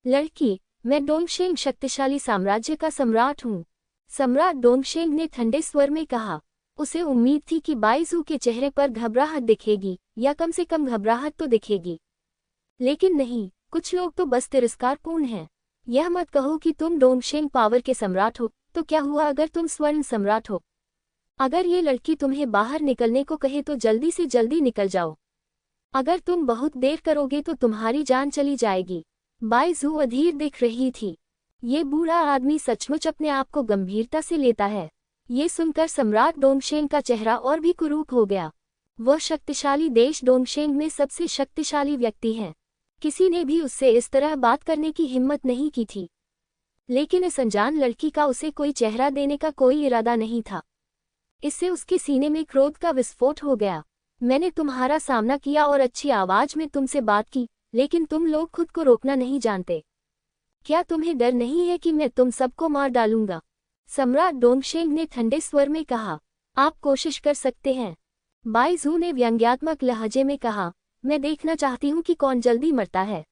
लड़की, मैं डोंगशेंग शक्तिशाली साम्राज्य का सम्राट हूँ। सम्राट डोंगशेंग ने ठंडे स्वर में कहा। उसे उम्मीद थी कि बाइजू के चेहरे पर घबराहट दिखेगी, या कम से कम घबराहट तो दिखेगी, लेकिन नहीं। कुछ लोग तो बस तिरस्कारपूर्ण हैं। यह मत कहो कि तुम डोंगशेंग पावर के सम्राट हो, तो क्या हुआ अगर तुम स्वर्ण सम्राट हो? अगर ये लड़की तुम्हें बाहर निकलने को कहे तो जल्दी से जल्दी निकल जाओ। अगर तुम बहुत देर करोगे तो तुम्हारी जान चली जाएगी। बाइजू अधीर दिख रही थी। ये बूढ़ा आदमी सचमुच अपने आप को गंभीरता से लेता है। ये सुनकर सम्राट डोंगशेंग का चेहरा और भी कुरूप हो गया। वह शक्तिशाली देश डोंगशेंग में सबसे शक्तिशाली व्यक्ति हैं। किसी ने भी उससे इस तरह बात करने की हिम्मत नहीं की थी। लेकिन इस अनजान लड़की का उसे कोई चेहरा देने का कोई इरादा नहीं था। इससे उसके सीने में क्रोध का विस्फोट हो गया। मैंने तुम्हारा सामना किया और अच्छी आवाज में तुमसे बात की, लेकिन तुम लोग खुद को रोकना नहीं जानते। क्या तुम्हें डर नहीं है कि मैं तुम सबको मार डालूंगा? सम्राट डोंगशेंग ने ठंडे स्वर में कहा। आप कोशिश कर सकते हैं, बाइजू ने व्यंग्यात्मक लहजे में कहा। मैं देखना चाहती हूँ कि कौन जल्दी मरता है।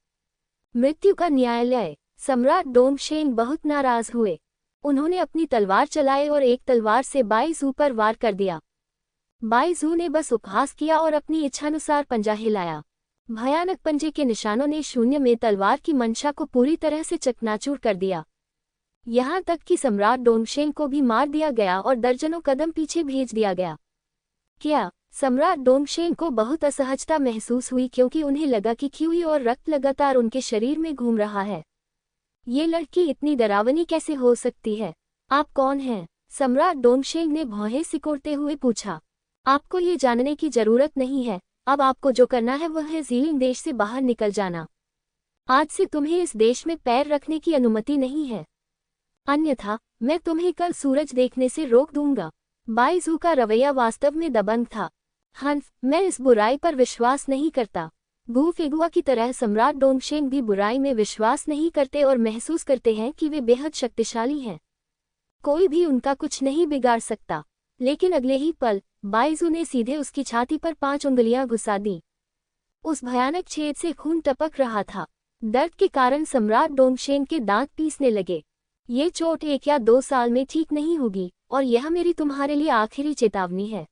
मृत्यु का न्यायालय। सम्राट डोंगशेंग बहुत नाराज हुए। उन्होंने अपनी तलवार चलाई और एक तलवार से बाइजू पर वार कर दिया। बाइजू ने बस उपहास किया और अपनी इच्छानुसार पंजा हिलाया। भयानक पंजे के निशानों ने शून्य में तलवार की मंशा को पूरी तरह से चकनाचूर कर दिया। यहाँ तक कि सम्राट डोंगशेंग को भी मार दिया गया और दर्जनों कदम पीछे भेज दिया गया। क्या? सम्राट डोंगशेंग को बहुत असहजता महसूस हुई, क्योंकि उन्हें लगा कि ख्यूई और रक्त लगातार उनके शरीर में घूम रहा है। ये लड़की इतनी डरावनी कैसे हो सकती है? आप कौन हैं? सम्राट डोंगशेंग ने भौहें सिकोड़ते हुए पूछा। आपको ये जानने की जरूरत नहीं है। अब आपको जो करना है वह है ज़ीलिंग देश से बाहर निकल जाना। आज से तुम्हें इस देश में पैर रखने की अनुमति नहीं है, अन्यथा मैं तुम्हें कल सूरज देखने से रोक दूंगा। बाइजू का रवैया वास्तव में दबंग था। हंस, मैं इस बुराई पर विश्वास नहीं करता। गू फेगुआ की तरह सम्राट डोंगशेंग भी बुराई में विश्वास नहीं करते और महसूस करते हैं कि वे बेहद शक्तिशाली हैं। कोई भी उनका कुछ नहीं बिगाड़ सकता। लेकिन अगले ही पल बाइजू ने सीधे उसकी छाती पर 5 उंगलियां घुसा दी। उस भयानक छेद से खून टपक रहा था। दर्द के कारण सम्राट डोंगशेंग के दांत पीसने लगे। ये चोट 1 या 2 साल में ठीक नहीं होगी, और यह मेरी तुम्हारे लिए आखिरी चेतावनी है।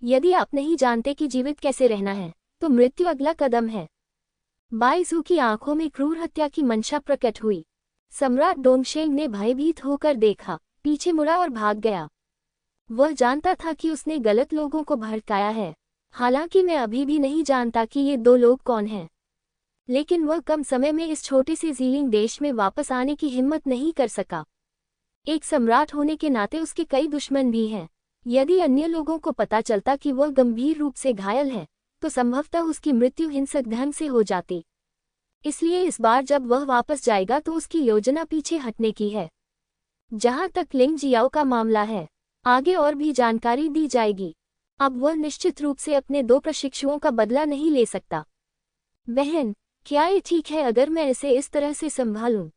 यदि आप नहीं जानते कि जीवित कैसे रहना है, तो मृत्यु अगला कदम है। बाइजू की आंखों में क्रूर हत्या की मंशा प्रकट हुई। सम्राट डोंगशेंग ने भयभीत होकर देखा, पीछे मुड़ा और भाग गया। वह जानता था कि उसने गलत लोगों को भड़काया है। हालांकि मैं अभी भी नहीं जानता कि ये 2 लोग कौन हैं। लेकिन वह कम समय में इस छोटे से ज़ीलिंग देश में वापस आने की हिम्मत नहीं कर सका। एक सम्राट होने के नाते उसके कई दुश्मन भी हैं। यदि अन्य लोगों को पता चलता कि वह गंभीर रूप से घायल है, तो संभवतः उसकी मृत्यु हिंसक ढंग से हो जाती। इसलिए इस बार जब वह वापस जाएगा तो उसकी योजना पीछे हटने की है। जहां तक लिंग जियाओ का मामला है, आगे और भी जानकारी दी जाएगी। अब वह निश्चित रूप से अपने 2 प्रशिक्षुओं का बदला नहीं ले सकता। बहन, क्या ये ठीक है अगर मैं इसे इस तरह से संभालूं?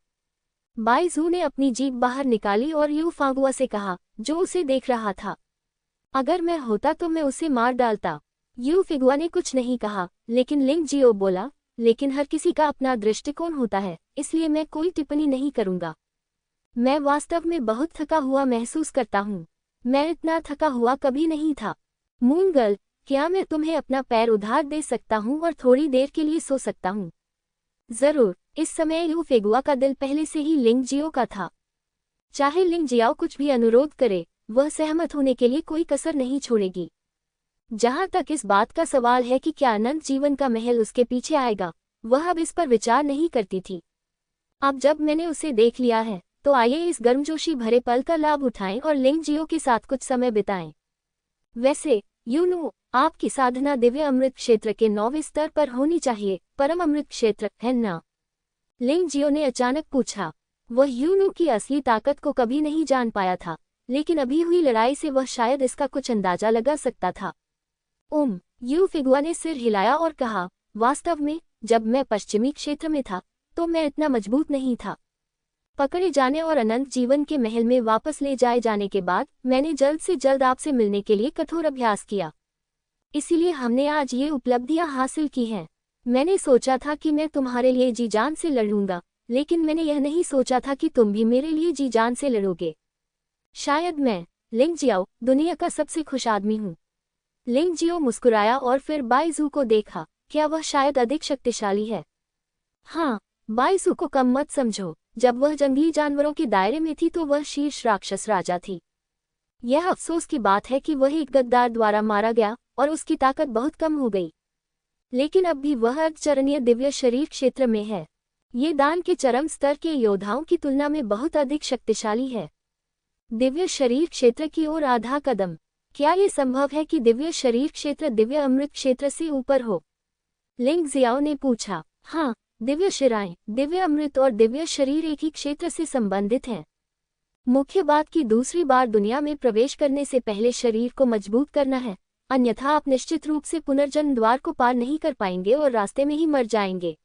बाइजू ने अपनी जीभ बाहर निकाली और यू फागुआ से कहा, जो उसे देख रहा था। अगर मैं होता तो मैं उसे मार डालता। यू फिगुआ ने कुछ नहीं कहा, लेकिन लिंग जियो बोला, लेकिन हर किसी का अपना दृष्टिकोण होता है, इसलिए मैं कोई टिप्पणी नहीं करूंगा। मैं वास्तव में बहुत थका हुआ महसूस करता हूँ। मैं इतना थका हुआ कभी नहीं था। मूंगल, क्या मैं तुम्हें अपना पैर उधार दे सकता हूँ और थोड़ी देर के लिए सो सकता हूँ? जरूर। इस समय यू फेगुआ का दिल पहले से ही लिंग जियो का था। चाहे लिंग जियाओ कुछ भी अनुरोध करे, वह सहमत होने के लिए कोई कसर नहीं छोड़ेगी। जहां तक इस बात का सवाल है कि क्या अनंत जीवन का महल उसके पीछे आएगा, वह अब इस पर विचार नहीं करती थी। अब जब मैंने उसे देख लिया है, तो आइए इस गर्मजोशी भरे पल का लाभ उठाएं और लिंग जियो के साथ कुछ समय बिताएं। वैसे यूनू, आपकी साधना दिव्य अमृत क्षेत्र के 9वें स्तर पर होनी चाहिए, परम अमृत क्षेत्र, है ना? लिंग जियो ने अचानक पूछा। वह यूनू की असली ताकत को कभी नहीं जान पाया था, लेकिन अभी हुई लड़ाई से वह शायद इसका कुछ अंदाजा लगा सकता था। यू फिगुआ ने सिर हिलाया और कहा, वास्तव में जब मैं पश्चिमी क्षेत्र में था, तो मैं इतना मजबूत नहीं था। पकड़े जाने और अनंत जीवन के महल में वापस ले जाए जाने के बाद मैंने जल्द से जल्द आपसे मिलने के लिए कठोर अभ्यास किया। इसीलिए हमने आज ये उपलब्धियां हासिल की हैं। मैंने सोचा था कि मैं तुम्हारे लिए जी जान से लड़ूंगा, लेकिन मैंने यह नहीं सोचा था कि तुम भी मेरे लिए जी जान से लड़ोगे। शायद मैं, लिंग जियाओ, दुनिया का सबसे खुश आदमी हूँ। लिंग जियो मुस्कुराया और फिर बाइजू को देखा। क्या वह शायद अधिक शक्तिशाली है? हाँ, बाइजू को कम मत समझो। जब वह जंगली जानवरों के दायरे में थी तो वह शीर्ष राक्षस राजा थी। यह अफसोस की बात है कि वह एक गद्दार द्वारा मारा गया और उसकी ताकत बहुत कम हो गई। लेकिन अब भी वह अर्धचरणीय दिव्य शरीर क्षेत्र में है। ये दान के चरम स्तर के योद्धाओं की तुलना में बहुत अधिक शक्तिशाली है। दिव्य शरीर क्षेत्र की ओर आधा कदम। क्या ये संभव है कि दिव्य शरीर क्षेत्र दिव्य अमृत क्षेत्र से ऊपर हो? लिंग जियाओ ने पूछा। हाँ, दिव्य शिराएं, दिव्य अमृत और दिव्य शरीर एक ही क्षेत्र से संबंधित हैं। मुख्य बात की दूसरी बार दुनिया में प्रवेश करने से पहले शरीर को मजबूत करना है, अन्यथा आप निश्चित रूप से पुनर्जन्म द्वार को पार नहीं कर पाएंगे और रास्ते में ही मर जाएंगे।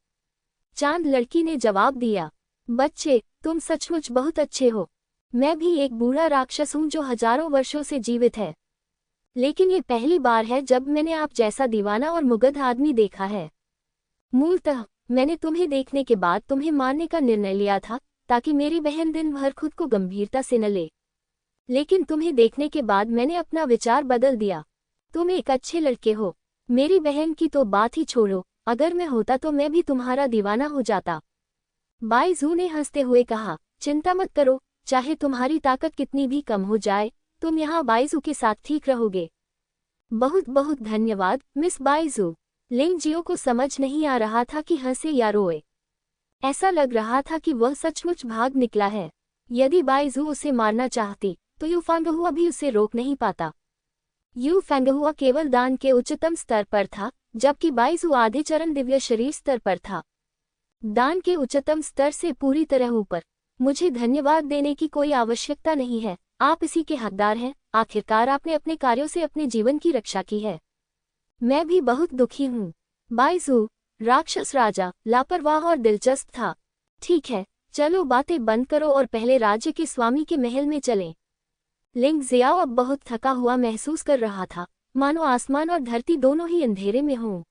चांद लड़की ने जवाब दिया, बच्चे, तुम सचमुच बहुत अच्छे हो। मैं भी एक बूढ़ा राक्षस हूँ जो हजारों वर्षों से जीवित है, लेकिन ये पहली बार है जब मैंने आप जैसा दीवाना और मुग्ध आदमी देखा है। मूलतः मैंने तुम्हें देखने के बाद तुम्हें मारने का निर्णय लिया था, ताकि मेरी बहन दिन भर खुद को गंभीरता से न ले, लेकिन तुम्हें देखने के बाद मैंने अपना विचार बदल दिया। तुम एक अच्छे लड़के हो। मेरी बहन की तो बात ही छोड़ो, अगर मैं होता तो मैं भी तुम्हारा दीवाना हो जाता। बाइजू ने हंसते हुए कहा, चिंता मत करो, चाहे तुम्हारी ताकत कितनी भी कम हो जाए, तुम यहाँ बाइजू के साथ ठीक रहोगे। बहुत बहुत धन्यवाद मिस बाइजू। लिंग जियो को समझ नहीं आ रहा था कि हंसे या रोए। ऐसा लग रहा था कि वह सचमुच भाग निकला है। यदि बाइजू उसे मारना चाहती तो यू फेंगहुआ भी उसे रोक नहीं पाता। यू फेंगहुआ केवल दान के उच्चतम स्तर पर था, जबकि बाइजू आधे चरण दिव्य शरीर स्तर पर था। दान के उच्चतम स्तर से पूरी तरह ऊपर। मुझे धन्यवाद देने की कोई आवश्यकता नहीं है, आप इसी के हकदार हैं। आखिरकार आपने अपने कार्यों से अपने जीवन की रक्षा की है। मैं भी बहुत दुखी हूँ। बाइजू, राक्षस राजा, लापरवाह और दिलचस्प था। ठीक है, चलो बातें बंद करो और पहले राज्य के स्वामी के महल में चलें। लिंग जियाओ अब बहुत थका हुआ महसूस कर रहा था, मानो आसमान और धरती दोनों ही अंधेरे में हों।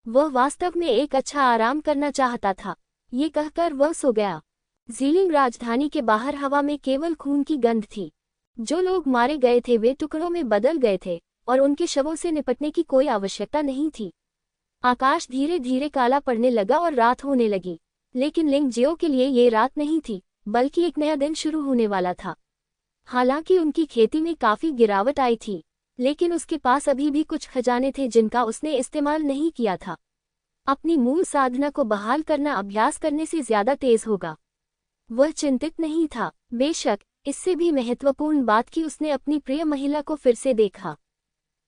वह वास्तव में एक अच्छा आराम करना चाहता था। ये कहकर वह सो गया। ज़ीलिंग राजधानी के बाहर हवा में केवल खून की गंध थी। जो लोग मारे गए थे वे टुकड़ों में बदल गए थे और उनके शवों से निपटने की कोई आवश्यकता नहीं थी। आकाश धीरे धीरे काला पड़ने लगा और रात होने लगी, लेकिन लिंग जियो के लिए ये रात नहीं थी, बल्कि एक नया दिन शुरू होने वाला था। हालांकि उनकी खेती में काफी गिरावट आई थी, लेकिन उसके पास अभी भी कुछ खजाने थे जिनका उसने इस्तेमाल नहीं किया था। अपनी मूल साधना को बहाल करना अभ्यास करने से ज्यादा तेज होगा। वह चिंतित नहीं था। बेशक इससे भी महत्वपूर्ण बात कि उसने अपनी प्रिय महिला को फिर से देखा।